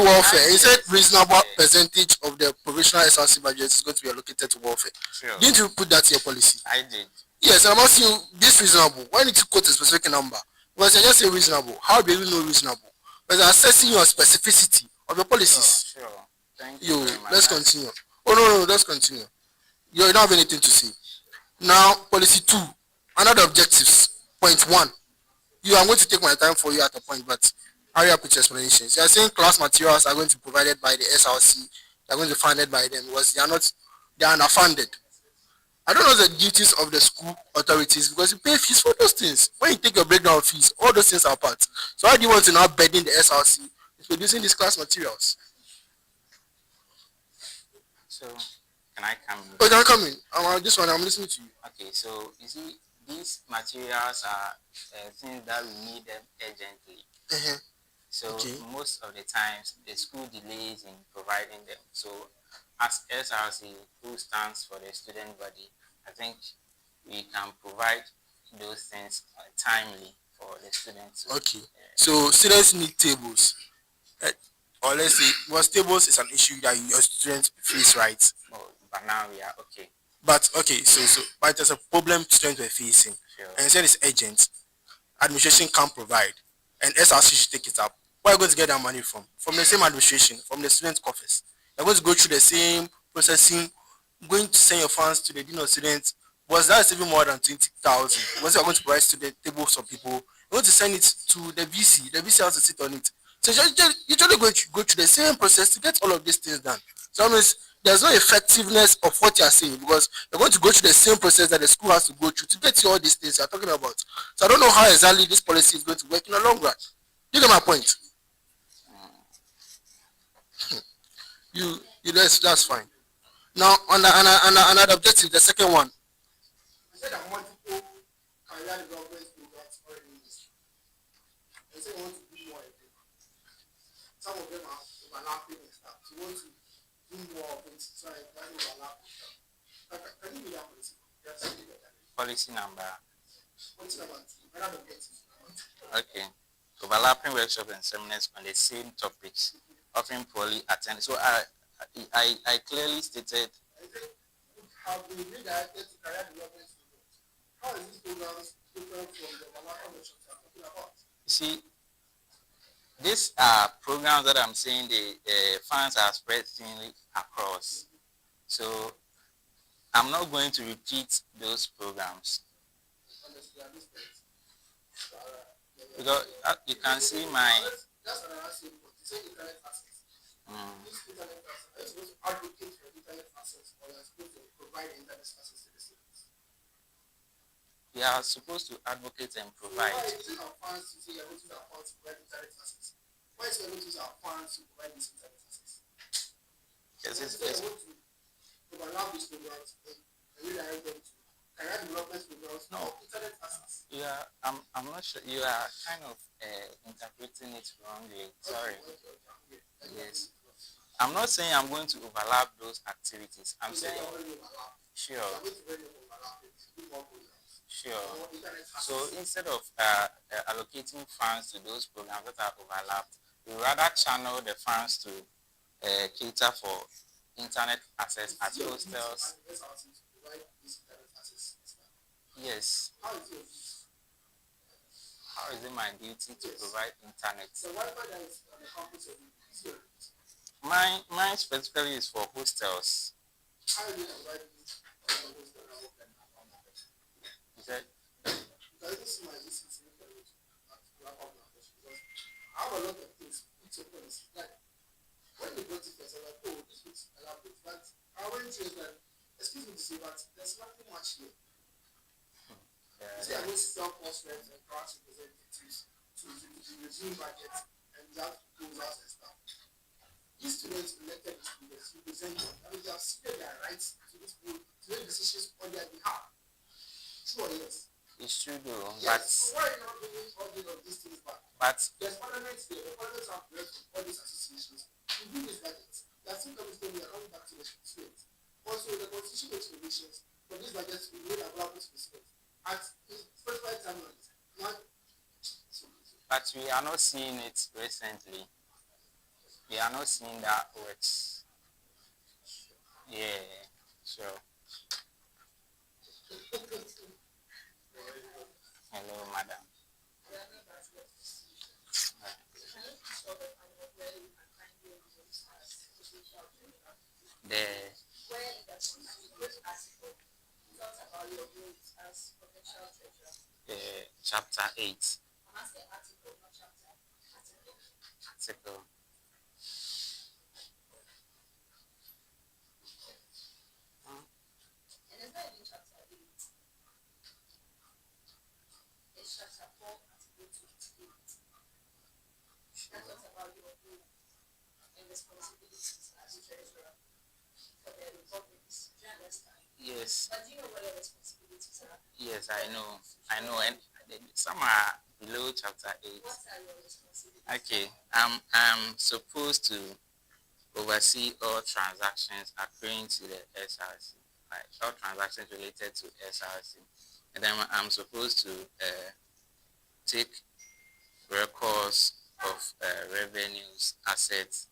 welfare. He said reasonable percentage of the provisional SRC budget is going to be allocated to welfare. Sure. Didn't you put that in your policy? I did. Yes, and I'm asking you this reasonable. Why need to quote a specific number? Because I just say reasonable. How do you know reasonable? Because I'm assessing your specificity of your policies. Sure. Thank you. Very much. Let's continue. Oh no, let's continue. You don't have anything to say. Now, policy 2, another objectives. Point 1. I'm going to take my time for you at a point, but hurry up with your explanations. You are saying class materials are going to be provided by the SRC. They are going to be funded by them because they are underfunded. I don't know the duties of the school authorities because you pay fees for those things. When you take your breakdown of fees, all those things are part. So how do you want to now burden the SRC with producing these class materials? So, can I come in? Oh, you can come in. This one, I'm listening to you. Okay, so you see, these materials are things that we need them urgently. So most of the times, the school delays in providing them. So as SRC, who stands for the student body, I think we can provide those things timely for the students. Okay. So students need tables. Or let's say, because tables is an issue that your students face, right? Oh, but now we are okay. But okay, but there's a problem students were facing. Sure. And instead it's urgent. Administration can't provide. And SRC should take it up. Where are you going to get that money from? From the same administration, from the student coffers. You're going to go through the same processing, going to send your funds to the dean of students. Was that even more than 20,000? Was you're going to provide student tables for people? You're going to send it to the VC. The VC has to sit on it. So you're usually going to go through the same process to get all of these things done. So that means there's no effectiveness of what you're saying because you're going to go through the same process that the school has to go through to get you all these things you're talking about. So I don't know how exactly this policy is going to work in the long run. You get my point? That's fine. Now, on another objective, the second one. You said that multiple career development programs are in this. You said you want to do more of them. Some of them are overlapping and stuff. So you want to do more of it so it doesn't overlap with stuff. Can you do that policy? Yes. Policy number. Policy number 2. Another objective. Okay. Overlapping workshops and seminars on the same topics, often poorly attended. So I clearly stated. Have been redirected to career development programs. How is this program different from the overlapping workshops I'm talking about? You see, these are programs that I'm saying the funds are spread thinly across. So I'm not going to repeat those programs. Because you can see my. That's what I asked you. You say internet access. This internet access, are you supposed to advocate for internet access or are you supposed to provide internet access to the students? We are supposed to advocate and provide. So why are you using our funds to say you're going to use our funds to provide internet access? Why is you're going to use our funds to provide this internet access? Yes, it's going to overlap these programs and redirect them to career development programs. No, internet access. Yeah, I'm not sure. You are kind of interpreting it wrongly. Sorry. Yes. I'm not saying I'm going to overlap those activities. I'm saying sure. Sure. So instead of allocating funds to those programs that are overlapped, we rather channel the funds to cater for internet access at hostels. Yes. How is it my duty to provide internet? The Wi-Fi that is on the campus is here. Mine specifically is for hostels. How is it providing this on the hostel? You said? Because this is my ECC because I have a lot of things put your policy. Like when they got it first, I was like, oh, this looks elaborate. But I went to it like, excuse me to say, but there's nothing much here. See, I going to tell consultants and class representatives to review budgets and you have proposals and stuff. These students elected students represent them. I mean, they have ceded their rights to these people to make decisions on their behalf. True or yes? It's true though, yes. But why are you not doing all these things back? But there's parliaments there. The parliaments have read from all these associations. To do these budgets, they are still coming to me and coming back to the state. Also, the constitution makes provisions for these budgets to be made available to the state at specified timelines. But we are not seeing it recently. We are not seeing that works. Yeah, sure. Hello, madam. Chapter 8. Article. Yes. But do you know what your responsibilities are? Yes, I know. And some are below chapter 8. What are your responsibilities? Okay. I'm supposed to oversee all transactions according to the SRC, like all transactions related to SRC. And then I'm supposed to take records of revenues, assets,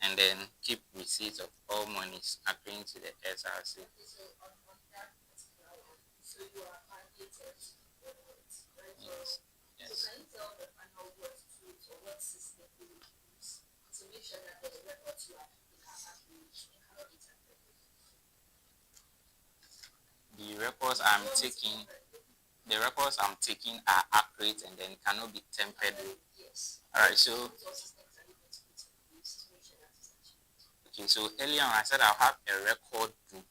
and then keep receipts of all monies according to the SRC. So you are mandated records, right? Yes. Yes. So can you tell the panel what tools or what system you will use to make sure that the records you are keeping are accurate and cannot be tampered with? The records I'm taking are accurate and then cannot be tampered with. Yes. Alright, so okay, so earlier on I said I'll have a record book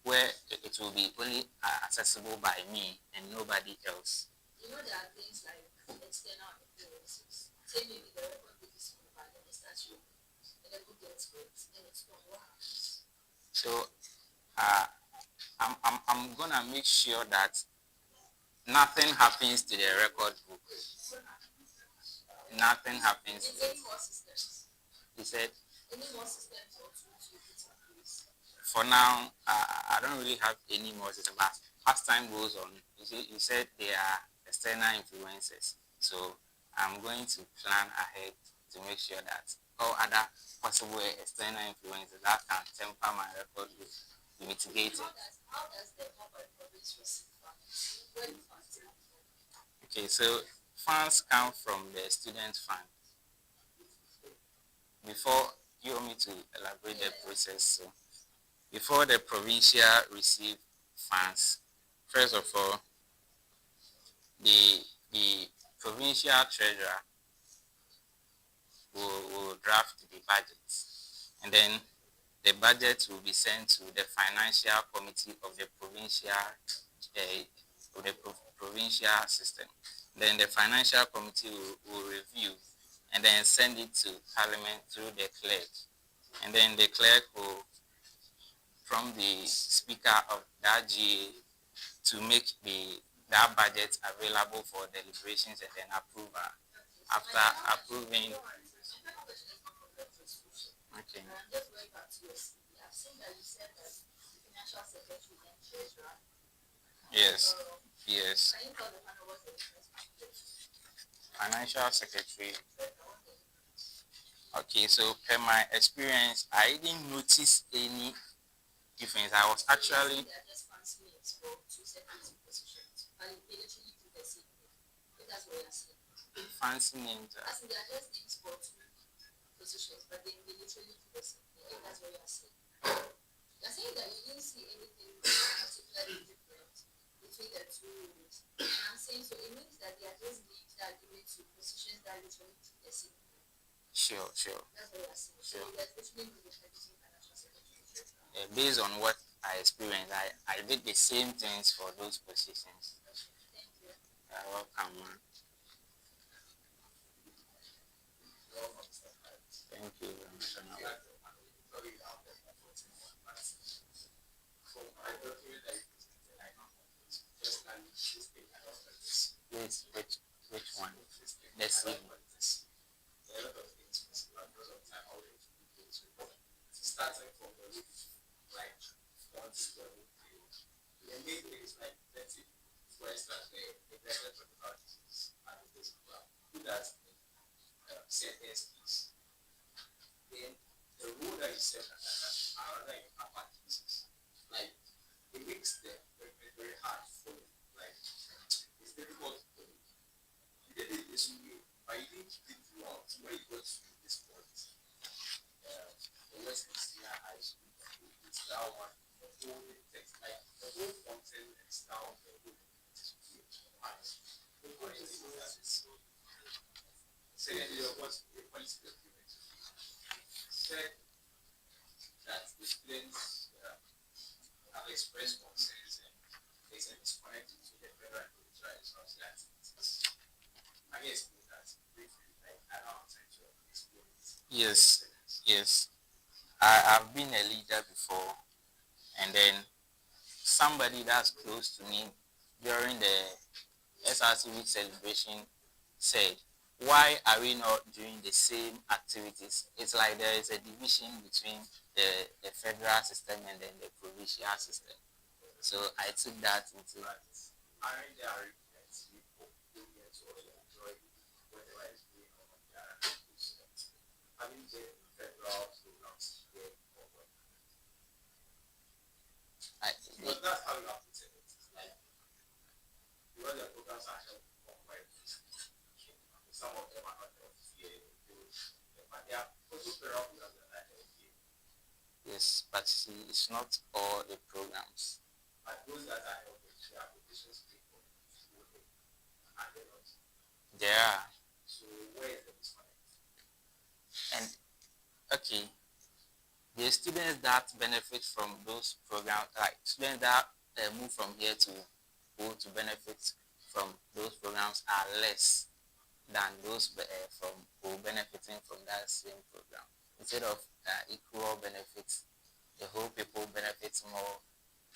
where it will be only accessible by me and nobody else. You know, there are things like external influences. Say maybe the record book is from by the statue and the book gets breaks and it's not what happens. So I'm gonna make sure that nothing happens to the record book. Nothing happens. Is there any more systems? He said. Any more systems or tools you put in place? For now, I don't really have any more systems. But as time goes on, you said they are external influences. So I'm going to plan ahead to make sure that all other possible external influences that can temper my record will be mitigated. How does the corporate province receive funds? Where do funds come from? Okay, so funds come from the student fund. Before you want me to elaborate the process, so before the provincial receive funds, first of all, the provincial treasurer will draft the budget, and then the budget will be sent to the financial committee of the provincial system. Then the financial committee will review and then send it to parliament through the clerk, and then the clerk will from the speaker of that GA to make that budget available for deliberations and then approval. After approving, okay. Yes, yes. Financial secretary. Okay, so per my experience, I didn't notice any difference. I was actually fancy names. I think they are just names for two positions, but they literally do the same thing. That's what you are saying. You're saying that you didn't see anything particularly different between the two roles. I'm saying so it means that they are just names that are given to positions that literally do the same thing. Sure. That's what you are saying. Sure. So there's literally no difference between financial secretary. Based on what I experienced, I did the same things for those positions. Welcome, man. Thank you very much. Yes, which one? Let's see. Yes, yes. I've been a leader before, and then somebody that's close to me during the SRC week celebration said, why are we not doing the same activities? It's like there is a division between the federal system and then the provincial system. So I took that into I, yes, but see, it's not all the programs. There are. And okay, the students that benefit from those programs, like students that move from here to go to benefit from those programs are less than those from who benefiting from that same program. Instead of equal benefits, the whole people benefit more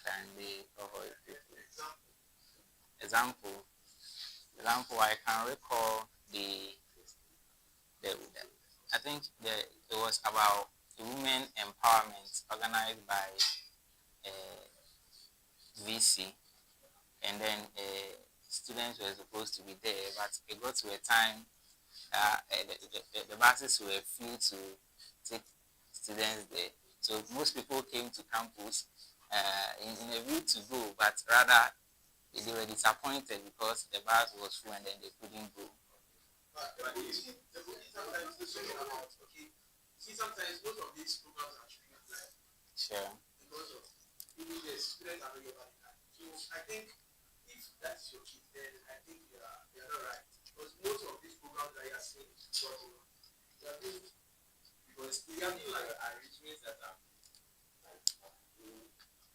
than the Hohoe people. Example, I can recall the I think it was about women empowerment organized by VC, and then students were supposed to be there, but it got to a time the buses were few to take students there. So most people came to campus in a view to go, but rather they were disappointed because the bus was full and then they couldn't go. Sometimes most of these programs are treated like sure. Because of the students are very bad. So I think if that's your kid, then I think you're not right. Because most of these programs that you are seeing is because they are doing like arrangements that are like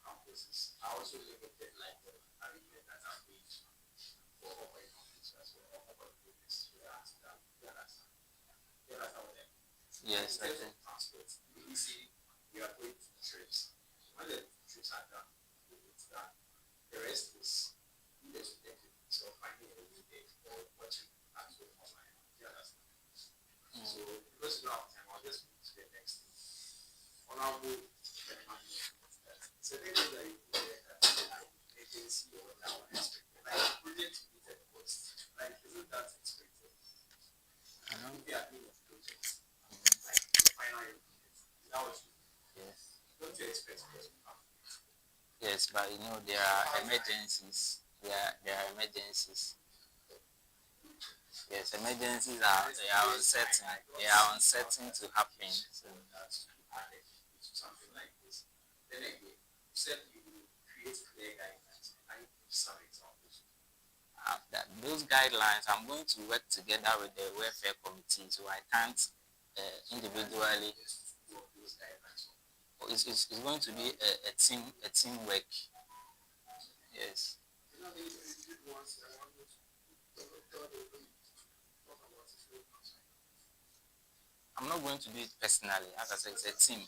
campuses. I also look at it like the arrangements that are made for open campuses as well, open programs. You understand what I mean? Yes, I think. Transport. You see, we are going to trips. When the trips are done, it's done. The rest is needed to take it. So finding a way there or watching at home online. You understand? So because you don't have time, I'll just move to the next thing. Honorable so they know that you put an agency or that one expected. Like the project related cost. Like isn't that expected? I know they are doing a project. Like the final implement. That was yes. Don't you expect us to have? Yes, but you know there are emergencies. There are emergencies. Yes, emergencies are uncertain. They are uncertain to happen. So something like this. Then again, you said you will create clear guidelines. I give some examples. Those guidelines, I'm going to work together with the welfare committee, so I can't individually. It's going to be a teamwork. Yes. I'm not going to do it personally. As I said, it's a team.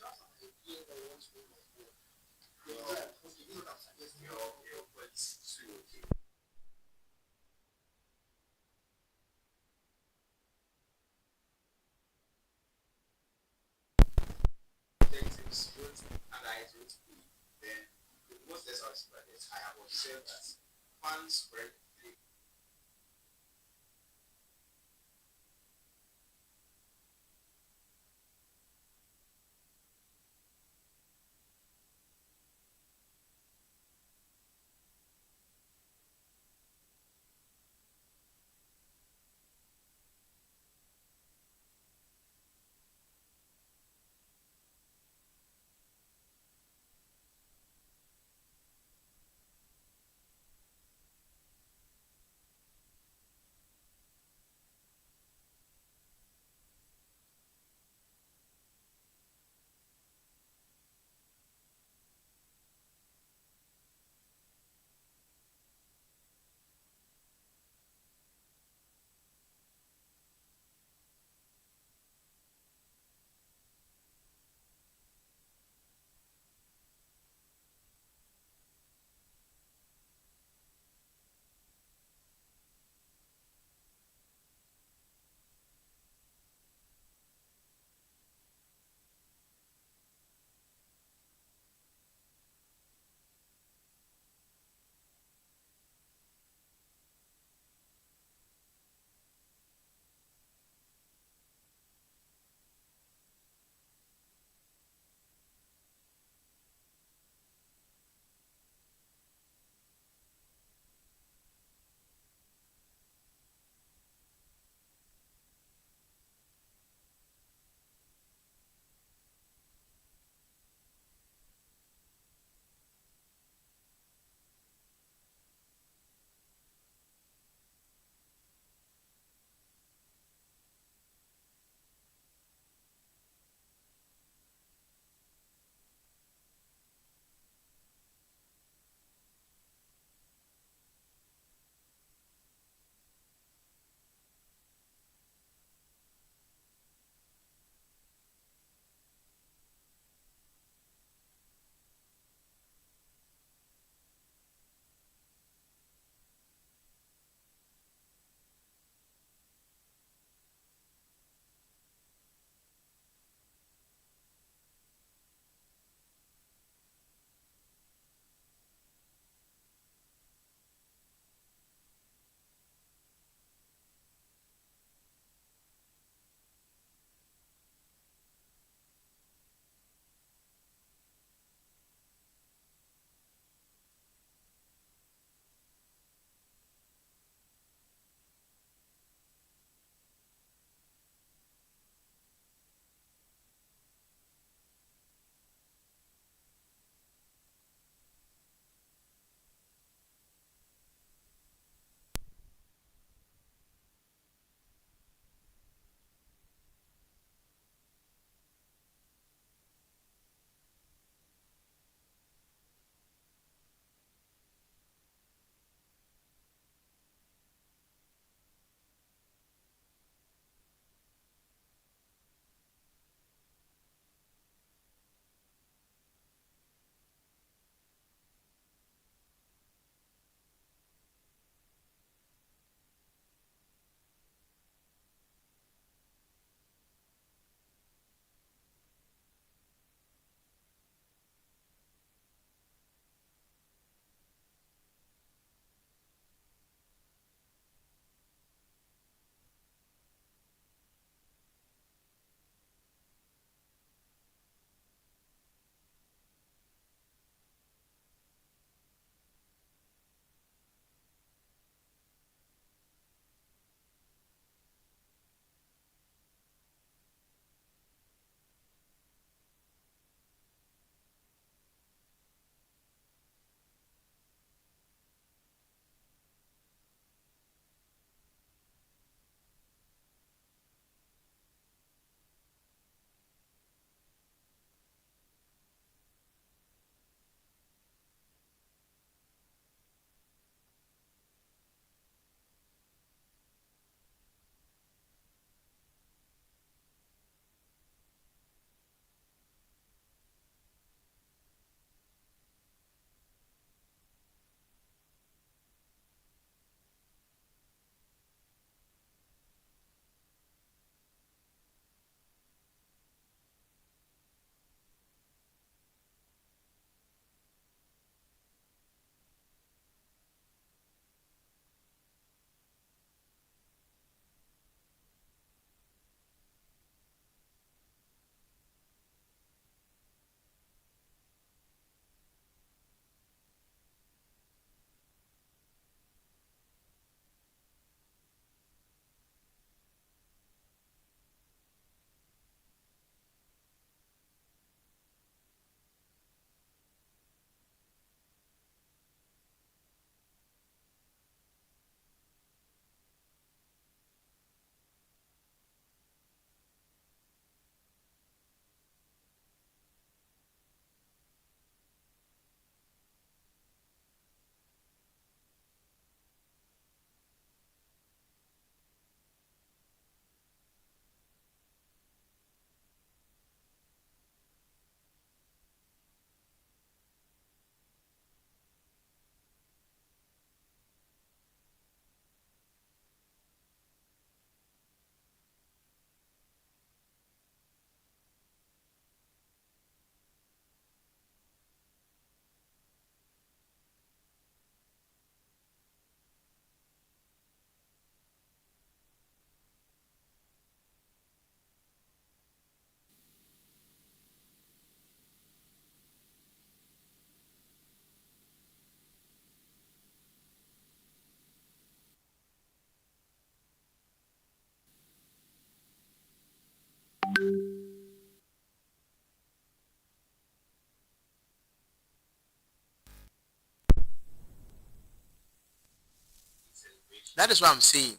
That is what I'm saying.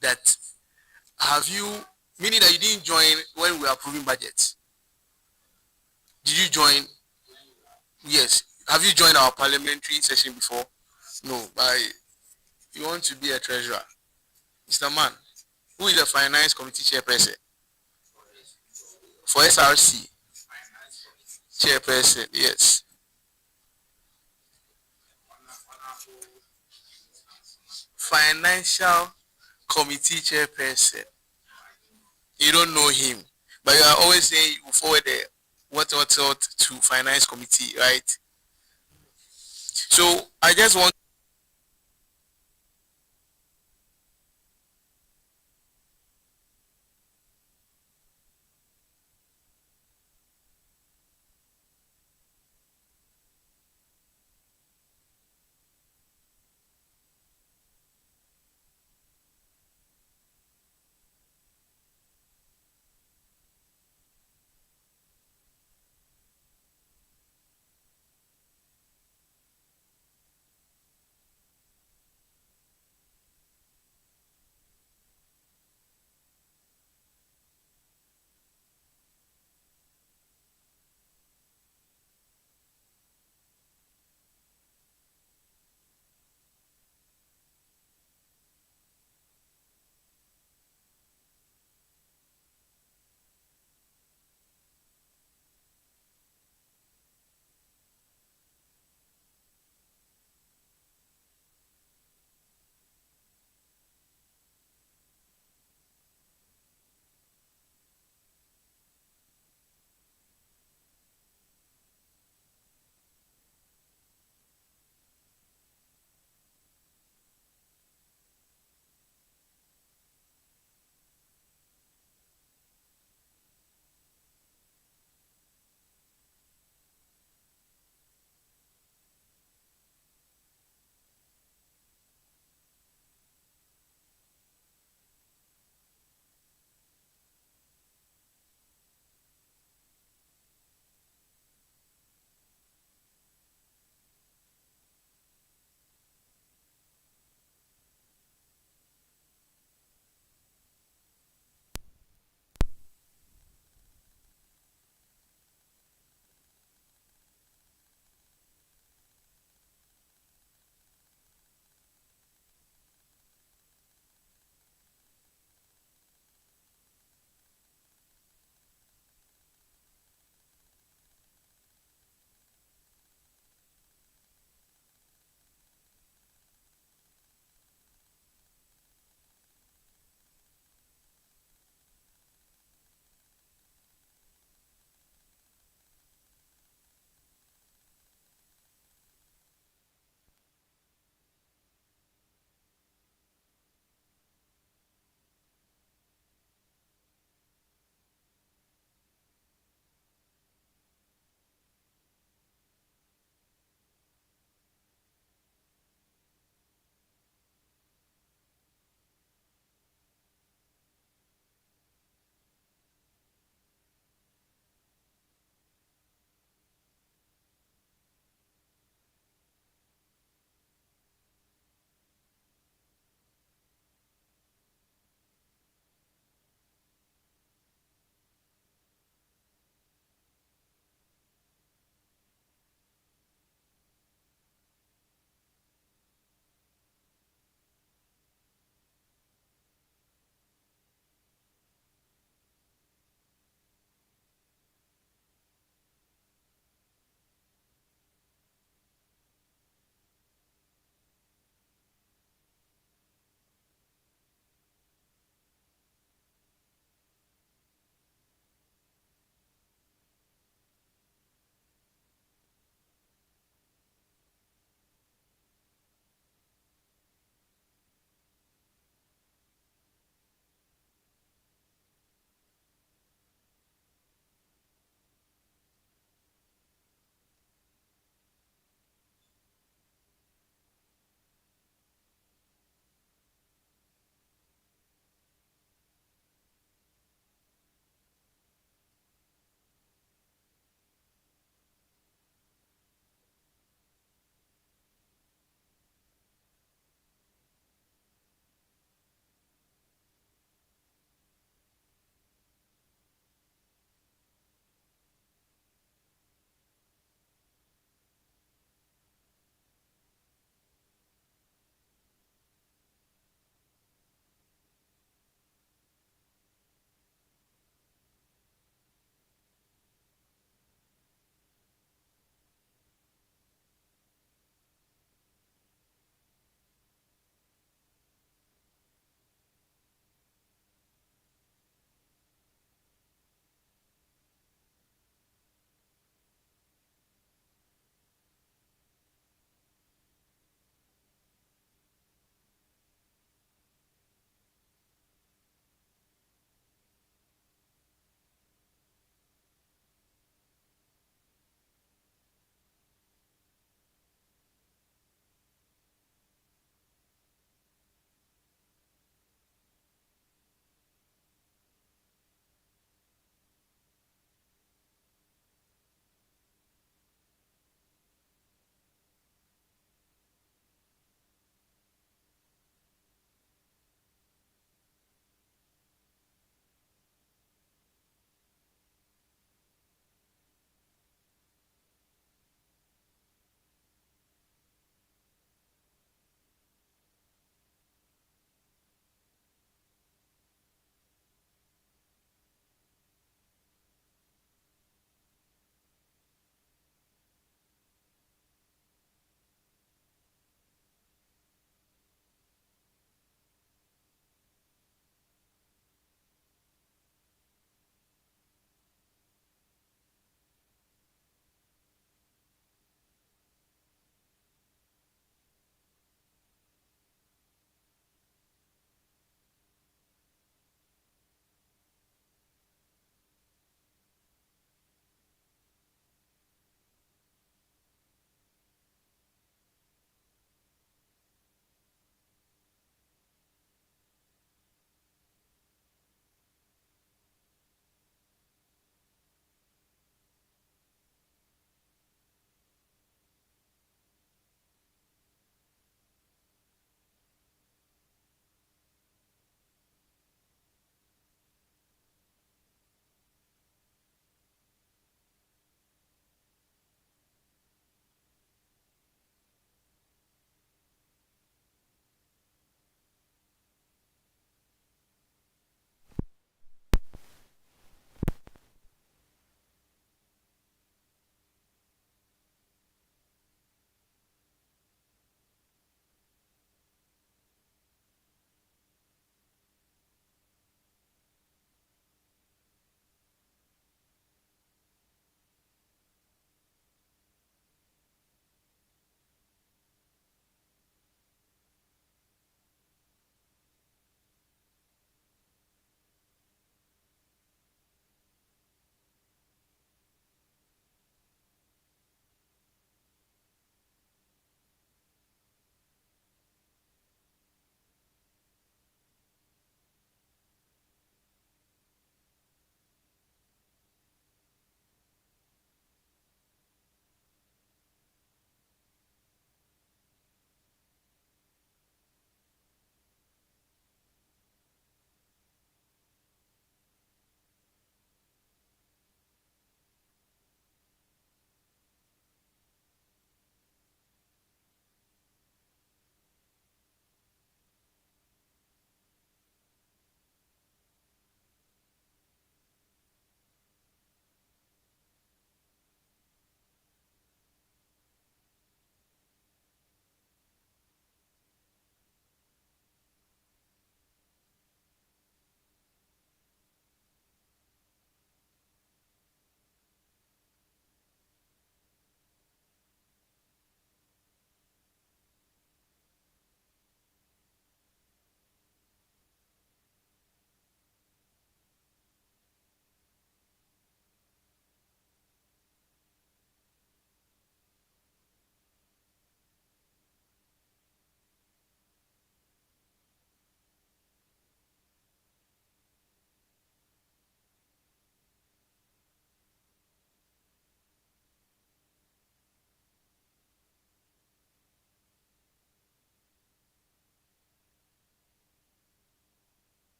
That have you, meaning that you didn't join when we were approving budgets? Did you join? Yes. Have you joined our parliamentary session before? No. But you want to be a treasurer, Mr. Man. Who is the finance committee chairperson for SRC? Chairperson, yes. Financial committee chairperson. You don't know him, but you are always saying you forward the what to finance committee, right? So I just want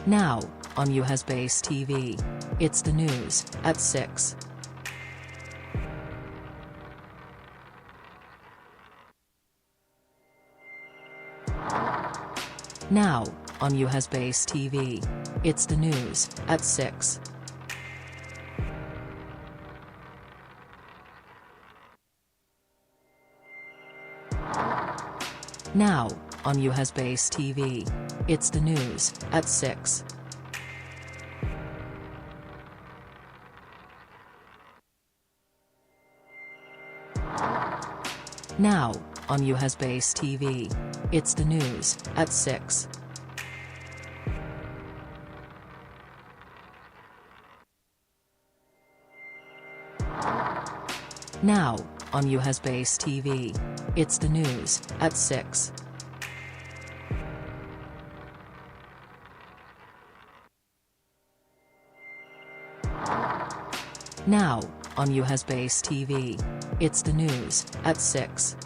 Now, on UHAS TV, it's the news at 6. Now, on UHAS TV, it's the news at 6. Now, on UHAS TV, it's the news at 6. Now, on UHAS TV, it's the news at 6. Now, on UHAS TV, it's the news at 6. Now, on UHAS TV, it's the news at 6.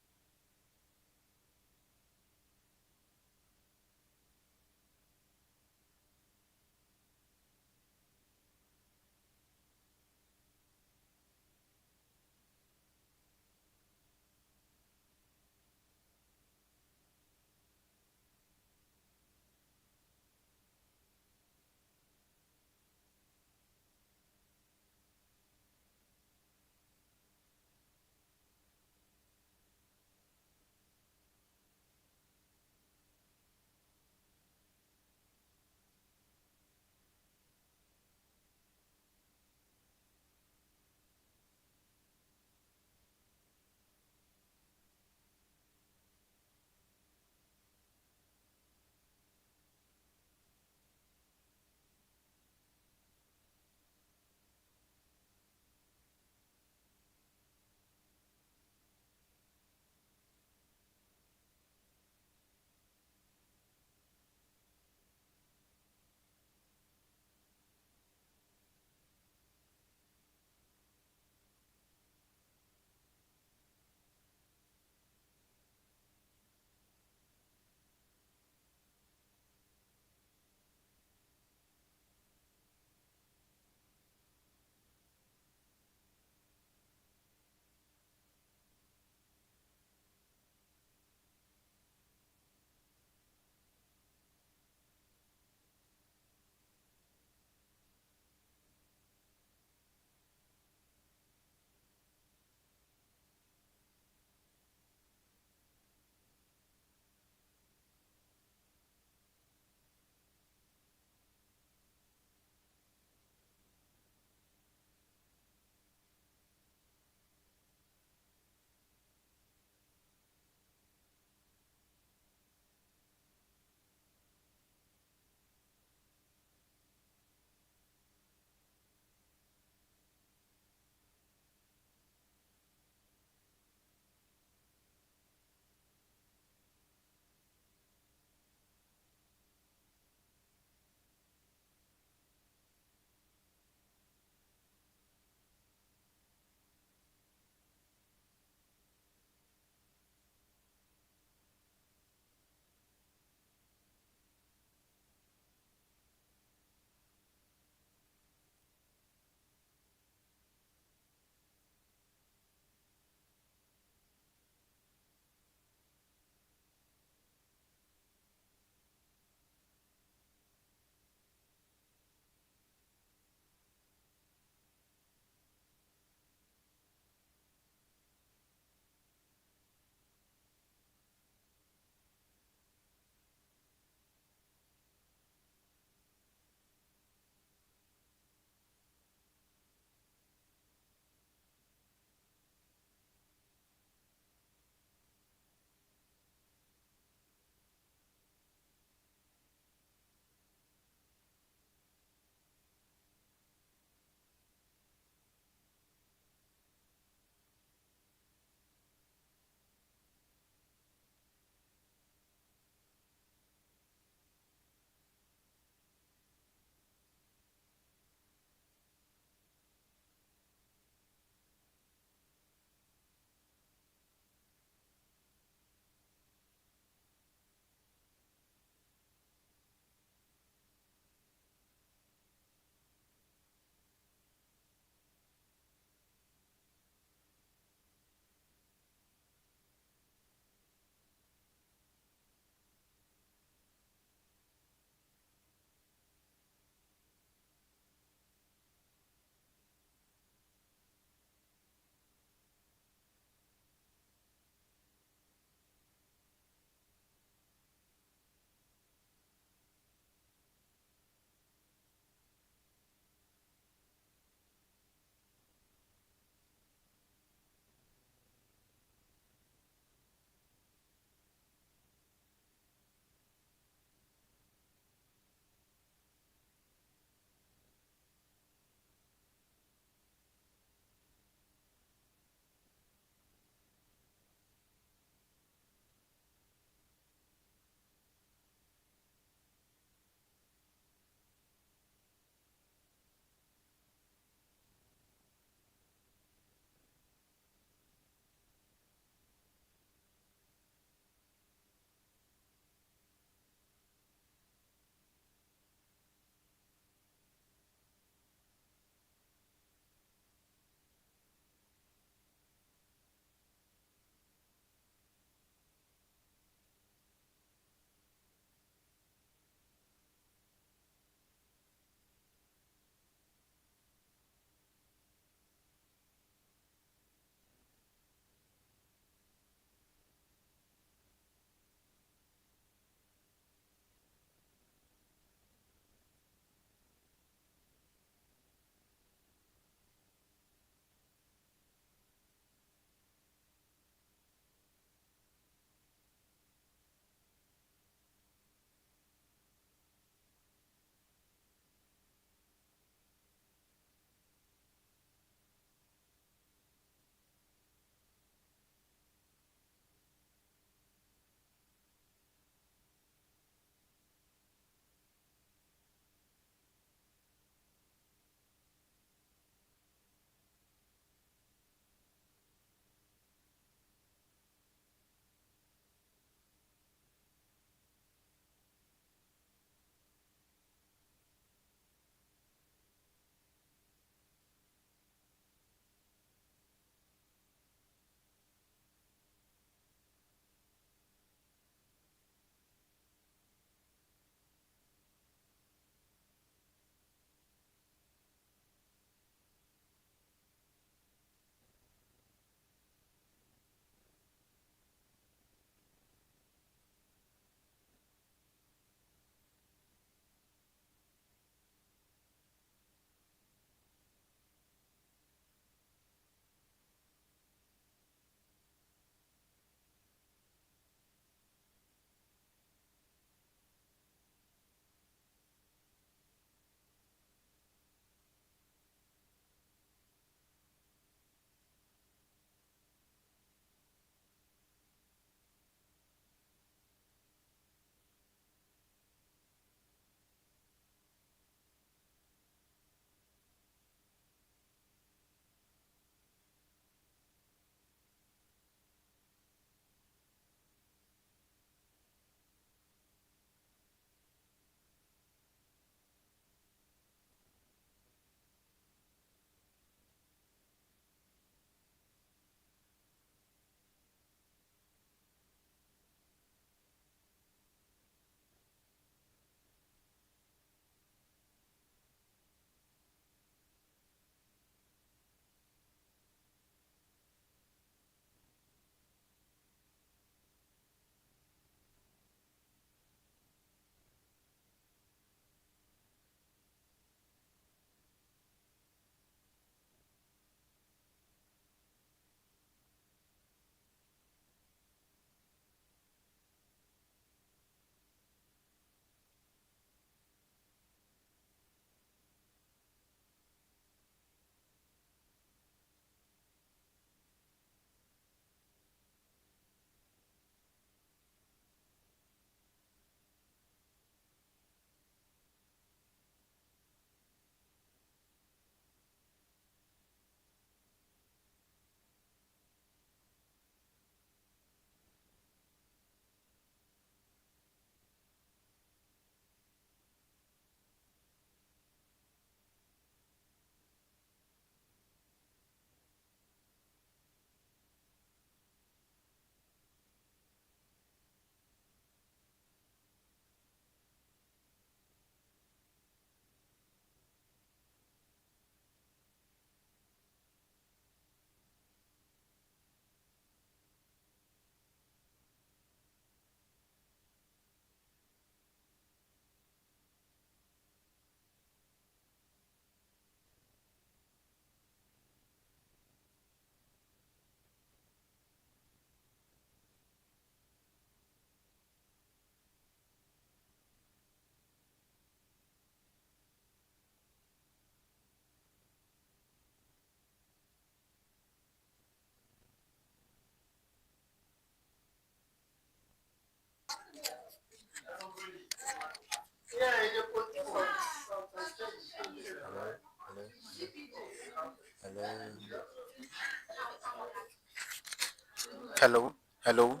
Hello, hello,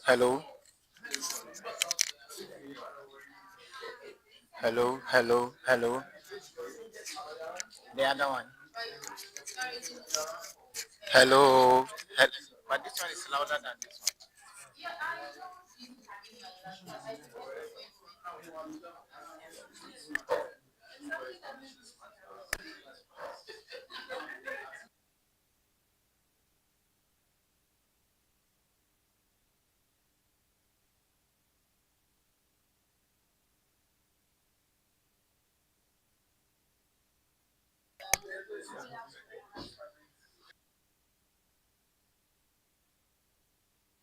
hello, hello, hello, hello. The other one. Hello. But this one is louder than this one.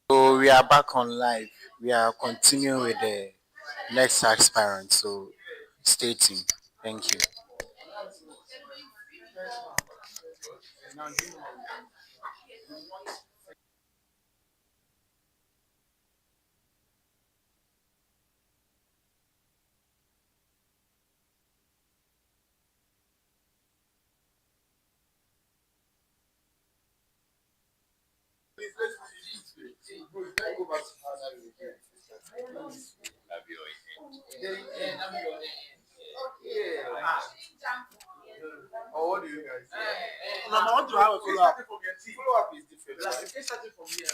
So we are back on live. We are continuing with the next aspirant. So stay tuned. Thank you. Or what do you guys say? No, I want to have a follow up. Follow up is different. If you're starting from here,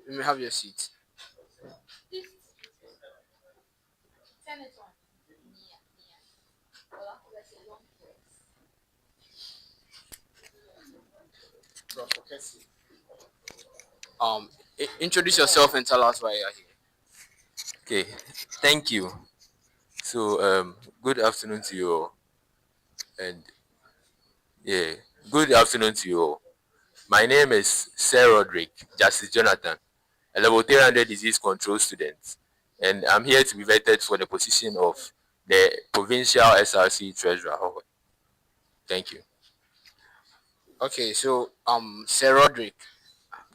You may have your seat. Um, introduce yourself and tell us why you are here. Okay, thank you. So, good afternoon to you all. And yeah, good afternoon to you all. My name is Sir Roderick Justice Jonathan, a level 300 disease control student. And I'm here to be vetted for the position of the provincial SRC treasurer. Hohoe. Thank you. Okay, so Sir Roderick,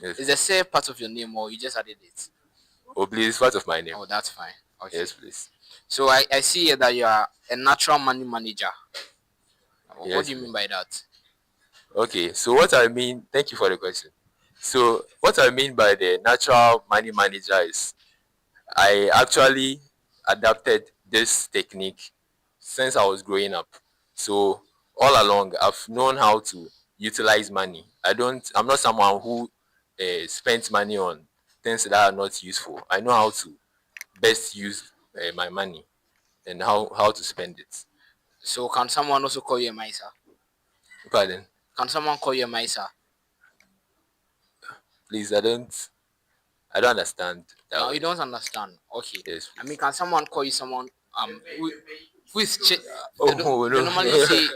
Yes. is the Sir part of your name or you just added it? Oh, please, it's part of my name. Oh, that's fine. Okay. Yes, please. So I see here that you are a natural money manager. Yes, What do you please. mean by that? Okay, so what I mean, thank you for the question. So, what I mean by the natural money manager is I actually adapted this technique since I was growing up. So all along, I've known how to utilize money. I'm not someone who spends money on things that are not useful. I know how to best use my money and how to spend it. So can someone also call you a miser? Pardon? Can someone call you a miser? Please, I don't understand that No, way. you don't understand. Okay. Yes, I please. mean, can someone call you someone who is Oh they no. normally say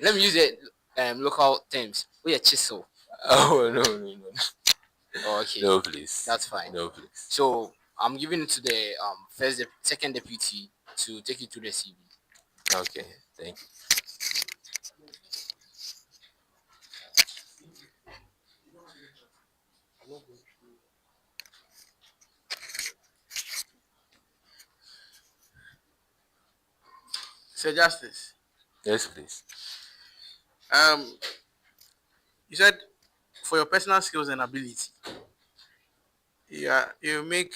let me use it local terms. We are chisel. Oh no. Oh, okay. No, please. That's fine. No, please. So I'm giving it to the second deputy to take you to the CV. Okay, thank you. Sir Justice, Yes, please. um, you said for your personal skills and ability, you make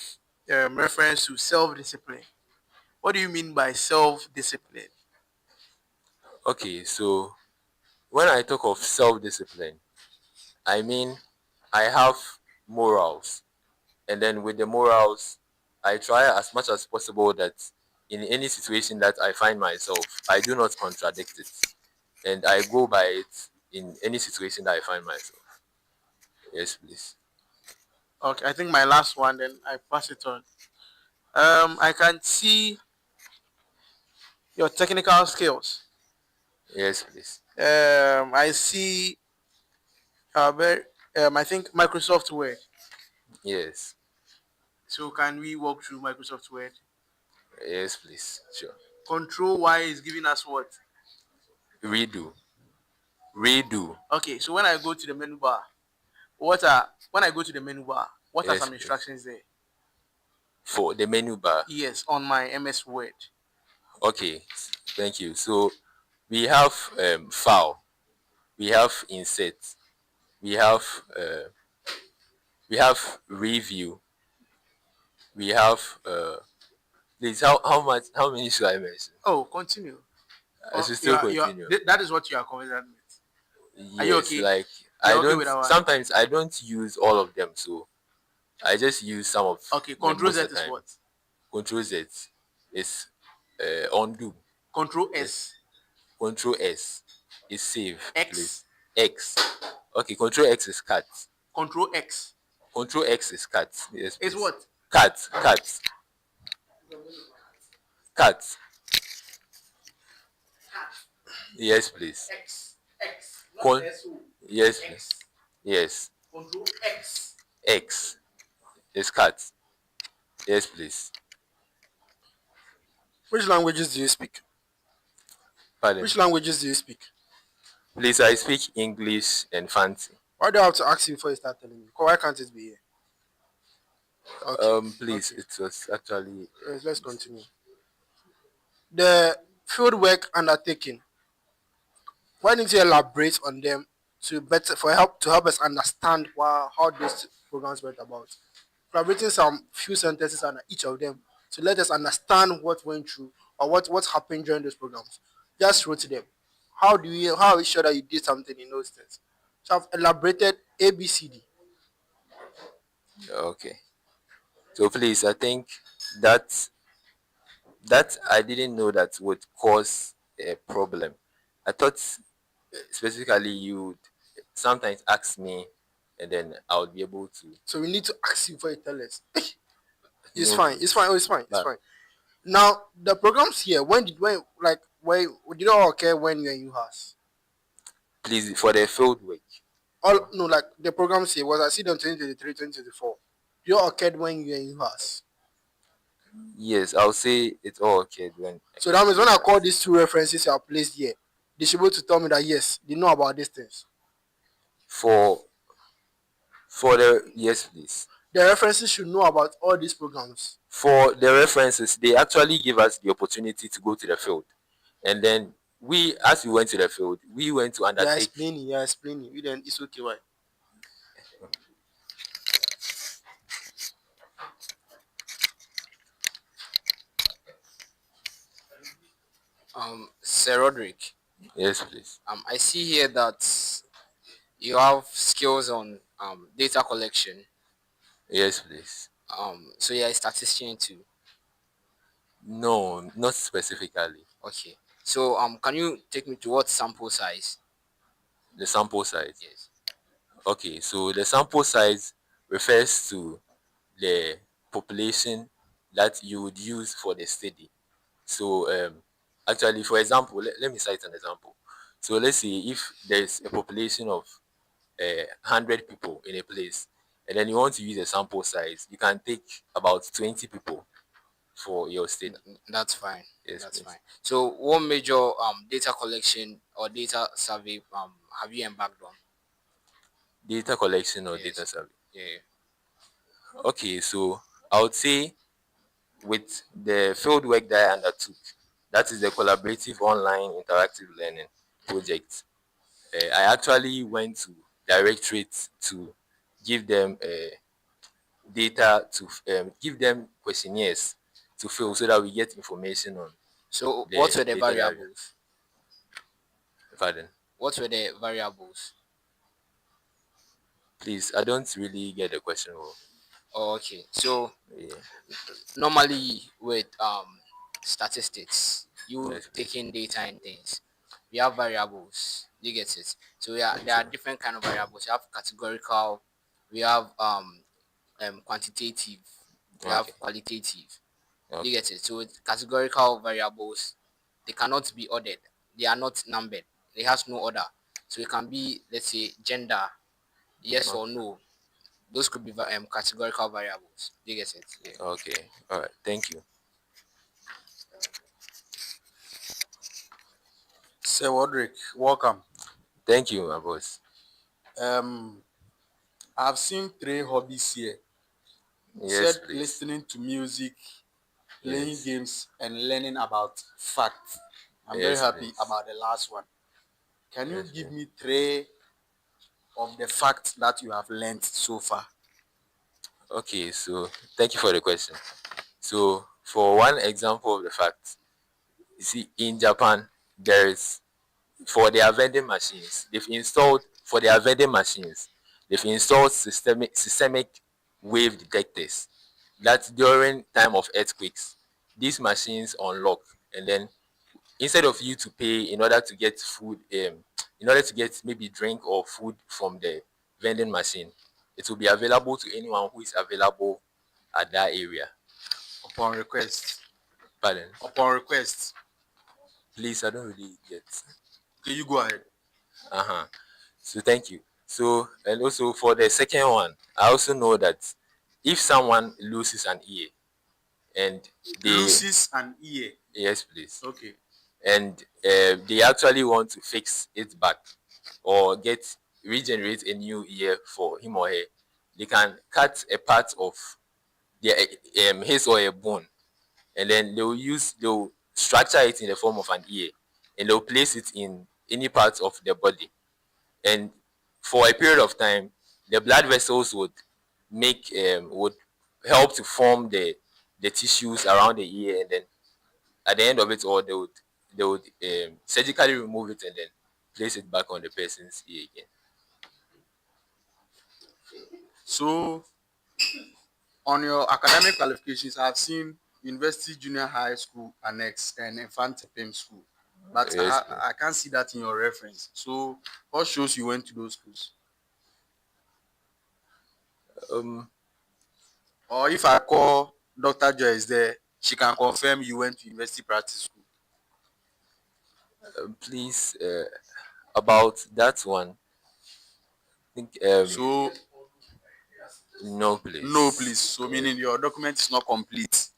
reference to self-discipline. What do you mean by self-discipline? Okay, so when I talk of self-discipline, I mean I have morals, and then with the morals, I try as much as possible that in any situation that I find myself, I do not contradict it, and I go by it in any situation that I find myself. Yes, please. Okay, I think my last one, then I pass it on. I can see your technical skills. Yes, please. I see, I think Microsoft Word. Yes. So can we walk through Microsoft Word? Yes, please. Sure. Control Y is giving us what? Redo. Redo. Okay, so when I go to the menu bar, what are Yes, some please. instructions there? For the menu bar. Yes, on my MS Word. Okay, thank you. So we have file, we have insert, we have uh, we have review, we have please how many should I mention? Oh, continue. I should still continue. That is what you are confident with. Are you Yes, okay? like You're I okay don't with our sometimes I don't use all of them, so I just use some of okay? them Control most Z of the is time. what? Control Z is undo. Control Yes. S. Control S is save, please. X. X. Okay, Control X is cut. Control X. Control X is cut. Yes, Is please. what? Cut. Cut. Cut. Yes, please. X. X. Con- S-O. yes, please. X. Yes. Control X. X is cut. Yes, please. Which languages do you speak? Pardon. Which languages do you speak? Please, I speak English and Fancy. Why do I have to ask you before you start telling me? Why can't it be here? Okay. Please, Okay. it was actually. Let's continue. The field work undertaking. Why didn't you elaborate on them to help us understand how these programs went about? We have written some few sentences on each of them to let us understand what went through or what happened during those programs. Just wrote them. How are we sure that you did something in those things? So I've elaborated ABCD. Okay. So please, I think that I didn't know that would cause a problem. I thought specifically you would sometimes ask me, and then I would be able to. So we need to ask you before you tell us. It's No, fine. It's fine. please. Oh, it's fine. It's But fine. Now the programs here. When did it all occur when you were in UHAS? please, for the field work. All no, like the programs here was I see them 2023, 2024. It all occurred when you were in UHAS. Yes, I'll say it's all okay when I So get that to means when I call UHAS. these two references you are placed here, they should be able to tell me that yes, they know about these things. For the yes, please. The references should know about all these programs. For the references, they actually give us the opportunity to go to the field, and then we, as we went to the field, we went to They are undertake. explaining, you are explaining. You then it's okay, why? Sir Roderick, Yes, please. I see here that you have skills on data collection. Yes, please. So you're a statistician too. No, not specifically. Okay. So can you take me to what sample size? The sample size. Yes. Okay, so the sample size refers to the population that you would use for the study. So actually, for example, let me cite an example. So let's say if there's a population of 100 people in a place, and then you want to use a sample size, you can take about 20 people for your study. That's fine. Yes, That's please. fine. So what major data collection or data survey have you embarked on? Data collection or Yes. data survey. Yeah. Okay, so I would say with the field work that I undertook, that is the collaborative online interactive learning project. I actually went to directorate to give them data to give them questionnaires to fill so that we get information on So what the were the data that we variables? pardon. What were the variables? Please, I don't really get the question well. Oh, okay. So Yeah. normally with statistics, you Yes, please. taking data and things, we have variables. You get it. So yeah, there are So, different kind of variables. You have categorical, we have quantitative, we okay. have qualitative. You Okay. get it. So with categorical variables, they cannot be ordered. They are not numbered. They has no order. So it can be, let's say, gender, yes or Okay. no. Those could be categorical variables. You get it. Yeah. Okay. All right. Thank you. Sir Roderick, welcome. Thank you, my boss. I've seen three hobbies here. You Yes, said please. listening to music, playing Yes. games, and learning about facts. I'm very Yes, happy please. about the last one. Can you Yes, give please. me three of the facts that you have learned so far? Okay, so thank you for the question. So, for one example of the fact, you see, in Japan, there is for their vending machines, they've installed systemic wave detectors that during time of earthquakes, these machines unlock, and then instead of you to pay in order to get food, in order to get maybe drink or food from the vending machine, it will be available to anyone who is available at that area. Upon request. Pardon. Upon request. Please, I don't really get. Okay, you go ahead. Uh-huh. So thank you. So, and also for the second one, I also know that if someone loses an ear and they, Loses an ear. yes, please, Okay. and they actually want to fix it back or regenerate a new ear for him or her, they can cut a part of their his or her bone, and then they'll structure it in the form of an ear, and they'll place it in any part of the body, and for a period of time, the blood vessels would help to form the tissues around the ear, and then at the end of it all, they would surgically remove it and then place it back on the person's ear again. So on your academic qualifications, I've seen University Junior High School Annex and Infant Pim School, but Yes, please. I can't see that in your reference. So what shows you went to those schools? Um, Or if I call Dr. Joyce there, she can confirm you went to University Practice School. please, about that one, I think, So no, no, please. please. So Yes. meaning your document is not complete.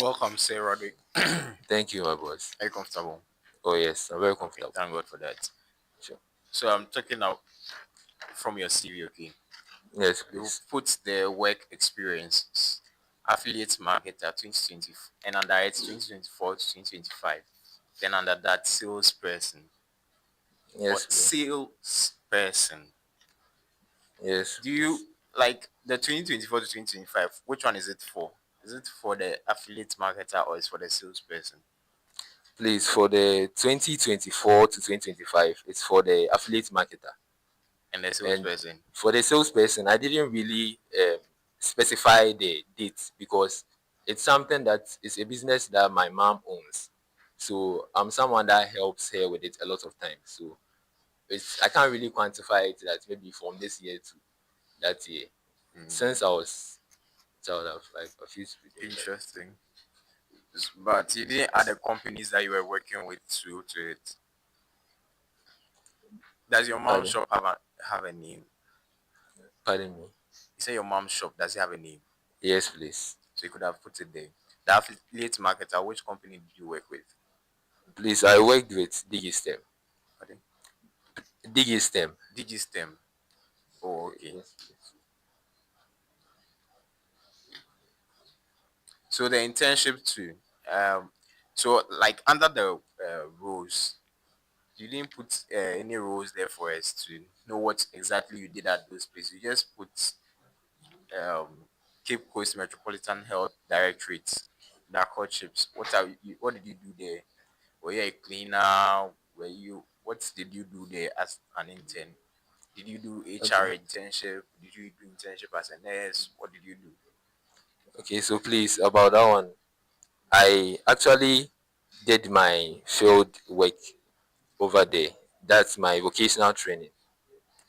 Welcome, Sir Roderick. Thank you, my boss. Are you comfortable? Oh, yes, I'm very Okay, comfortable. thank God for that. Sure. So I'm talking now from your CV, okay? Yes, You please. put the work experiences, affiliate marketer 2020, and under it 2024 to 2025. Then under that, salesperson. Yes, But please. salesperson, Yes, do you please. like the 2024 to 2025? Which one is it for? Is it for the affiliate marketer or is for the salesperson? Please, for the 2024 to 2025, it's for the affiliate marketer. And the And salesperson? for the salesperson, I didn't really specify the date because it's something that is a business that my mom owns. So I'm someone that helps her with it a lot of times. So I can't really quantify it that maybe from this year to that year. Since I was child of like a few students. Interesting. But you didn't add the companies that you were working with to it. Does your mom's Pardon, shop have a name? pardon me. You say your mom's shop, does it have a name? Yes, please. So you could have put it there. The affiliate marketer, which company did you work with? Please, I worked with Digistem. Pardon? Digistem. Digistem. Oh, okay. Yes, please. So the internship too. So like under the roles, you didn't put any roles there for us to know what exactly you did at those places. You just put um, Cape Coast Metropolitan Health Directorate, the chips. What did you do there? Were you a cleaner? What did you do there as an intern? Did you do HR Okay. internship? Did you do internship as a nurse? What did you do? Okay, so please, about that one, I actually did my field work over there. That's my vocational training.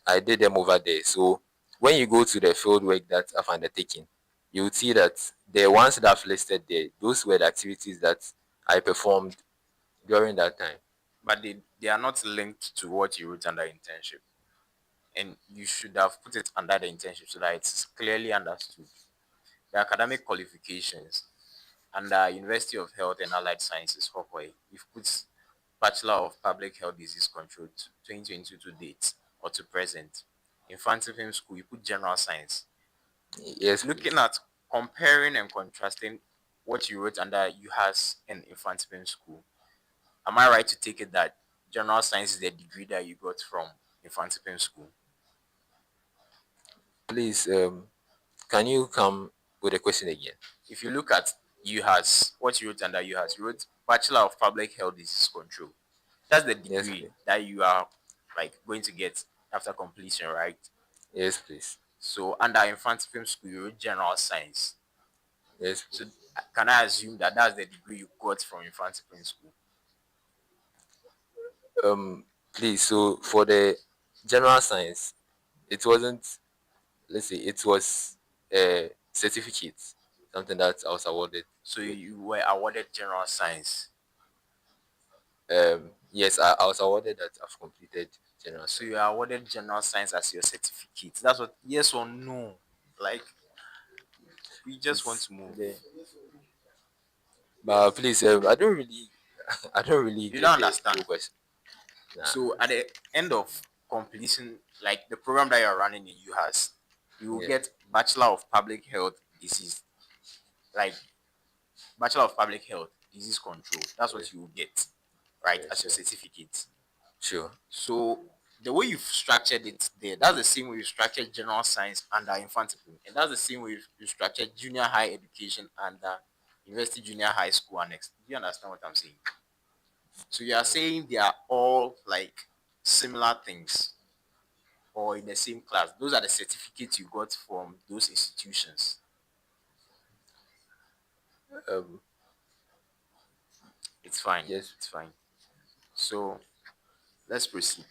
I did them over there. So when you go to the field work that I've undertaken, you will see that the ones that I've listed there, those were the activities that I performed during that time. But they are not linked to what you wrote under internship. And you should have put it under the internship so that it's clearly understood. The academic qualifications under University of Health and Allied Sciences, Hohoe, you've put Bachelor of Public Health Disease Control to 2022 to date or to present. In Fnbsph school, you put general science. Yes, Looking please. at comparing and contrasting what you wrote under UHAS and in Fnbsph school, am I right to take it that general science is the degree that you got from in Fnbsph school? Please, can you come with a question again? If you look at UHAS, what you wrote under UHAS, you wrote Bachelor of Public Health Disease Control. That's the Yes, degree please. that you are like going to get after completion, right? Yes, please. So under infant film school, you wrote general science. Yes, So please. can I assume that that's the degree you got from infant film school? Please. So for the general science, it wasn't. Let's say it was a certificate, something that I was awarded So with. you were awarded general science. Yes, I was awarded that I've completed general So science. you are awarded general science as your certificate. That's what, yes or no? Like, we just want It's to move. the, but please, I don't really, I don't really You get don't the understand. whole question. Nah. So at the end of completion, like the program that you're running in UHAS, you will Yeah. get Bachelor of Public Health Disease, like Bachelor of Public Health Disease Control. That's what Yes. you will get, right, Yeah. as your Sure. certificate. Sure. So the way you've structured it there, that's the same way you structured general science under infantil, and that's the same way you structured junior high education under University Junior High School Annex. Do you understand what I'm saying? So you are saying they are all like similar things or in the same class? Those are the certificates you got from those institutions. Um, It's fine. yes. It's fine. So let's proceed.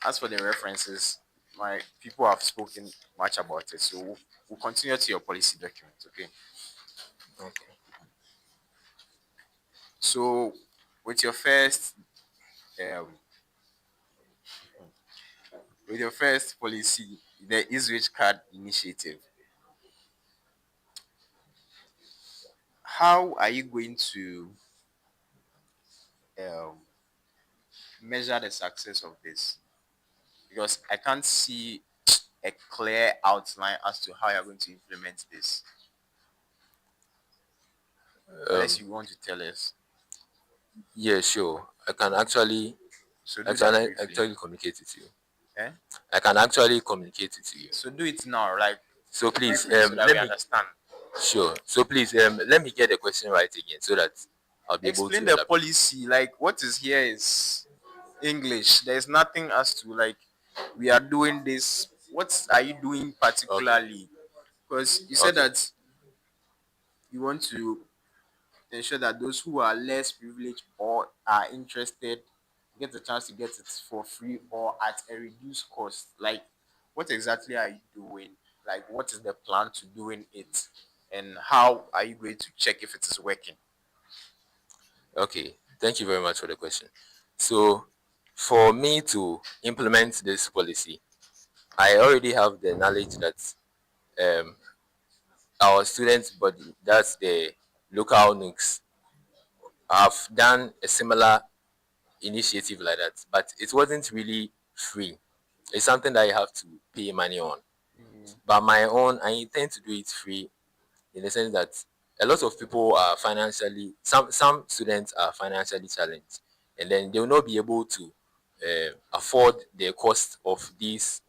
As for the references, my people have spoken much about it. So we'll continue to your policy document. Okay. Okay. So with your first um, policy, the Israel card initiative, how are you going to um, measure the success of this? Because I can't see a clear outline as to how you're going to implement this. Unless Um, you want to tell us. yeah, sure. So I do can that briefly. actually communicate it to you. Eh? I can actually communicate it to you. So do it now, like So please, briefly, so that we let me. understand. Sure. So please, let me get the question right again so that I'll be able Explain to the elaborate. policy. Like what is here is English. There's nothing as to like we are doing this. What are you doing Okay. particularly? Because you said Okay. that you want to ensure that those who are less privileged or are interested get the chance to get it for free or at a reduced cost. Like, what exactly are you doing? Like, what is the plan to doing it? And how are you going to check if it is working? Okay. Thank you very much for the question. So, for me to implement this policy, I already have the knowledge that um, our student body, that's the local Nugs, have done a similar initiative like that, but it wasn't really free. It's something that you have to pay money on. But my own, I intend to do it free in the sense that a lot of people are financially, some students are financially challenged, and then they will not be able to afford the cost of these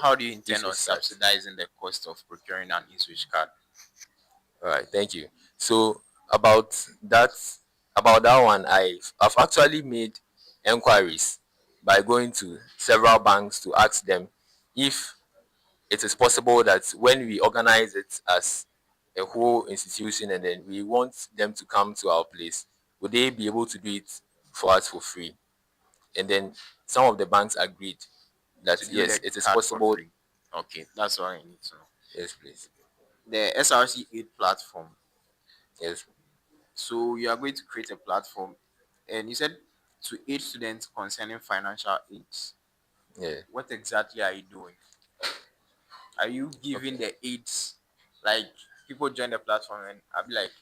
How do you these intend on switch cards. subsidizing the cost of procuring an e-switch card? All right, thank you. So that about that one, I've actually made enquiries by going to several banks to ask them if it is possible that when we organize it as a whole institution and then we want them to come to our place, would they be able to do it for us for free? And then some of the banks agreed that To do yes, the it is card for possible. free. Okay, that's what I need to know. Yes, please. The SRC 8 platform. Yes. So you are going to create a platform, and you said to aid students concerning financial aids. Yeah. What exactly are you doing? Are you giving Okay. the aids? Like people join the platform and I'll be like,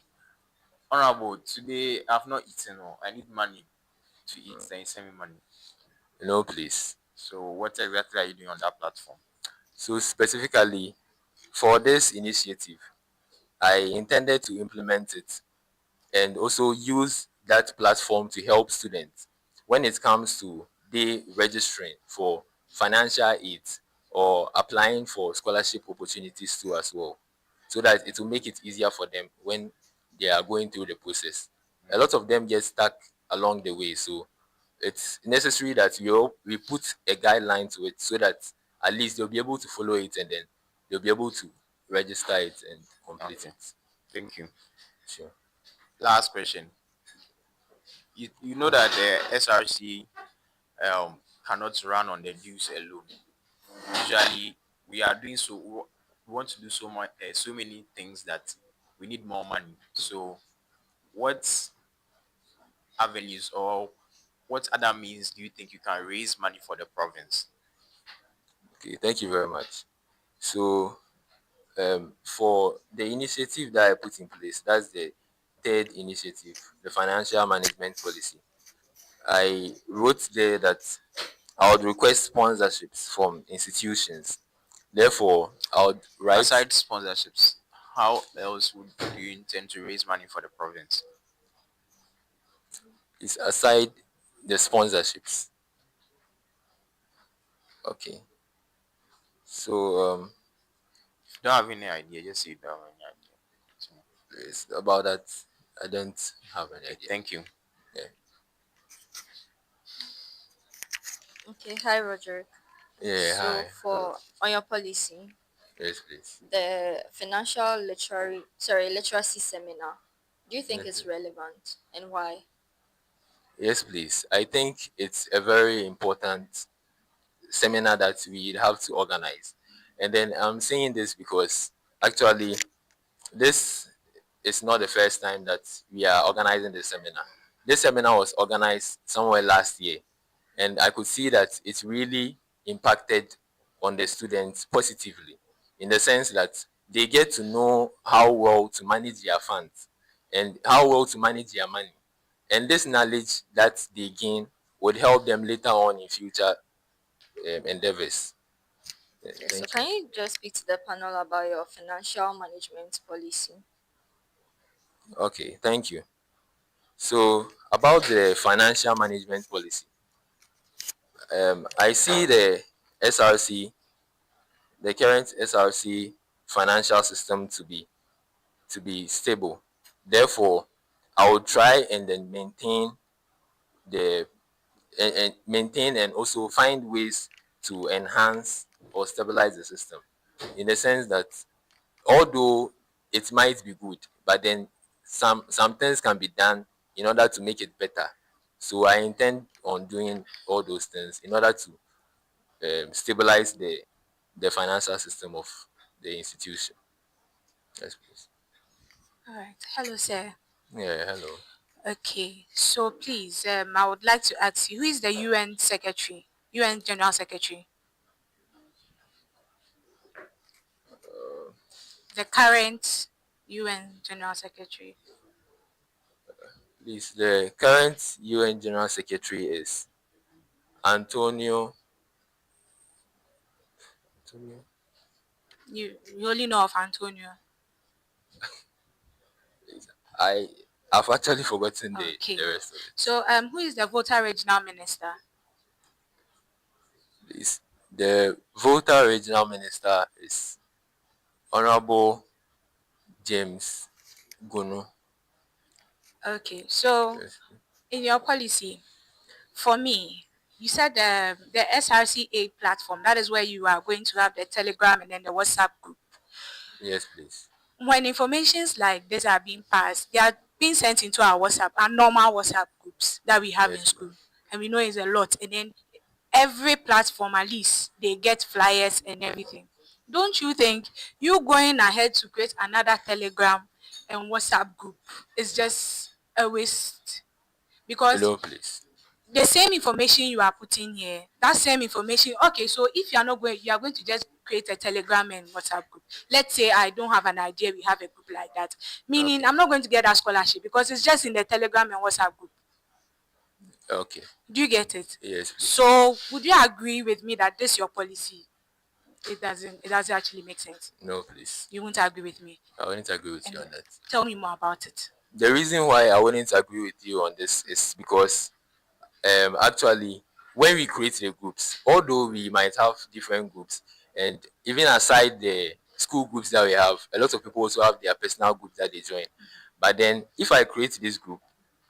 honorable, today I've not eaten or I need money to eat, then you send me money. No, please. So what exactly are you doing on that platform? So specifically for this initiative, I intended to implement it and also use that platform to help students when it comes to they registering for financial aid or applying for scholarship opportunities too as well, so that it will make it easier for them when they are going through the process. A lot of them get stuck along the way, so it's necessary that we put a guideline to it so that at least they'll be able to follow it and then they'll be able to register it and complete Okay, it. thank you. Sure. Last question. You know that the SRC cannot run on the dues alone. Usually we are doing so we want to do so much so many things that we need more money. So what avenues or what other means do you think you can raise money for the province? Okay, thank you very much. So, for the initiative that I put in place, that's the third initiative, the financial management policy. I wrote there that I would request sponsorships from institutions. Therefore, I would write Aside sponsorships, how else do you intend to raise money for the province? is aside the sponsorships. Okay. So, If you don't have any idea, just say you don't have any idea. So, it's about that. I don't have any okay, idea. thank you. Yeah. Okay, hi Roger. Yeah, So hi. Hello. for on your policy, Yes, please. the literacy seminar, do you think Yes, it's please. relevant and why? Yes, please. I think it's a very important seminar that we have to organize. And then I'm saying this because actually this is not the first time that we are organizing this seminar. This seminar was organized somewhere last year, and I could see that it really impacted on the students positively in the sense that they get to know how well to manage their funds and how well to manage their money. And this knowledge that they gain would help them later on in future endeavors. Okay, so Thank you. can you just speak to the panel about your financial management policy? Okay, thank you. So, about the financial management policy, I see the SRC, the current SRC financial system to be stable. Therefore, I will try and then the maintain and also find ways to enhance or stabilize the system in the sense that although it might be good, but then some things can be done in order to make it better. So I intend on doing all those things in order to stabilize the financial system of the institution. Yes, please. All right. Hello, sir. Yeah, hello. Okay. So please, I would like to ask you, who is the UN secretary, UN General Secretary, the current UN General Secretary? Please, the current UN General Secretary is Antonio. Antonio. You only know of Antonio. I have actually forgotten the Okay. rest of it. So who is the voter regional minister? Please, the Volta Regional Minister is Honorable James Gunu. Okay. So Yes. in your policy, for me, you said the SRCA platform. That is where you are going to have the Telegram and then the WhatsApp group. Yes, please. When informations like this are being passed, they are being sent into our normal WhatsApp groups that we have in Yes, school. please. And we know it's a lot. And then every platform, at least, they get flyers and everything. Don't you think you going ahead to create another Telegram and WhatsApp group is just a waste? Because No, please. the same information you are putting here, that same information, okay, so if you are going to just create a Telegram and WhatsApp group. Let's say I don't have an idea, we have a group like that. Meaning Okay. I'm not going to get that scholarship because it's just in the Telegram and WhatsApp group. Okay. Do you get it? Yes, please. So would you agree with me that this your policy? It doesn't actually make sense. No, please. You won't agree with me. I wouldn't agree with And you on that. tell me more about it. The reason why I wouldn't agree with you on this is because actually when we create the groups, although we might have different groups, and even aside the school groups that we have, a lot of people also have their personal groups that they join. But then if I create this group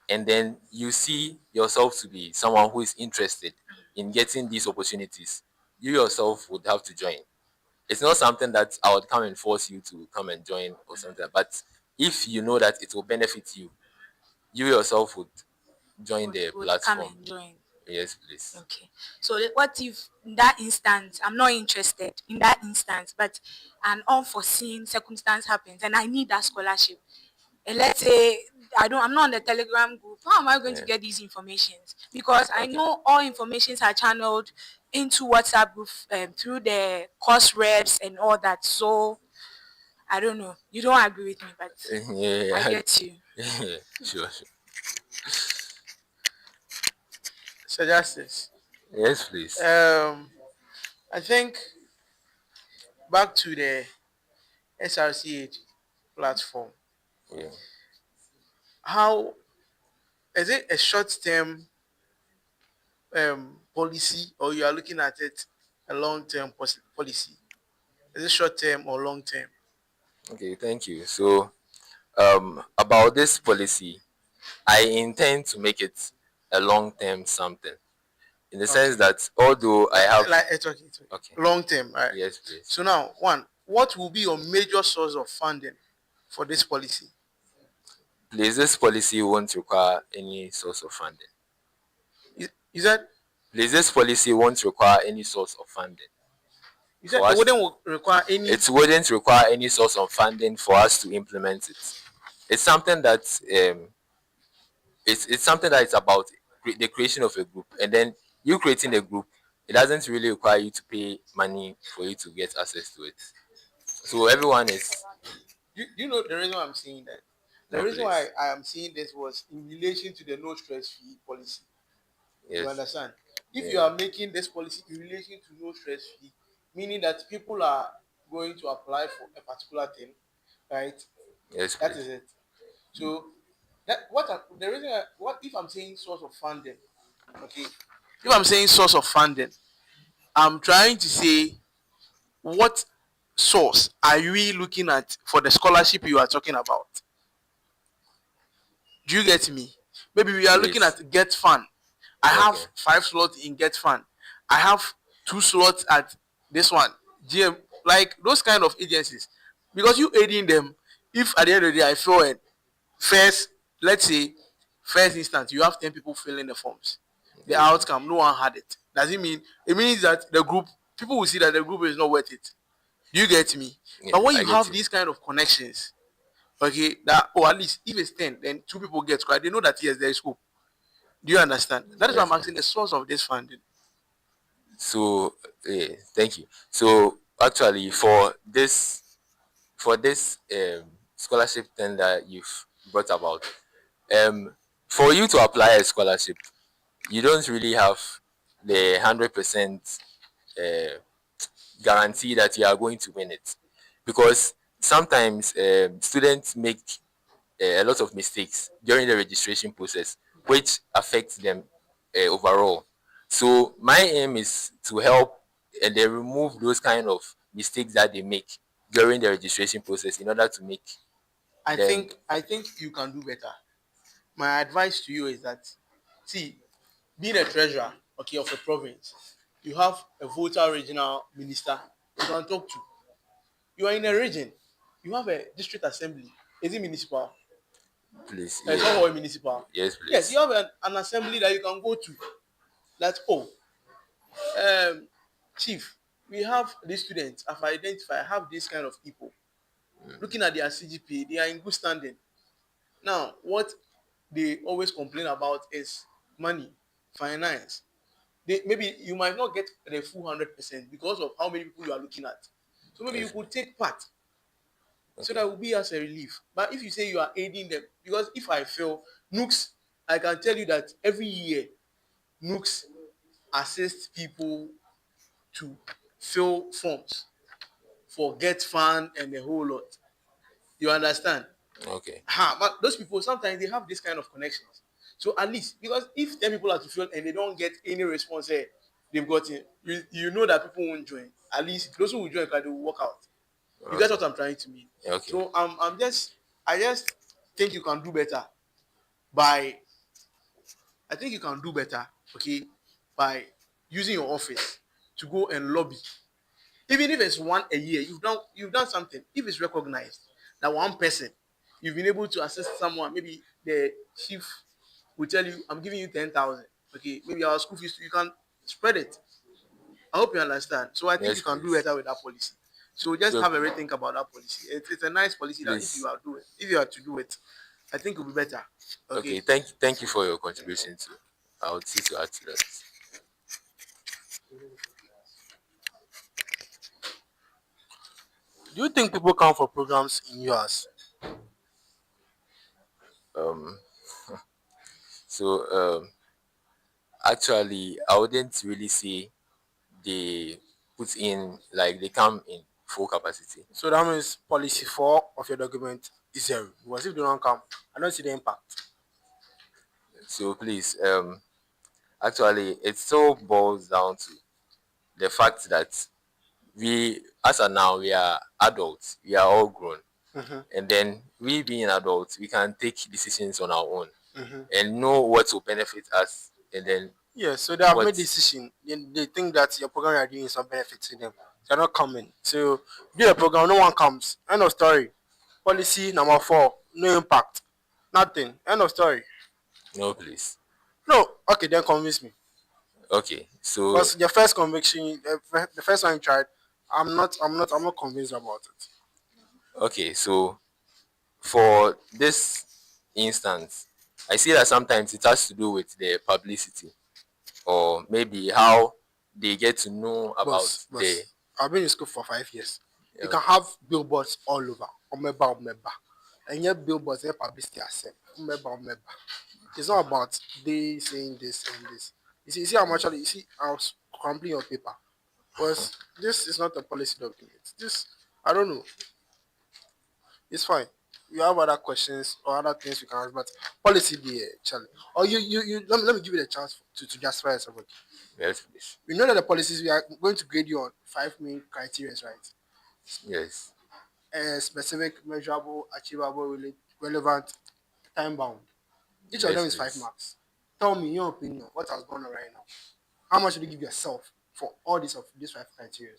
and then you see yourself to be someone who is interested in getting these opportunities, you yourself would have to join. It's not something that I would come and force you to come and join or something, but if you know that it will benefit you, you yourself would join the Would come platform. and join. Yes, please. Okay. So what if in that instance I'm not interested in that instance, but an unforeseen circumstance happens and I need that scholarship? And let's say I'm not on the Telegram group. How am I going to Yeah. get these informations? Because I Okay. know all informations are channeled into WhatsApp group through the course reps and all that. So I don't know. You don't agree with me, but I Yeah. get you. Yeah. Sure, sure. So Justice, Yes, please. I think back to the SRCH platform. Yeah. How is it a short-term policy, or you are looking at it a long-term policy? Is it short-term or long-term? Okay, thank you. So, about this policy, I intend to make it a long-term something. in the sense that although I have like okay. okay, Long term, right? yes, please. So now, one, what will be your major source of funding for this policy? Please, this policy won't require any source of funding. Is that? Please, this policy won't require any source of funding. Is that it wouldn't require any? It wouldn't require any source of funding for us to implement it. It's something that it's something that is about the creation of a group, and then you creating a group. It doesn't really require you to pay money for you to get access to it. So everyone is. You know the reason why I'm saying that. The No, reason please. why I am saying this was in relation to the no stress fee policy. Yes. You understand? If Yeah. you are making this policy in relation to no stress fee, meaning that people are going to apply for a particular thing, right? Yes, That please. is it. So the reason what if I'm saying source of funding, okay? If I'm saying source of funding, I'm trying to say what source are we looking at for the scholarship you are talking about? Do you get me? Maybe we are looking Please. at Get Fund. I have Okay. 5 slots in Get Fund. I have 2 slots at this one. GM, like those kind of agencies. Because you aiding them, if at the end of the day I feel it, first, let's say, first instance, you have 10 people filling the forms. The Yes. outcome, no one had it. Does it mean? It means that the group, people will see that the group is not worth it. Do you get me? Yeah, But when I you get have you. these kind of connections, okay, that at least if it's 10, then 2 people get squad, they know that yes, there is hope. Do you understand? That is why Yes. I'm asking the source of this funding. So, thank you. So, actually, for this scholarship thing that you've brought about, for you to apply a scholarship, you don't really have the 100% uh, guarantee that you are going to win it, because sometimes students make a lot of mistakes during the registration process, which affects them overall. So my aim is to help and then remove those kind of mistakes that they make during the registration process in order to make them. I think you can do better. My advice to you is that, see, being a treasurer, okay, of a province, you have a voter regional minister you can talk to. You are in a region, you have a district assembly. Is it municipal? Please, It's yeah. not all municipal. Yes, Yes, please. you have an assembly that you can go to. That, oh, chief, we have these students. I've identified, I have this kind of people. Looking at their CGPA, they are in good standing. Now, what they always complain about is money, finance. Maybe you might not get the full 100% because of how many people you are looking at. So maybe you Yes, could take part. So okay. that will be as a relief. But if you say you are aiding them, because if I fail, Nugs, I can tell you that every year, Nugs assists people to fill forms for Get Fund and a whole lot. You understand? Okay. But those people sometimes they have this kind of connections. So at least because if 10 people are to fill and they don't get any response, they've gotten you know that people won't join. At least those who will join, they will work out. You get Okay. what I'm trying to mean? Okay. So I just think you can do better by I think you can do better, okay, by using your office to go and lobby. Even if it's one a year, you've done something. If it's recognized that one person you've been able to assist someone, maybe the chief will tell you, I'm giving you 10,000. Okay, maybe our school fees, you can spread it. I hope you understand. So I think you Yes, can do please. better with that policy. So just So have a rethink about that policy. It's a nice policy that please. if you are to do it, I think it'll be better. Okay. Okay. Thank you for your contribution too. I would see to add to that. Do you think people come for programs in UHAS? Um. So actually, I wouldn't really say they put in like they come in full capacity. So that means policy 4 of your document is 0. Because if they don't come, I don't see the impact. So please, actually, it still boils down to the fact that we, as of now, we are adults. We are all grown, and then we being adults, we can take decisions on our own and know what will benefit us, and then Yes, so they have made But decision. They think that your program you are doing is not benefiting them. They're not coming. So do the program, no one comes. End of story. Policy number 4, no impact. Nothing. End of story. no, please. No, okay, then convince me. Okay, so Because the first conviction, the first one you tried, I'm not convinced about it. okay, so for this instance, I see that sometimes it has to do with the publicity, or maybe how they get to know about the. I've been in school for 5 years. You can Okay, have billboards all over. Omeba, Omeba. And yet billboards, they publicity accept. Omeba, Omeba. It's not about they saying this and this. You see, I'm actually, you see, I was crumpling your paper. Was this is not a policy document. This, I don't know. It's fine. You have other questions or other things you can ask, but policy there, Charlie. Or let me give you the chance to justify yourself. Okay. yes, please. We know that the policies we are going to grade you on 5 main criteria, right? Yes, Specific, measurable, achievable, relevant, time bound. Each of them yes, is 5 please. marks. Tell me, in your opinion, what has gone on right now? How much do you give yourself for all these 5 criteria?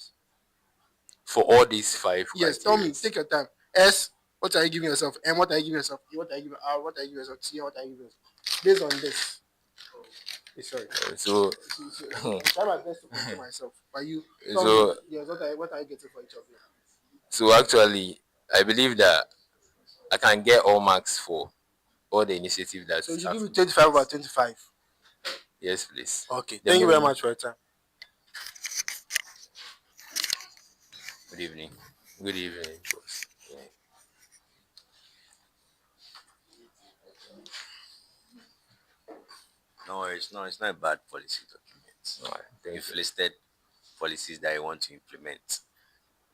For all these five Yes, tell me. criteria. Take your time. S, what are you giving yourself? M, what are you giving yourself? E, what are you giving R, what are you giving yourself? T, what are you giving yourself? Based on this. Sorry. So, I try my best to control myself. But you tell me, so, yes, what are you getting for each of you? so actually, I believe that I can get all marks for all the initiative that So you should I've give me been 25 over part. 25. Yes, please. Okay. The Thank you very minimum. much for your time. Good evening. Good evening, boss. Yeah. No, it's not a bad policy document. All right, thank You've you. listed policies that you want to implement.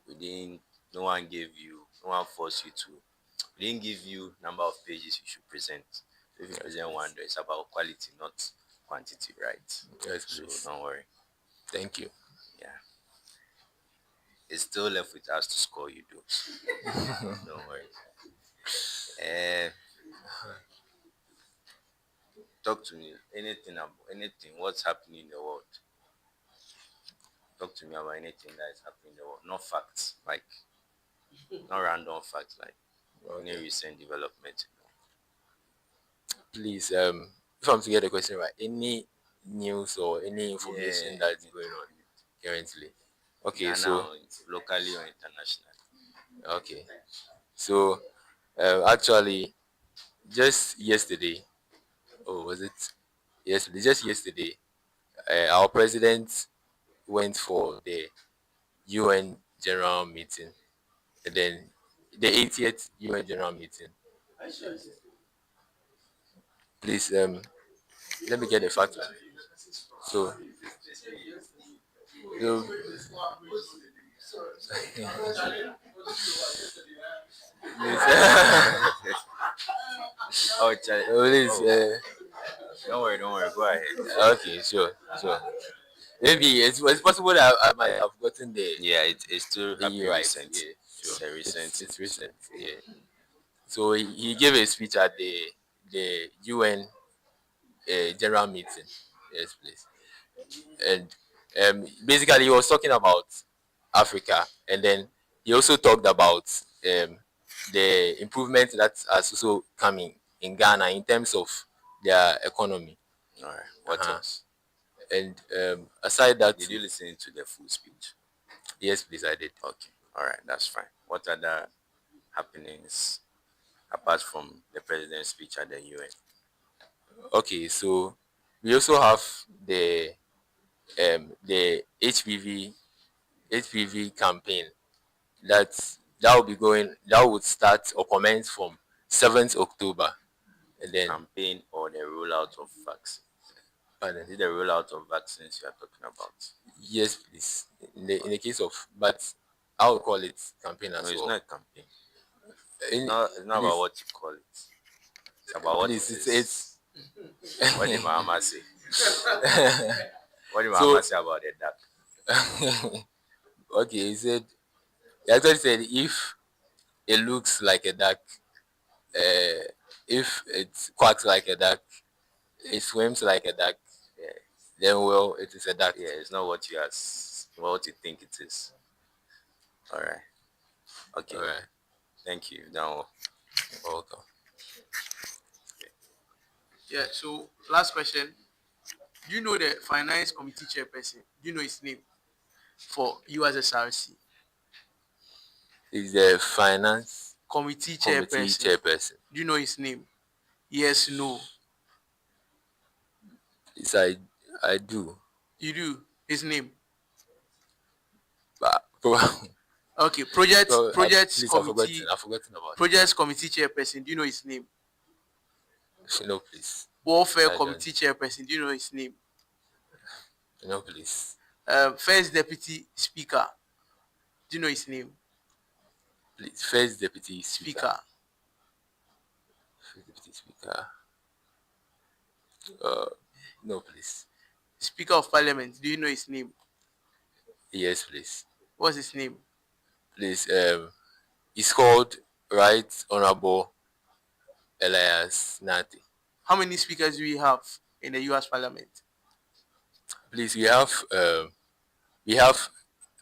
We didn't. No one gave you. No one forced you to. We didn't give you number of pages you should present. So if you Yes, present one, please. it's about quality, not quantity, right? Yes, So please. don't worry. Thank you. Yeah, it's still left with us to score you, though. Don't worry. Uh, talk to me. Anything about anything. What's happening in the world? Talk to me about anything that is happening in the world. Not facts, like not random facts, like any Okay. recent development. Please, if I'm to get the question right, any news or any information Yeah, that's going on currently? Okay, Ghana, so locally or internationally. okay, so actually, just yesterday, or was it yesterday? Just yesterday, our president went for the UN General Meeting, and then the 80th UN General Meeting. Please, let me get the fact. So, so Oh, Charlie. please, Oh, don't worry, don't worry. Go ahead. okay, sure, sure. Maybe it's possible that I might have gotten Yeah, it's still the year happening right. recent. Yeah, sure. It's a recent. It's recent. Yeah. So he gave a speech at the UN general meeting. Yes, please. And basically he was talking about Africa, and then he also talked about the improvement that has also coming in Ghana in terms of their economy. All right. What Uh-huh. else? And aside that, Did you listen to the full speech? yes, please, I did. Okay. All right. That's fine. What other happenings apart from the president's speech at the UN? Okay, so we also have the HPV campaign that will be going that would start or commence from 7th October, and then Campaign or the rollout of vaccines? pardon, Is it the rollout of vaccines you are talking about? yes, please. In the case of, but I would call it campaign No, as it's well. not a campaign. In, It's not about please, what you call it. It's about what please, it it's is. What did Mama say? What did so Mama say about the duck? okay. He actually said if it looks like a duck, if it quacks like a duck, it swims like a duck. Yeah. then well, it is a duck. Yeah, it's not what you think it is. All right. All Okay. right. Thank you. Now, Welcome. Yeah. So last question. Do you know the finance committee chairperson? Do you know his name for USSRC? Is the finance Committee committee chairperson. chairperson? Do you know his name? Yes, no. Yes, I do. You do. His name. But Okay. Project projects please, I've forgotten. committee I've forgotten about it. projects committee chairperson. Do you know his name? No, please. Welfare I don't. committee chairperson. Do you know his name? No, please. First deputy speaker. Do you know his name? Please. First deputy speaker. Speaker. First deputy speaker. No, please. Speaker of Parliament. Do you know his name? Yes, please. What's his name? Please. It's called Right Honorable Elias Nati. How many speakers do we have in the US Parliament? Please, we have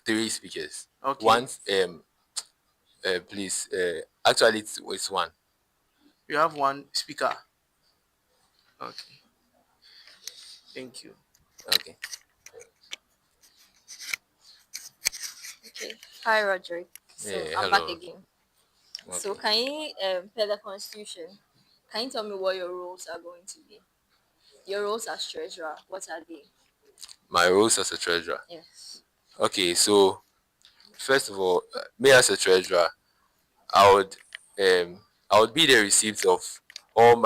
3 speakers. Okay. Once please, actually it's one. You have one speaker. Okay. Thank you. Okay. Okay. Hi, Roderick. So Yeah, I'm back hello. again. Okay. So can you per the constitution, can you tell me what your roles are going to be? Your roles as treasurer, what are they? My roles as a treasurer. Yes. Okay, so first of all, me as a treasurer, I would I would be the receipt of all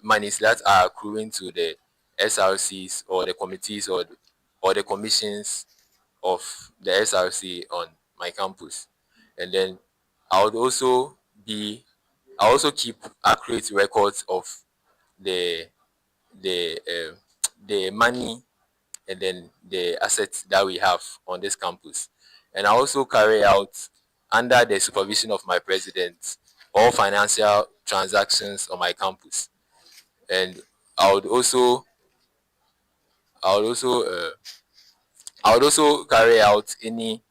monies that are accruing to the SRCs or the committees or the commissions of the SRC on my campus. And then I would also be I also keep accurate records of the the the money and then the assets that we have on this campus. And I also carry out, under the supervision of my president, all financial transactions on my campus. And I would also I would also I would also carry out any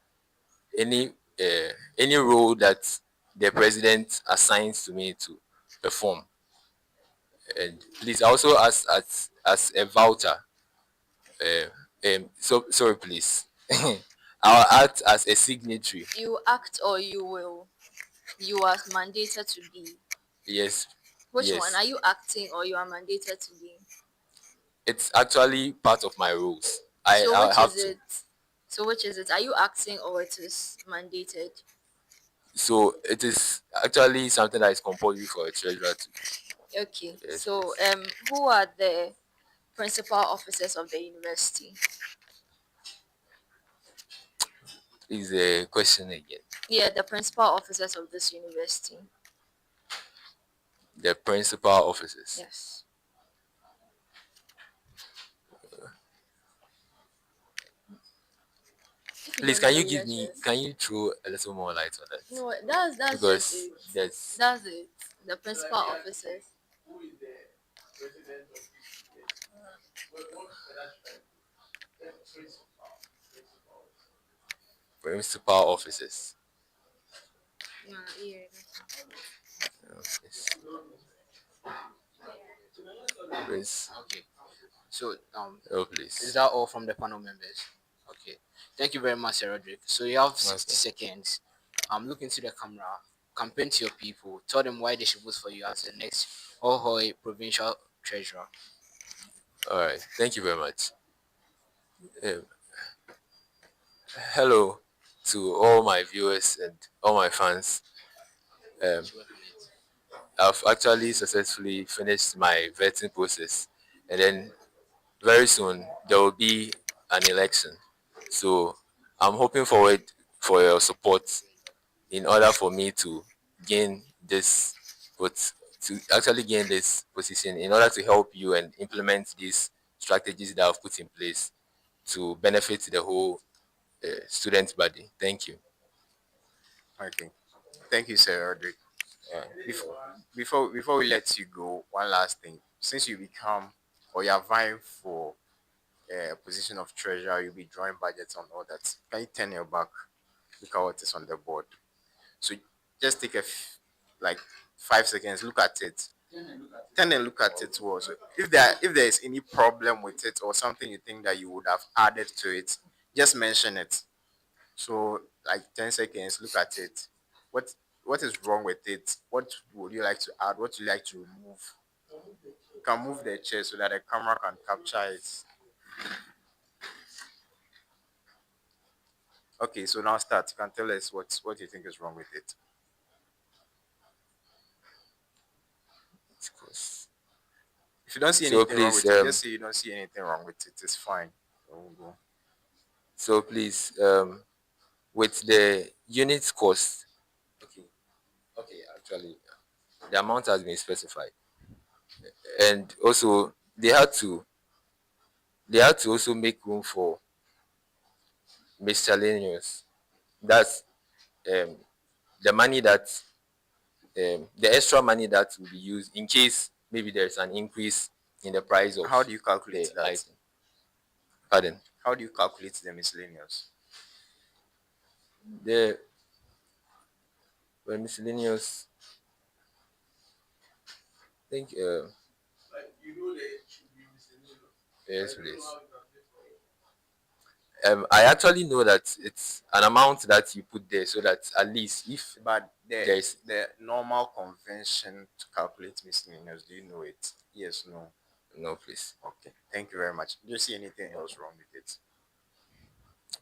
any role that the president assigns to me to perform. And please, I also as a voucher. So sorry, please. I'll act as a signatory. You act or you will. You are mandated to be. Yes. Which one? Yes. Are you acting or you are mandated to be? It's actually part of my rules. So I which have is to. it? So which is it? Are you acting or it is mandated? So it is actually something that is compulsory for a treasurer to. Okay. Yes, So please. who are the principal officers of the university? Is a question again. Yeah, the principal officers of this university. The principal officers. Yes. Please, can you throw a little more light on that? No, that's Because just it. that's That's it. The principal officers. principal officers. Yeah. Yes. Please. Okay. So Oh, is please. that all from the panel members? Okay. Thank you very much, Sir Roderick. So you have 60 Okay. seconds. Look into the camera, campaign to your people, tell them why they should vote for you as the next Hohoe provincial treasurer. All right. Thank you very much. Um, hello to all my viewers and all my fans. Um, I've actually successfully finished my vetting process, and then very soon there will be an election. So I'm hoping forward for your support in order for me to gain this, but to actually gain this position in order to help you and implement these strategies that I've put in place to benefit the whole student body. Thank you. Okay. Thank you, Sir Roderick. Uh, Before we let you go, one last thing. Since you become or you are vying for position of treasurer, you'll be drawing budgets on all that. Can you turn your back? Look at what is on the board. So just take like 5 seconds, look at it. Turn and look at it also. If there is any problem with it or something you think that you would have added to it, just mention it. So like 10 seconds, look at it. What is wrong with it? What would you like to add? What would you like to remove? You can move the chair so that the camera can capture it. Okay, so now start. You can tell us what you think is wrong with it. If you don't see So anything wrong please, with it, just say you don't see anything wrong with it. It's fine. We'll go. so please, with the unit cost, okay, actually, the amount has been specified, and also they had to also make room for miscellaneous. That's um the money that the extra money that will be used in case maybe there's an increase in the price of How do you calculate the that? item. Pardon? How do you calculate the miscellaneous? The miscellaneous, I think, yes, please. I actually know that it's an amount that you put there so that at least if But there's the normal convention to calculate miscellaneous, do you know it? Yes, no. no, please, Okay. Thank you very much. Do you see anything else wrong with it?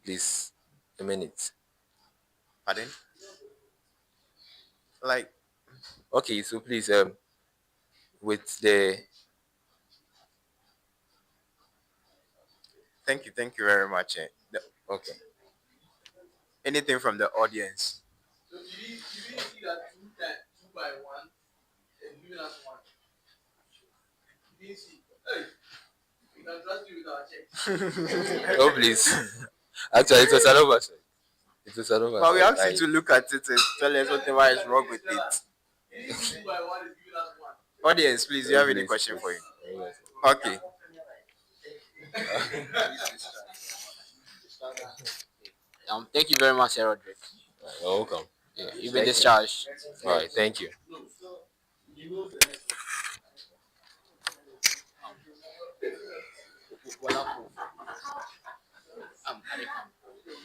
please, a minute. Pardon? Like, Okay, so please, with the thank you very much. okay, Anything from the audience? oh please, actually it was an oversight. It was an But we oversight. asked you to look at it and tell us whatever is wrong with it. Audience, please, do you have any question for you? Okay. Thank you very much, Sir Roderick. You're welcome. Yeah, you've been discharged. All right, thank you.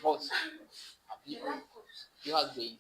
Boss, you have been.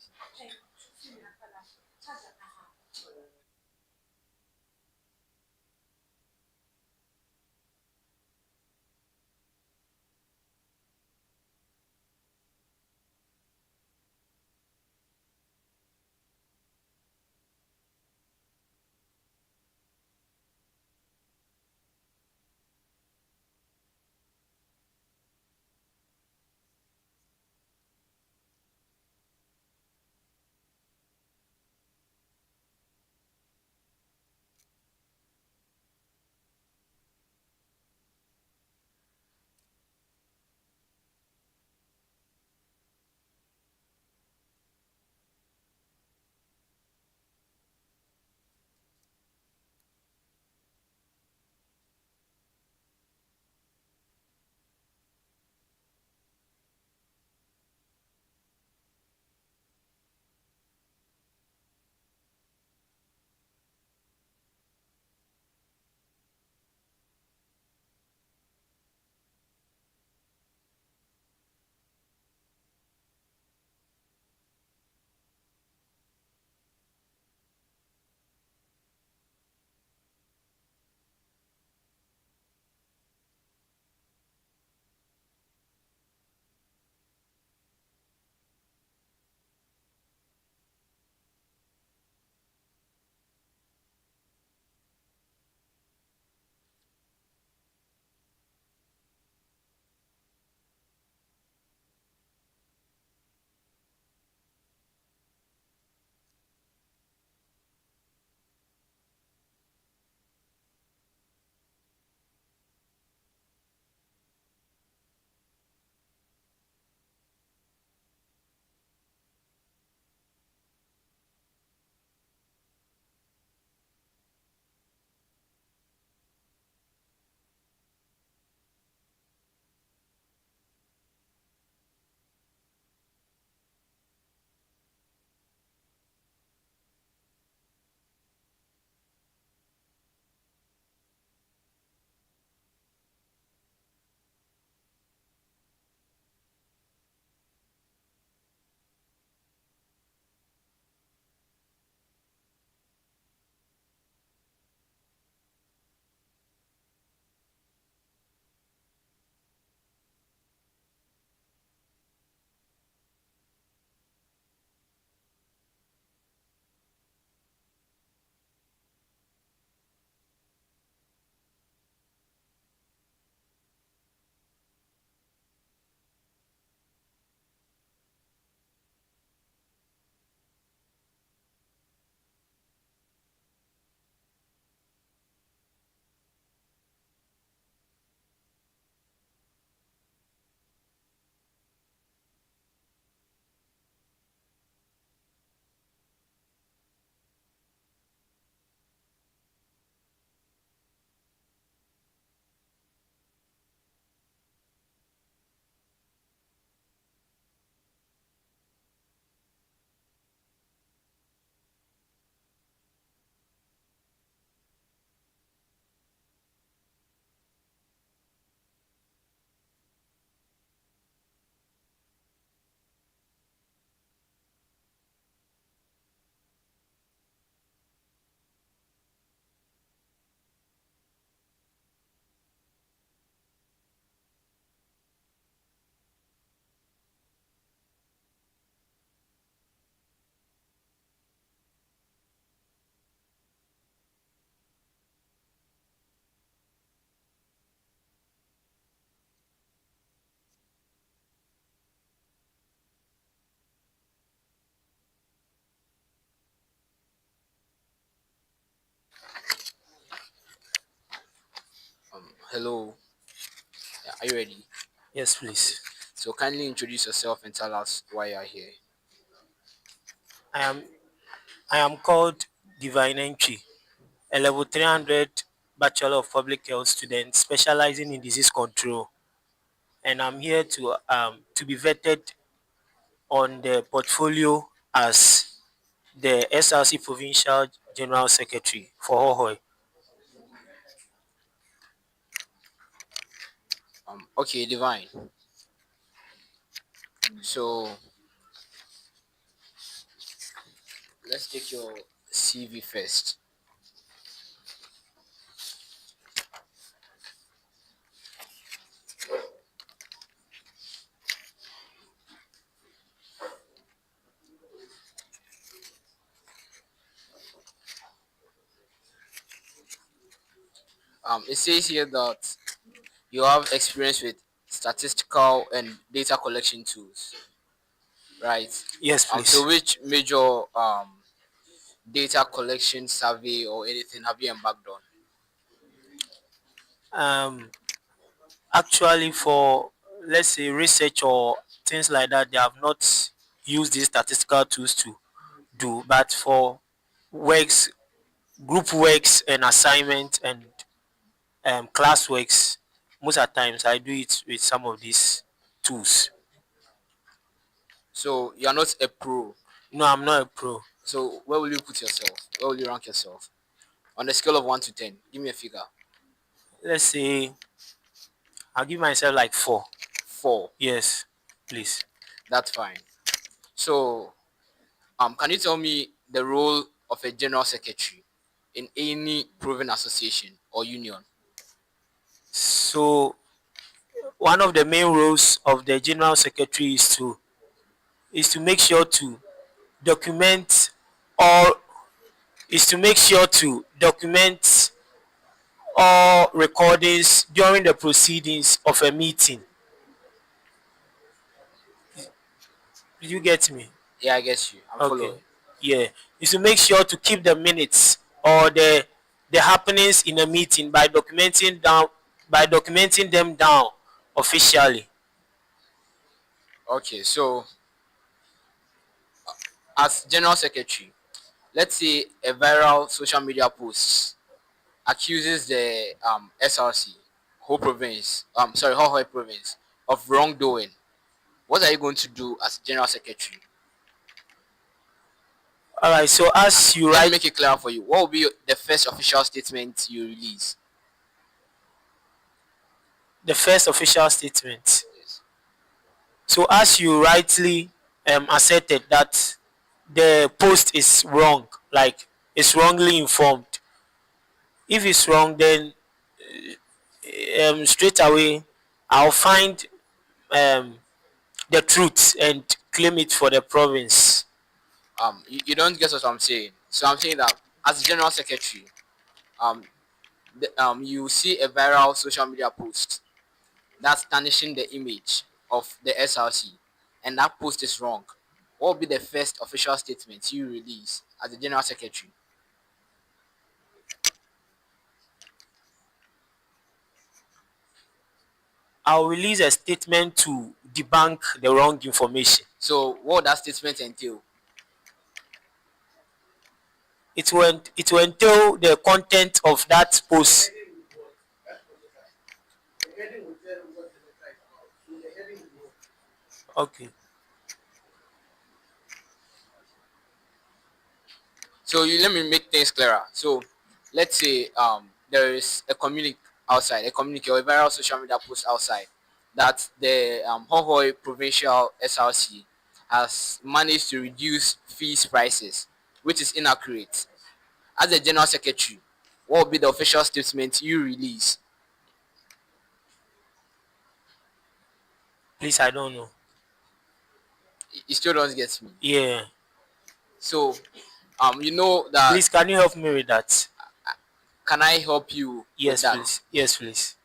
Hello. Yeah, are you ready? Yes, please. So kindly introduce yourself and tell us why you are here. I am I am called Divine Entry, a level 300 Bachelor of Public Health student specializing in disease control, and I'm here to be vetted on the portfolio as the SRC Provincial General Secretary for Hohoe. Okay, Divine. So let's take your CV first. It says here that you have experience with statistical and data collection tools, right? Yes, So please. which major data collection survey or anything have you embarked on? Um, Actually, for let's say research or things like that, they have not used these statistical tools to do, but for works, group works, and assignment and class works, most of the times I do it with some of these tools. So you are not a pro. No, I'm not a pro. So where will you put yourself? Where will you rank yourself? On a scale of 1 to 10, give me a figure. Let's say I'll give myself like 4. 4. Yes, please. That's fine. So can you tell me the role of a general secretary in any proven association or union? So one of the main roles of the general secretary is to make sure to document all document all recordings during the proceedings of a meeting. Did you get me? Yeah, I guess you. I'm Okay. following. Yeah. Is to make sure to keep the minutes or the happenings in a meeting by documenting them down officially. Okay, so as general secretary, let's say a viral social media post accuses the SRC, whole province, Hohoe province, of wrongdoing. What are you going to do as general secretary? All right. So as you Let me write make it clear for you. What will be the first official statement you release? the first official statement. Yes. So as you rightly asserted that the post is wrong, like it's wrongly informed. If it's wrong, then straight away I'll find um, the truth and claim it for the province. You don't get what I'm saying. So I'm saying that as general secretary, um, you see a viral social media post that's tarnishing the image of the SRC, and that post is wrong. What will be the first official statement you release as the general secretary? I'll release a statement to debunk the wrong information. So what would that statement entail? It will entail the content of that post. Okay. So let me make things clearer. So let's say there is a communique outside, a communique or a viral social media post outside that the Hohoe provincial SRC has managed to reduce fees prices, which is inaccurate. As a general secretary, what will be the official statement you release? Please, I don't know. You still don't get me. Yeah. So you know that. Please, can you help me with that? Can I help you with Yes, that? please. Yes, please.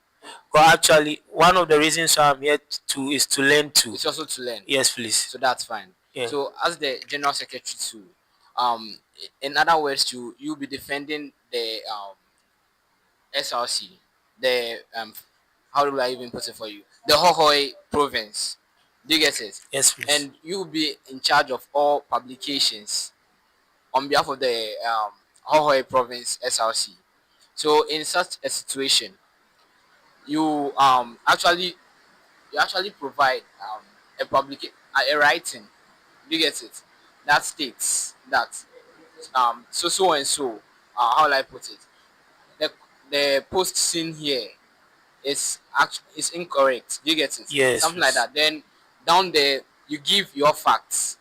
Well, actually, one of the reasons why I'm here is to learn too. It's also to learn. Yes, please. So that's fine. Yeah. So as the general secretary too, um, in other words, you'll be defending the SRC the how do I even put it for you? The Hohoe province. Do you get it? Yes, please. And you will be in charge of all publications on behalf of the Hohoe province SRC. So in such a situation, you actually provide a public a writing. Do you get it? That states that so and so how will I put it? The the post seen here is incorrect. Do you get it? Yes, Something like please. that. Then down there you give your facts.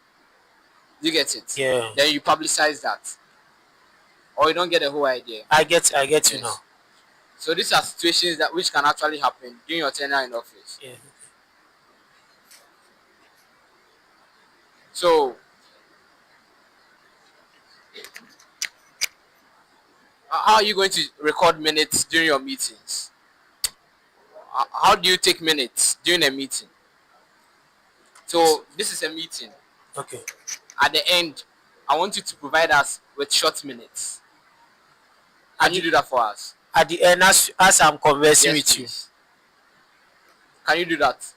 Do you get it? Yeah. Then you publicize that, or you don't get the whole idea. I get you now. Yes. So these are situations that which can actually happen during your tenure in office. Yeah. So how are you going to record minutes during your meetings? How do you take minutes during a meeting? So this is a meeting. Okay. At the end, I want you to provide us with short minutes. Can you do that for us? At the end, as I'm conversing Yes, with please. Can you do that?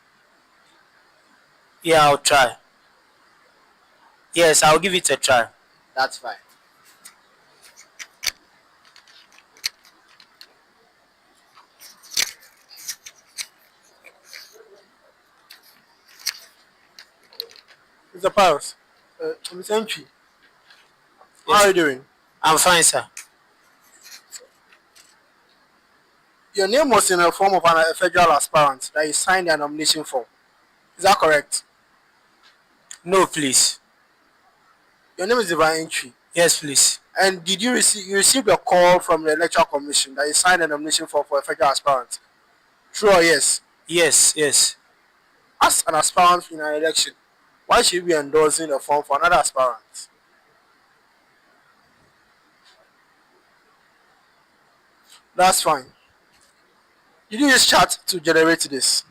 you, yeah, I'll try. Yes, I'll give it a try. That's fine. Mr. Piles, Mr. Entry, how are you doing? I'm fine, sir. Your name was in a form of a federal aspirant that you signed a nomination form. Is that correct? No, please. Your name is Divine Entry. Yes, please. And did you received a call from the Electoral Commission that you signed a nomination form for a federal aspirant? True or yes? Yes, yes. As an aspirant in an election, why should you be endorsing a form for another aspirant? That's fine. Did you use chat to generate this?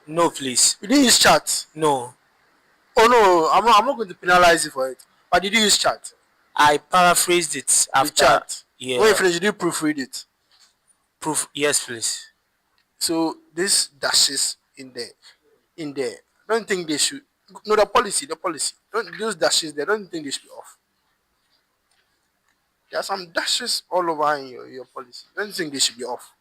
No, please. You didn't use chat? No. Oh no, I'm not going to penalize you for it. But did you use chat? I paraphrased it after. The chat? Yeah. When you finish, did you proofread it? Yes, please. So these dashes in there, don't think they should. No, the policy. Don't those dashes there. Don't think they should be off. There are some dashes all over in your policy. Don't think they should be off.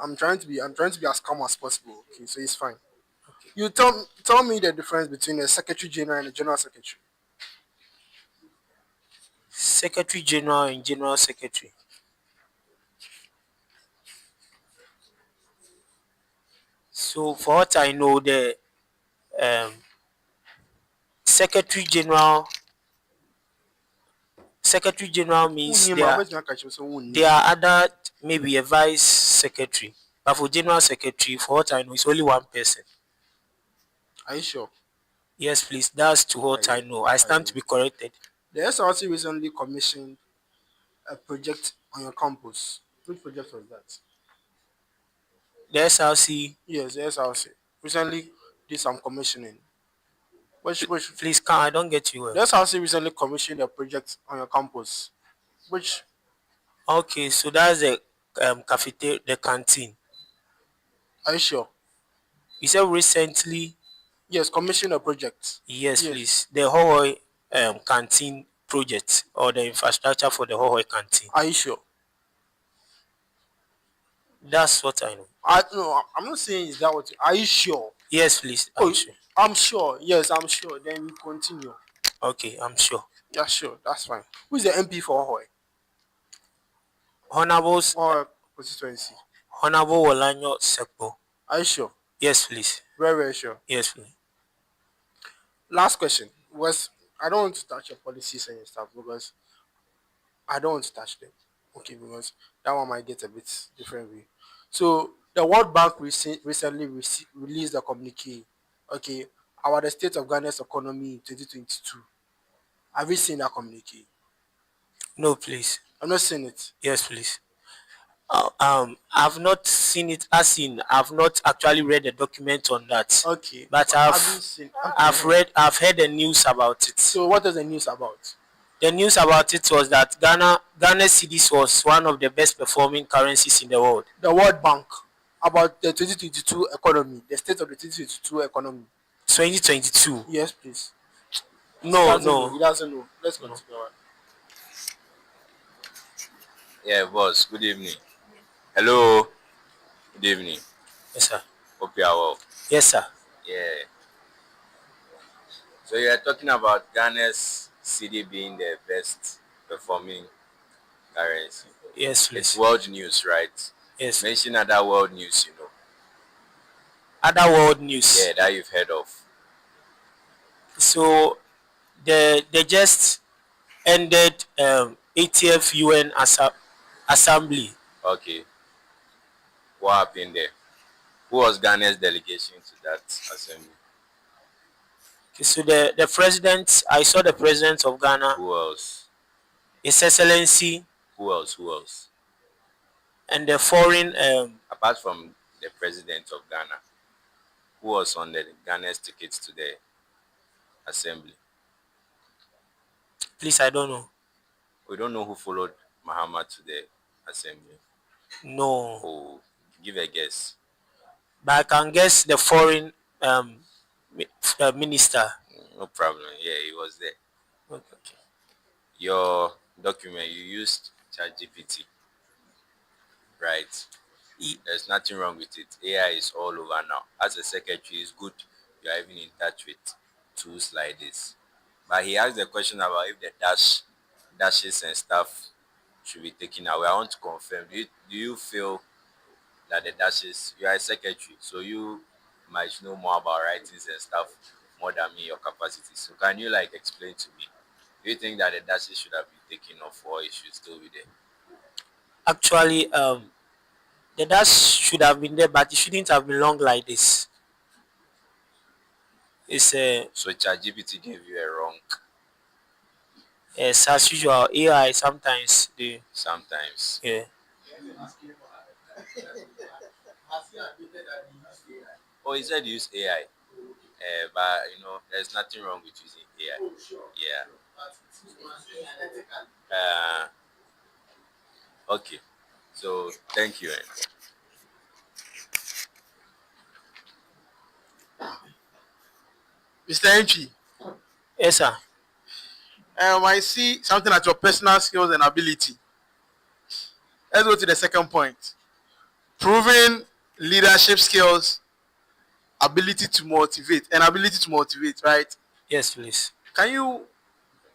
I'm trying to be as calm as possible. Okay, so it's fine. Okay. You tell me the difference between a secretary general and a general secretary. Secretary General and General Secretary. So for what I know, the Secretary General means there are other, maybe a vice secretary, but for general secretary, for what I know, it's only one person. Are you sure? Yes, please. That's to what I know. I stand to be corrected. The SRC recently commissioned a project on your campus. Which project was that? The SRC. Yes, the SRC recently did some commissioning. Which please, I don't get you well. The SRC recently commissioned a project on your campus. Which? Okay, so that's the cafeteria, the canteen. Are you sure? You said recently. Yes, commission a project. Yes, please. The Hohoe canteen project, or the infrastructure for the Hohoe canteen. Are you sure? That's what I know. I'm not saying is that what. Are you sure? Yes, please. I'm sure. I'm sure. Yes, I'm sure. Then we continue. Okay, I'm sure. Yeah, sure. That's fine. Who is the MP for Hohoe? Honorables. Or constituency. Honorable Wolanyo Sekpo. Are you sure? Yes, please. Very, very sure. Yes, please. Last question was, I don't want to touch your policies and your stuff because I don't want to touch them. Okay, because that one might get a bit different way. So the World Bank recently released a communique. Okay, about the state of Ghana's economy in 2022. Have you seen that communique? No, please. I'm not seeing it. Yes, please. I've not seen it. As in, I've not actually read the document on that. Okay. But I've heard the news about it. So what is the news about? the news about it was that Ghana cedis was one of the best performing currencies in the world. The World Bank about the 2022 economy, the state of the 2022 economy. 2022. Yes, please. He No, doesn't know. no. He doesn't know. Let's No. continue. Yeah, boss. Good evening. Hello. Good evening. Yes, sir. Hope you are well. Yes, sir. Yeah. So you are talking about Ghana's city being the best performing currency. Yes, It's please. world news, right? Yes. Mention other world news, Other world news. Yeah, that you've heard of. So they just ended 80th UN assembly. Okay. What happened there? Who was Ghana's delegation to that assembly? Okay, so the president, I saw the president of Ghana. Who else? His Excellency. Who else? Who else? And the foreign. Apart from the president of Ghana, who was on the Ghana's tickets to the assembly? Please, I don't know. We don't know who followed Mahama to the assembly. No. Oh, give a guess. But I can guess the foreign minister. No problem. Yeah, he was there. Okay. Your document, you used ChatGPT, right? There's nothing wrong with it. AI is all over now. As a secretary, it's good you are even in touch with tools like this. But he asked the question about if the dashes and stuff should be taken away. I want to confirm. Do you feel that the dashes, you are a secretary, so you might know more about writings and stuff more than me, your capacity. So can you explain to me? Do you think that the dashes should have been taken off or it should still be there? Actually, the dash should have been there, but it shouldn't have been long like this. It's so ChatGPT gave you a wrong. Yes, as usual, AI sometimes do. Sometimes. Yeah. Oh, he said use AI. But there's nothing wrong with using AI. Yeah. Okay. So thank you. Mr. Entry. Yes, sir. I see something at your personal skills and ability. Let's go to the second point. Proving leadership skills, ability to motivate, right? Yes, please. Can you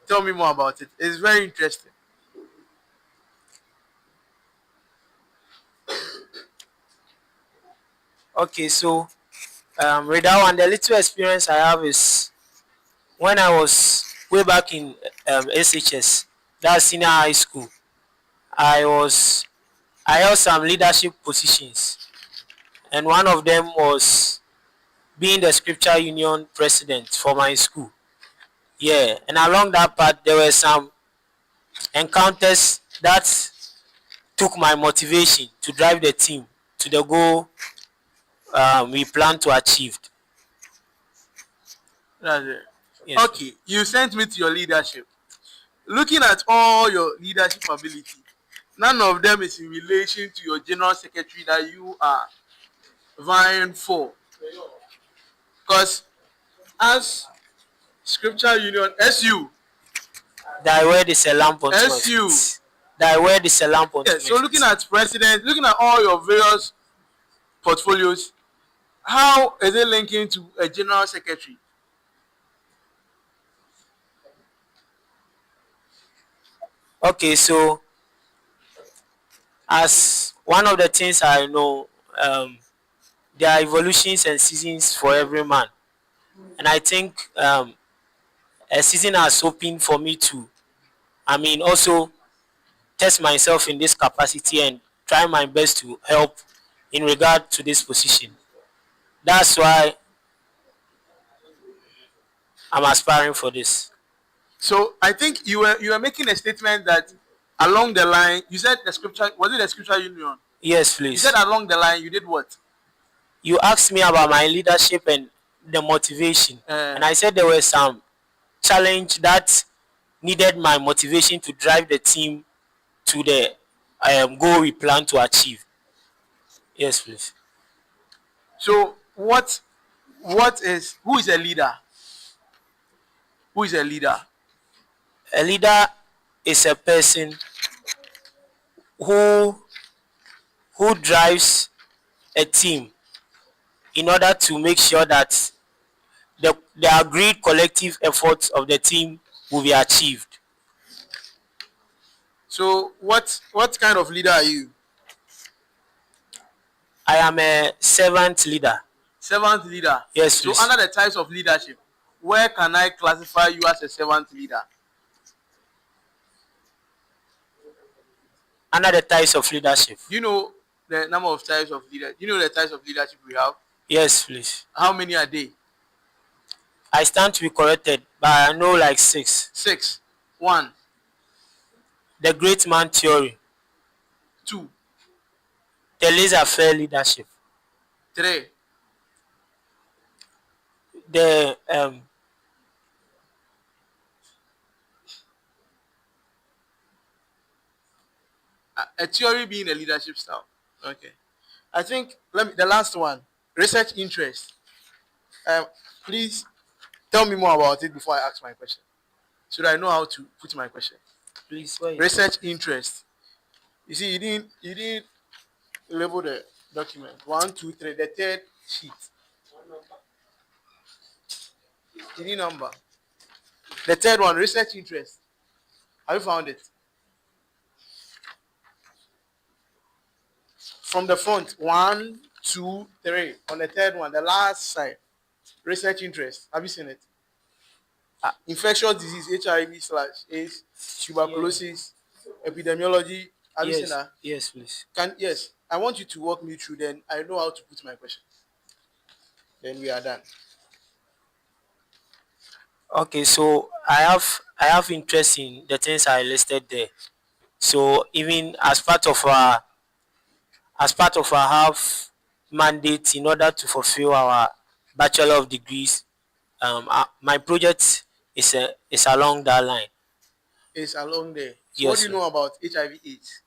tell me more about it? It's very interesting. Okay, so with that one, the little experience I have is when I was way back in SHS, that's senior high school. I held some leadership positions, and one of them was being the scripture union president for my school. Yeah, and along that path there were some encounters that took my motivation to drive the team to the goal we plan to achieve. That's it. Yes. Okay, you sent me to your leadership. Looking at all your leadership ability, none of them is in relation to your general secretary that you are vying for. Because as Scripture Union, SU. Thy word is a lamp unto my SU. feet. Thy word is a lamp unto my So feet. looking at president, looking at all your various portfolios, how is it linking to a general secretary? Okay, so as one of the things I know, there are evolutions and seasons for every man, and I think a season has opened for me to, also test myself in this capacity and try my best to help in regard to this position. That's why I'm aspiring for this. So I think you were making a statement that along the line, you said the scripture, was it the Scripture Union? Yes, please. You said along the line you did what? You asked me about my leadership and the motivation, and I said there were some challenge that needed my motivation to drive the team to the goal we plan to achieve. Yes, please. So what is who is a leader? Who is a leader? A leader is a person who drives a team in order to make sure that the agreed collective efforts of the team will be achieved. So what kind of leader are you? I am a servant leader. Servant leader. Yes, So please. under the types of leadership, where can I classify you as a servant leader? Under the types of leadership. Do you know the number of types of leader? Do you know the types of leadership we have? Yes, please. How many are they? I stand to be corrected, but I know like 6. 6. 1. The great man theory. 2. The laissez-faire leadership. 3. The A theory being a leadership style. Okay. I think the last one, research interest. Please tell me more about it before I ask my question, so that I know how to put my question. please wait. Research interest. You see, you didn't label the document. 1, 2, 3. The third sheet. You didn't number. The third one, research interest. Have you found it? From the front, 1, 2, 3. On the third one, the last side, research interest. Have you seen it? Infectious disease, HIV/AIDS, tuberculosis, epidemiology. Have you seen Yes, that? yes, please. Yes. I want you to walk me through. Then I know how to put my question. Then we are done. Okay, so I have interest in the things I listed there. So even as part of our half mandate in order to fulfill our Bachelor of Degrees, my project is along that line. It's along there. So what Yes, do you sir. know about HIV/AIDS?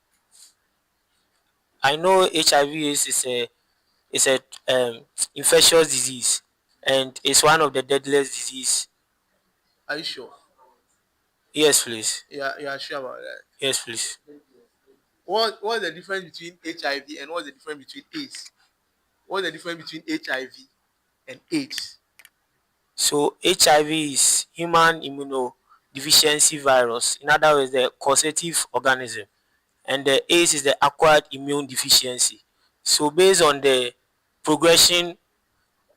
I know HIV is a infectious disease, and it's one of the deadliest disease. Are you sure? Yes, please. Yeah, you are sure about that. Yes, please. What's the difference between HIV and what's the difference between AIDS? What's the difference between HIV and AIDS? So HIV is human immunodeficiency virus. In other words, the causative organism, and the AIDS is the acquired immune deficiency. So based on the progression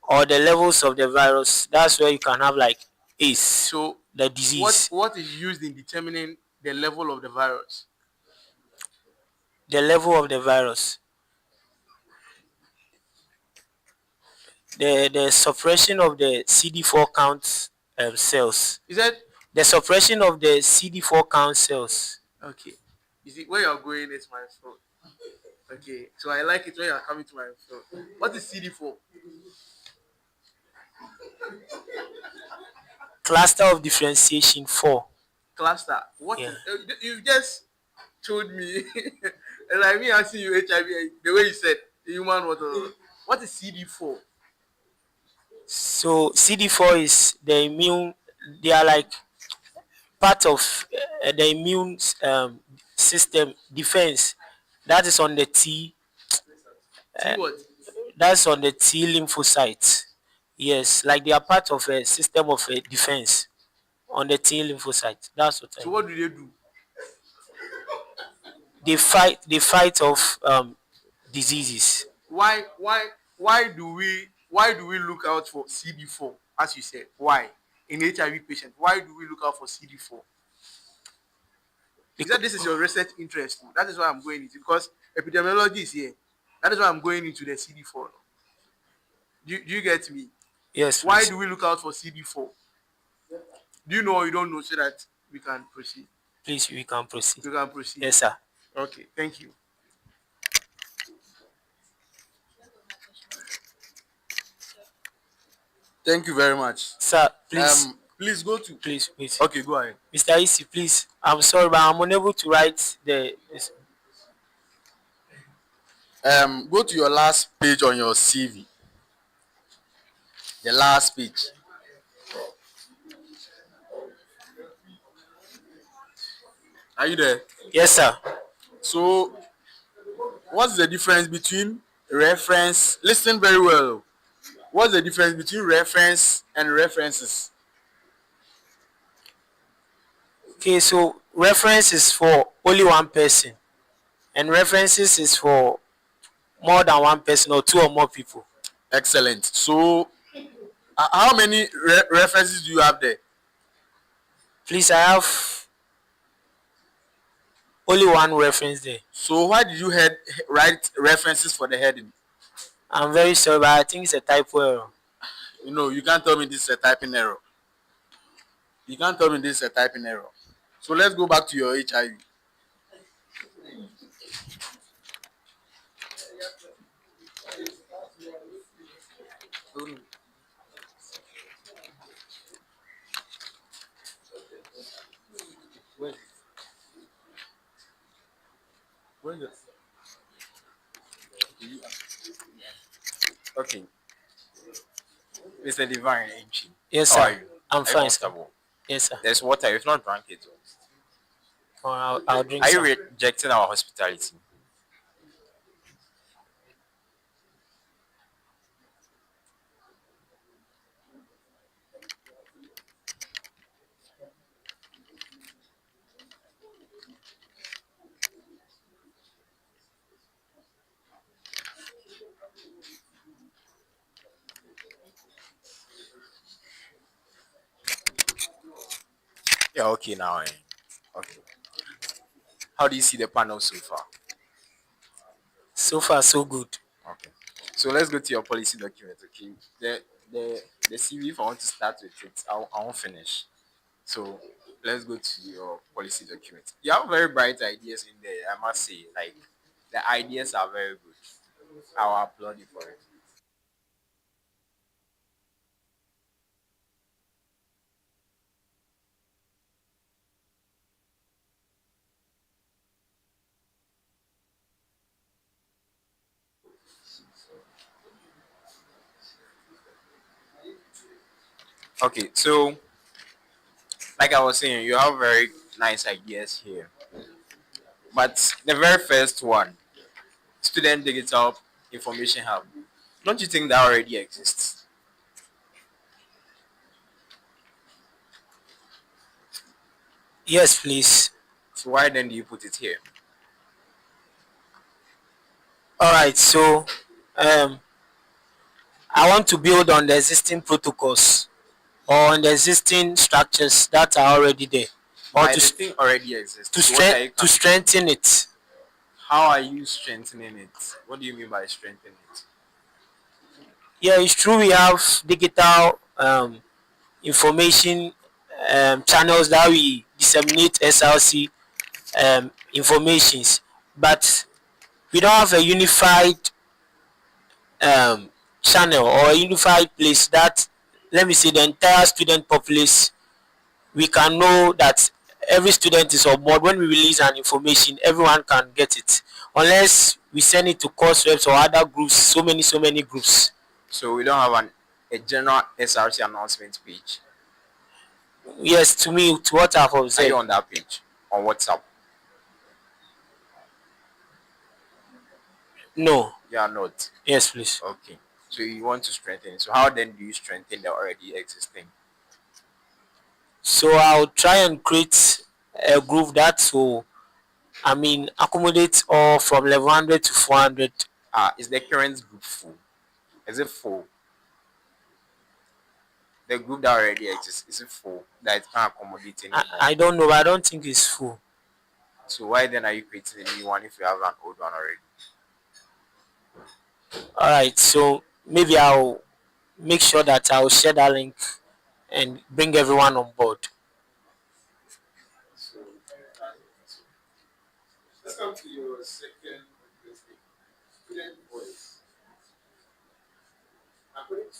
or the levels of the virus, that's where you can have like AIDS, So the disease. what is used in determining the level of the virus? The level of the virus, the suppression of the CD4 count cells. Is that The suppression of the CD4 count cells. okay? You see, where you're going is my fault. Okay, so I like it when you're coming to my fault. What is CD4? Cluster of differentiation 4. Cluster. What Yeah. is? You just told me, and like me asking you HIV, the way you said human water. What is CD4? So CD4 is the immune. They are like part of the immune system defense. That is on the T. T what? That's on the T lymphocytes. Yes, like they are part of a system of defense on the T lymphocyte. That's what I So mean. what do they do? They fight off diseases. Why do we look out for CD4 as you said? Why in HIV patient? Why do we look out for CD4? Because this is your research interest. That is why I'm going into, because epidemiology is here. That is why I'm going into the CD4. Do you get me? Yes, Why please. do we look out for CD4? Do you know or you don't know, so that we can proceed? Please, we can proceed. We can proceed. Yes, sir. Okay, thank you. Thank you very much. Sir, please. Please go to. Please wait. Okay, go ahead. Mr. Isi, please. I'm sorry, but I'm unable to write Go to your last page on your CV. The last page. Are you there? Yes, sir. So, what's the difference between reference? Listen very well. What's the difference between reference and references? Okay, so reference is for only one person, and references is for more than one person or two or more people. Excellent. So, how many references do you have there? Please, I have only one reference there. So, why did you write references for the heading? I'm very sorry, but I think it's a typo error. You can't tell me this is a typing error. You can't tell me this is a typing error. So, let's go back to your HIV. Okay, Mr. Divine, Yes, how are sir. you? I'm Are you fine, sir. comfortable? Yes, sir. There's water. If not, drink it. Oh, I'll drink Are you some. rejecting our hospitality? Yeah, okay, now. Okay. How do you see the panel so far? So far, so good. Okay. So let's go to your policy document, okay? The CV, if I want to start with it, I won't finish. So let's go to your policy document. You have very bright ideas in there, I must say. Like, the ideas are very good. I'll applaud you for it. Okay, so like I was saying, you have very nice ideas here. But the very first one, student digital information hub, don't you think that already exists? Yes, please. So why then do you put it here? All right. So, um, I want to build on the existing protocols or on the existing structures that are already there, or My the thing already exists. to So what are you to strengthen it. how are you strengthening it? What do you mean by strengthening it? Yeah, it's true. We have digital information channels that we disseminate SLC informations, but we don't have a unified um, channel or a unified place that, let me say, the entire student populace, we can know that every student is on board. When we release an information, everyone can get it, unless we send it to course reps or other groups, so many groups. So we don't have a general SRC announcement page. Yes, to me, to what I've Are you observed. on that page on WhatsApp? No. You are not. Yes, please. Okay. So you want to strengthen it. So how then do you strengthen the already existing? So I'll try and create a group that will, accommodate all from level 100 to 400. Is the current group full? Is it full? The group that already exists, is it full? That it can't accommodate anymore? I don't know, but I don't think it's full. So why then are you creating a new one if you have an old one already? All right, so maybe I'll make sure that I'll share that link and bring everyone on board. Let's come to your second student voice. According to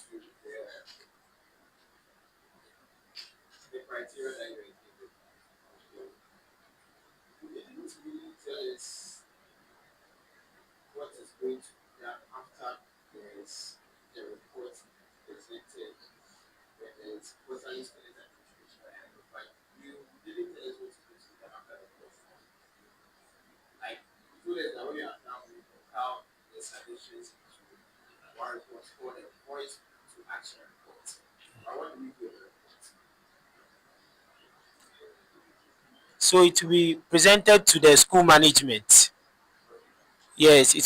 So it will be presented to the school management. Yes, it will